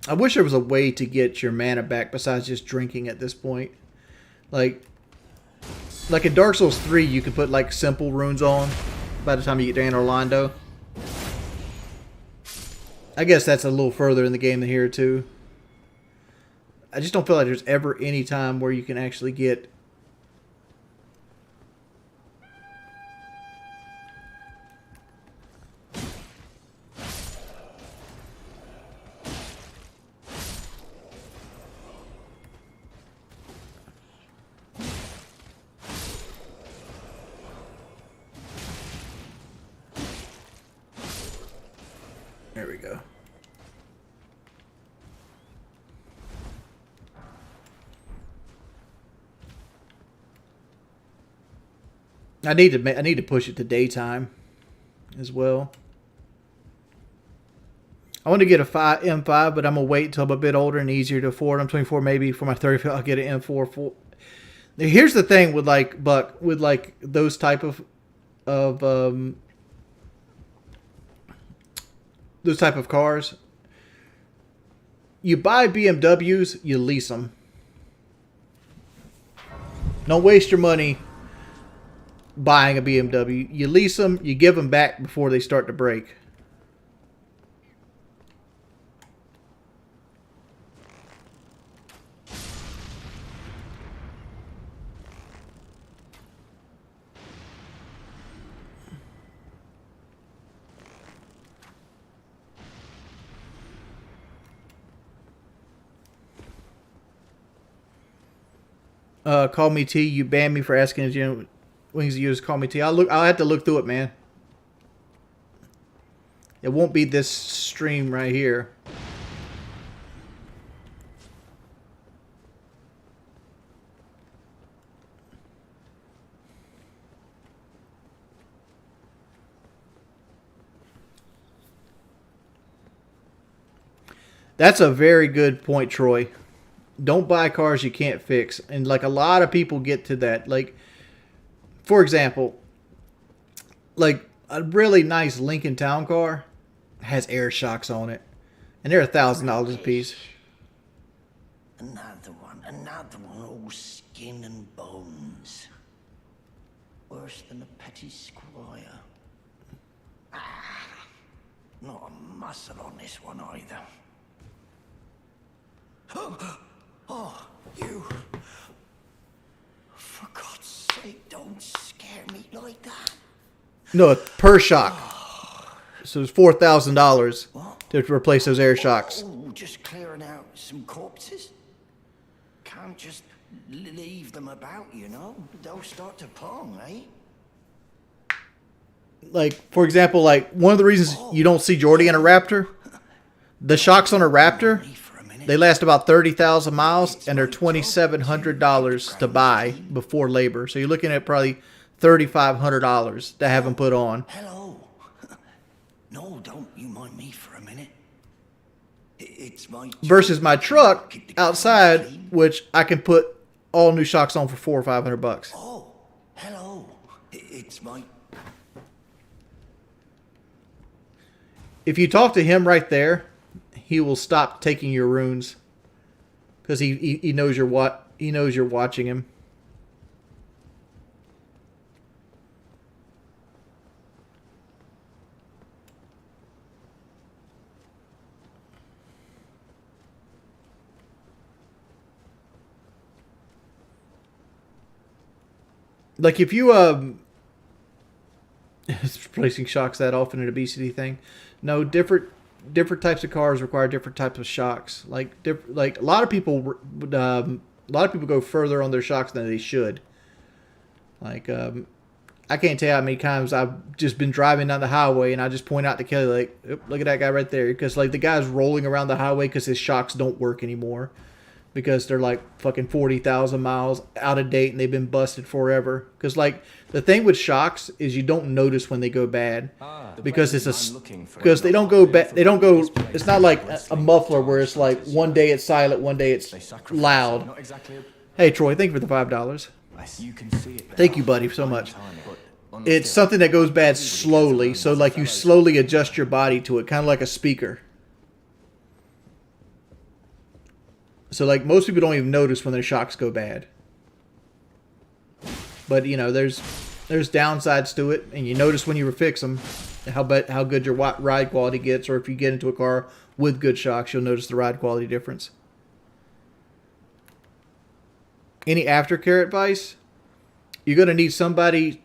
I wish there was a way to get your mana back besides just drinking at this point. Like in Dark Souls 3, you can put like simple runes on by the time you get to Anor Londo. I guess that's a little further in the game than here too. I just don't feel like there's ever any time where you can actually get... There we go. I need to push it to daytime as well. I want to get a M5, but I'm gonna wait until I'm a bit older and easier to afford. I'm 24, maybe for my 30th, I'll get an M4. Here's the thing with like Buck, with like those type of those type of cars. You buy BMWs, you lease them. Don't waste your money buying a BMW. You lease them, you give them back before they start to break. Call me T. You banned me for asking if you wings to use Call me T. I'll have to look through it, man. It won't be this stream right here. That's a very good point, Troy. Don't buy cars you can't fix. And like a lot of people get to that. Like, for example, like a really nice Lincoln Town car has air shocks on it. And they're $1,000 a piece. Another one, all skin and bones. Worse than a petty squire. Not a muscle on this one either. Oh, you. For God's sake, don't scare me like that. No, per shock. So it's $4,000 to replace those air shocks. Oh, just clearing out some corpses? Can't just leave them about, you know? They'll start to pong, eh? Like, for example, like one of the reasons you don't see Jordy in a Raptor, the shocks on a Raptor, they last about 30,000 miles, and they're $2,700 to buy before labor. So you're looking at probably $3,500 to have them put on. Hello. No, don't you mind me for a minute. It's my versus my truck outside, which I can put all new shocks on for $400 or $500. Oh, hello. It's my. If you talk to him right there, he will stop taking your runes because he knows you're watching him. Like if you replacing shocks that often an obesity thing. No, different types of cars require different types of shocks. Like a lot of people go further on their shocks than they should. Like, I can't tell you how many times I've just been driving down the highway and I just point out to Kelly, like, "Oop, look at that guy right there." Because, like, the guy's rolling around the highway because his shocks don't work anymore. Because they're, like, fucking 40,000 miles out of date and they've been busted forever. Because, like, the thing with shocks is you don't notice when they go bad. Because because they don't go bad. They don't go. It's not like a muffler where it's like one day it's silent, one day it's loud. Hey, Troy, thank you for the $5. Thank you, buddy, so much. It's something that goes bad slowly. So, like, you slowly adjust your body to it, kind of like a speaker. So, like, most people don't even notice when their shocks go bad. But, you know, there's downsides to it, and you notice when you fix them how good your ride quality gets, or if you get into a car with good shocks, you'll notice the ride quality difference. Any aftercare advice? You're going to need somebody.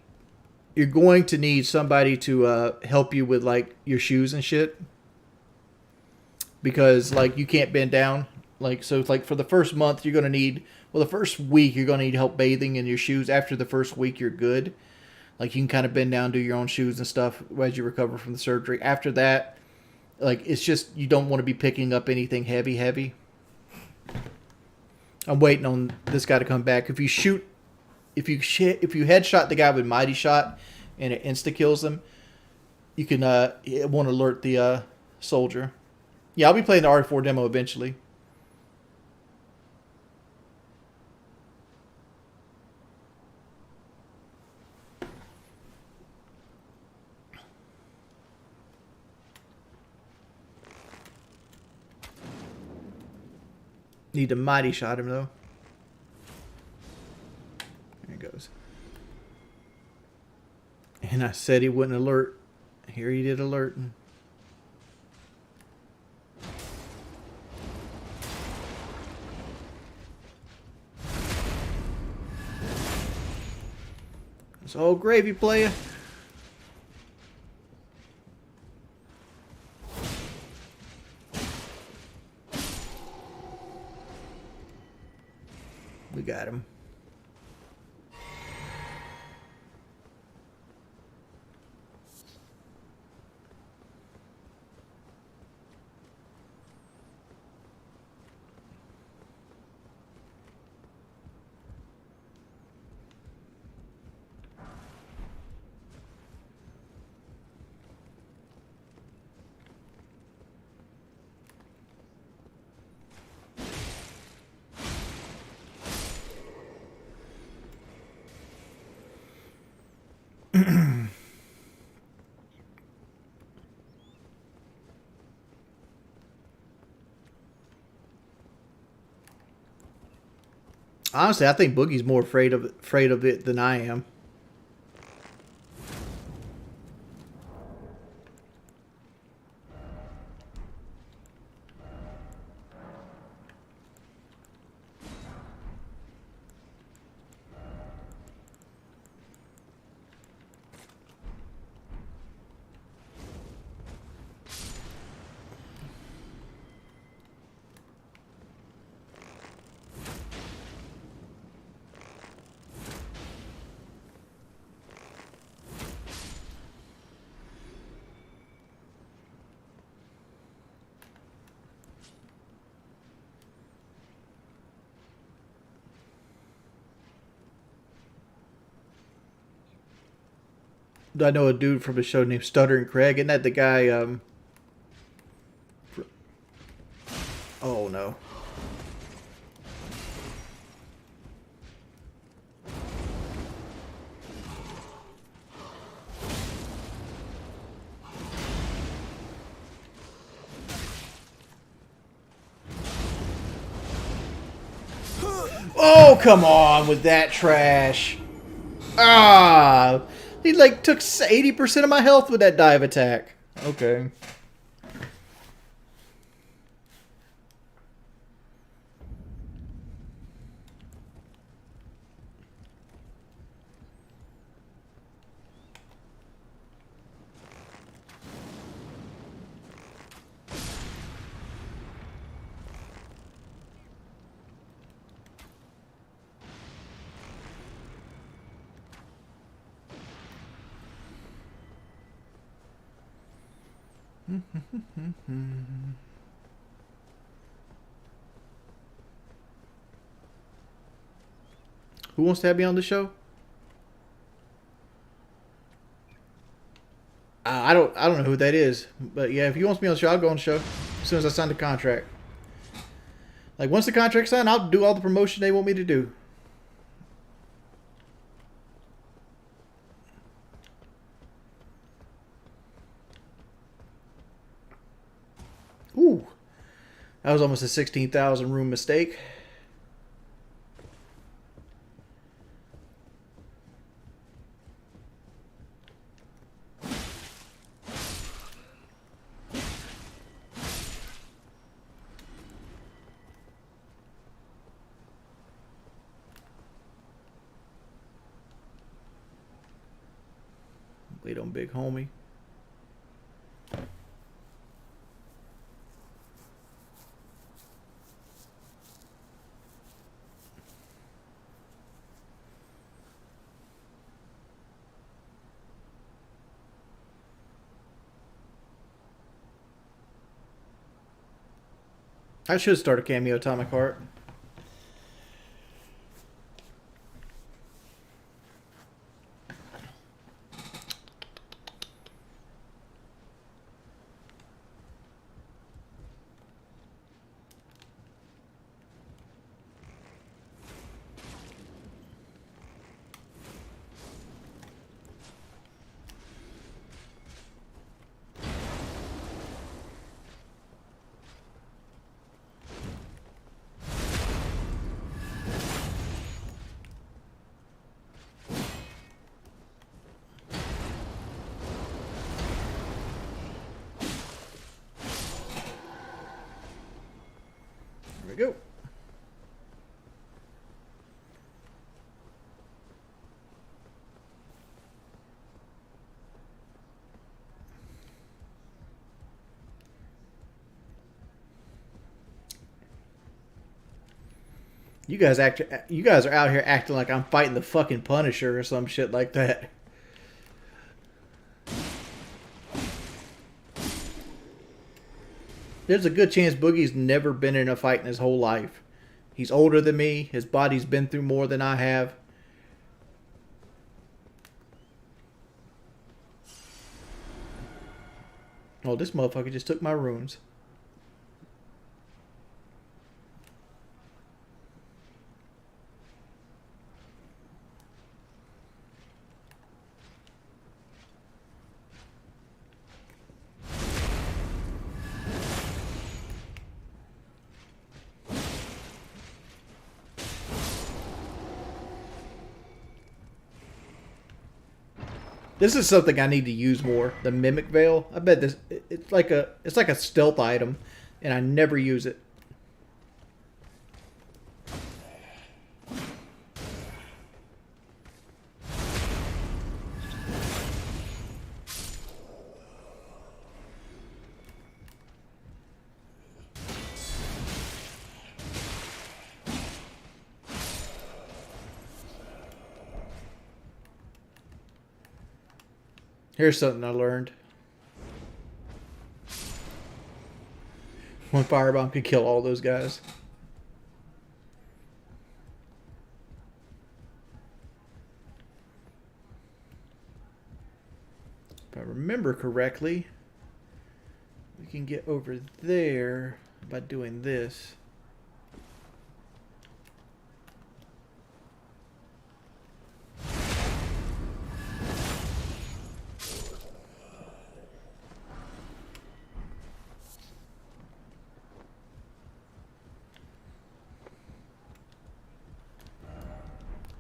You're going to need somebody to help you with, like, your shoes and shit, because, like, you can't bend down. Like, so it's like for the first month, you're going to need, well, the first week, you're going to need help bathing in your shoes. After the first week, you're good. Like, you can kind of bend down, do your own shoes and stuff as you recover from the surgery. After that, like, it's just, you don't want to be picking up anything heavy. I'm waiting on this guy to come back. If you headshot the guy with Mighty Shot and it insta-kills him, you can, it won't alert the soldier. Yeah, I'll be playing the RE4 demo eventually. Need to Mighty Shot him, though. There he goes. And I said he wouldn't alert. Here he did alerting. It's all gravy, player. We got him. Honestly, I think Boogie's more afraid of it than I am. I know a dude from a show named Stuttering Craig. Isn't that the guy? Oh no. Oh, come on with that trash. Ah. He, like, took 80% of my health with that dive attack. Okay. Who wants to have me on the show? I don't know who that is, but yeah, if he wants me on the show, I'll go on the show as soon as I sign the contract. Like once the contract's signed, I'll do all the promotion they want me to do. Ooh, that was almost a 16,000 room mistake. Wait on big homie. I should start a cameo Atomic Heart. There we go. You guys are out here acting like I'm fighting the fucking Punisher or some shit like that. There's a good chance Boogie's never been in a fight in his whole life. He's older than me. His body's been through more than I have. Oh, this motherfucker just took my runes. This is something I need to use more. The Mimic Veil. I bet this it's like a stealth item, and I never use it. Here's something I learned. One firebomb could kill all those guys. If I remember correctly, we can get over there by doing this.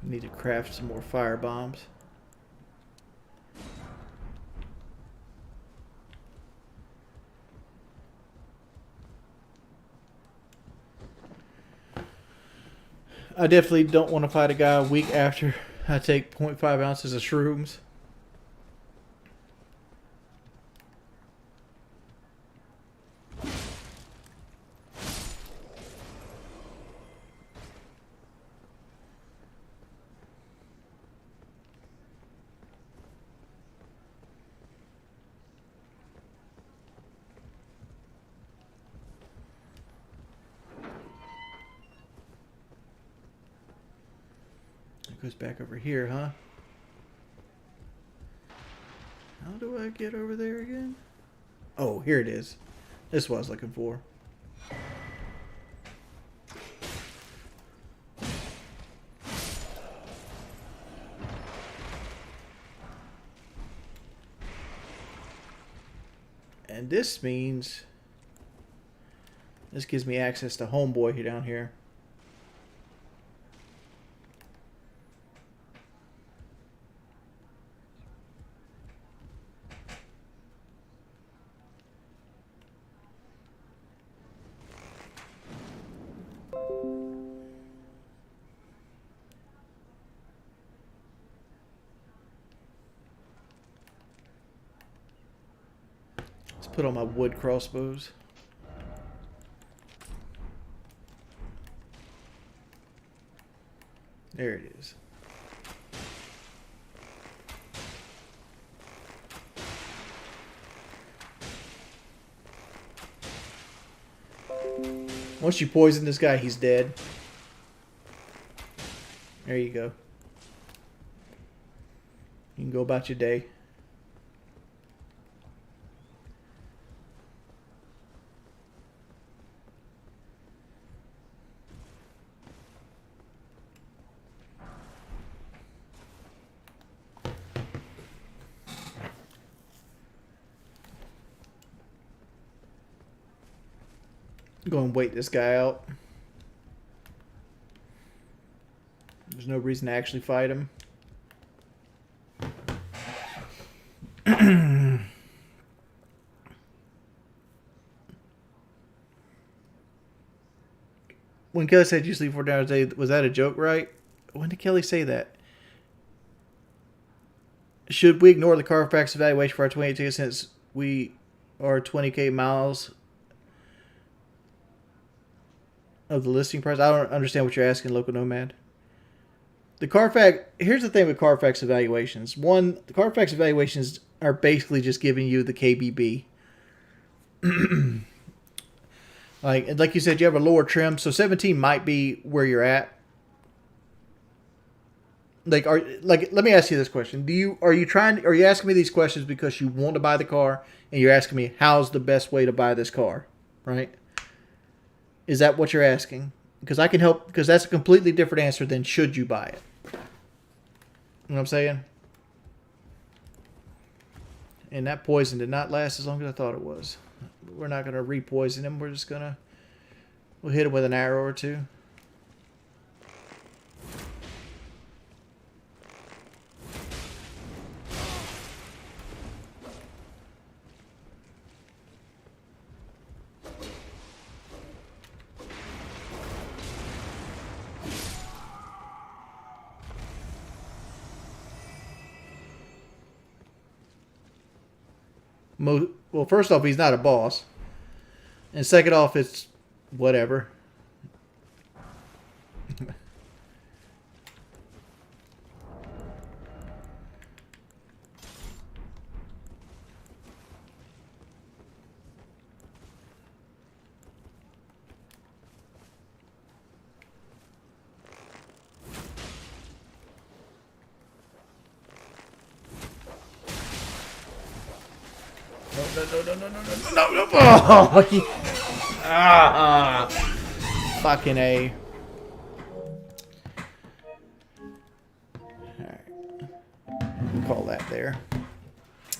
Need to craft some more fire bombs. I definitely don't want to fight a guy a week after I take 0.5 ounces of shrooms. Goes back over here, huh? How do I get over there again? Oh, here it is. This is what I was looking for. And this means this gives me access to Homeboy here down here. Let's put on my wood crossbows. There it is. Once you poison this guy, he's dead. There you go. You can go about your day. Go and wait this guy out. There's no reason to actually fight him. When Kelly said you sleep 4 hours a day, was that a joke, right? When did Kelly say that? Should we ignore the Carfax evaluation for our 28 tickets since we are 20k miles of the listing price? I don't understand what you're asking, Local Nomad. The Carfax, here's the thing with Carfax evaluations. One, the Carfax evaluations are basically just giving you the KBB. like you said, you have a lower trim, so 17 might be where you're at. Let me ask you this question. Are you asking me these questions because you want to buy the car and you're asking me how's the best way to buy this car, right? Is that what you're asking? Because I can help, because that's a completely different answer than should you buy it. You know what I'm saying? And that poison did not last as long as I thought it was. We're not going to re-poison him. We're just going to, we'll hit him with an arrow or two. Well, first off, he's not a boss. And second off, it's whatever. No. Oh, fucking A. Alright. Call that there.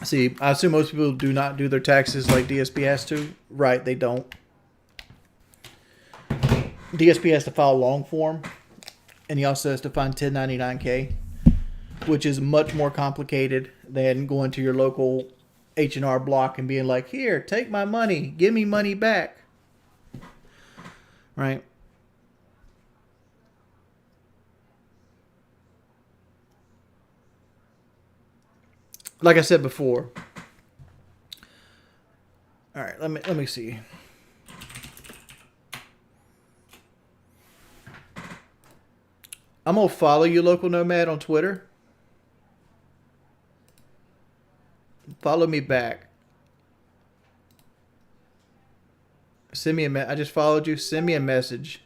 See, I assume most people do not do their taxes like DSP has to. Right, they don't. DSP has to file a long form. And he also has to find 1099K. Which is much more complicated than going to your local H&R Block and being like, here, take my money, give me money back. Right? Like I said before. All right, let me see. I'm going to follow you, Local Nomad, on Twitter. Follow me back. Send me I just followed you. Send me a message.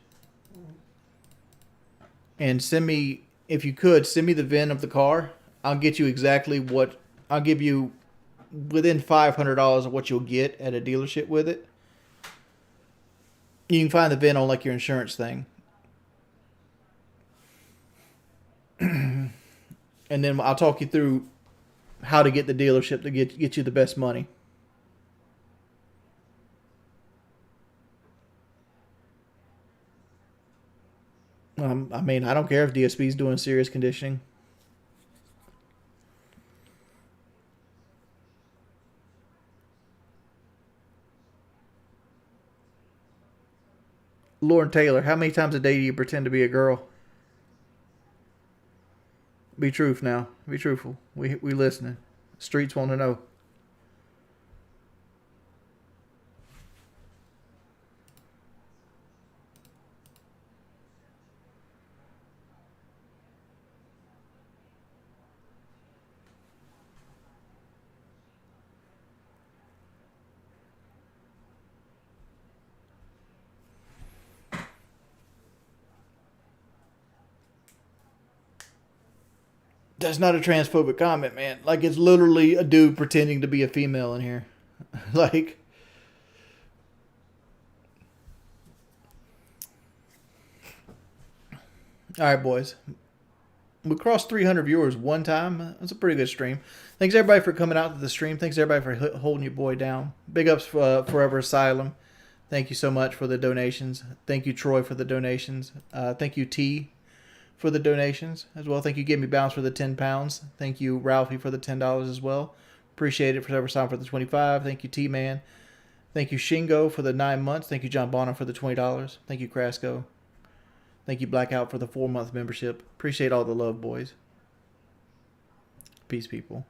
And send me if you could, send me the VIN of the car. I'll get you exactly what... I'll give you within $500 of what you'll get at a dealership with it. You can find the VIN on like your insurance thing. And then I'll talk you through how to get the dealership to get you the best money. I mean, I don't care if DSP is doing serious conditioning. Lauren Taylor, how many times a day do you pretend to be a girl? Be truth now. Be truthful. We listening. Streets want to know. That's not a transphobic comment, man. Like, it's literally a dude pretending to be a female in here. Like, all right, boys. We crossed 300 viewers one time. That's a pretty good stream. Thanks, everybody, for coming out to the stream. Thanks, everybody, for holding your boy down. Big ups for Forever Asylum. Thank you so much for the donations. Thank you, Troy, for the donations. Thank you, T, for the donations as well. Thank you, Give Me Bounce, for the £10. Thank you, Ralphie, for the $10 as well. Appreciate it. Forever Asylum for the 25. Thank you, T-Man. Thank you, Shingo, for the 9 months. Thank you, John Bonner, for the $20. Thank you, Crasco. Thank you, Blackout, for the 4-month membership. Appreciate all the love, boys. Peace, people.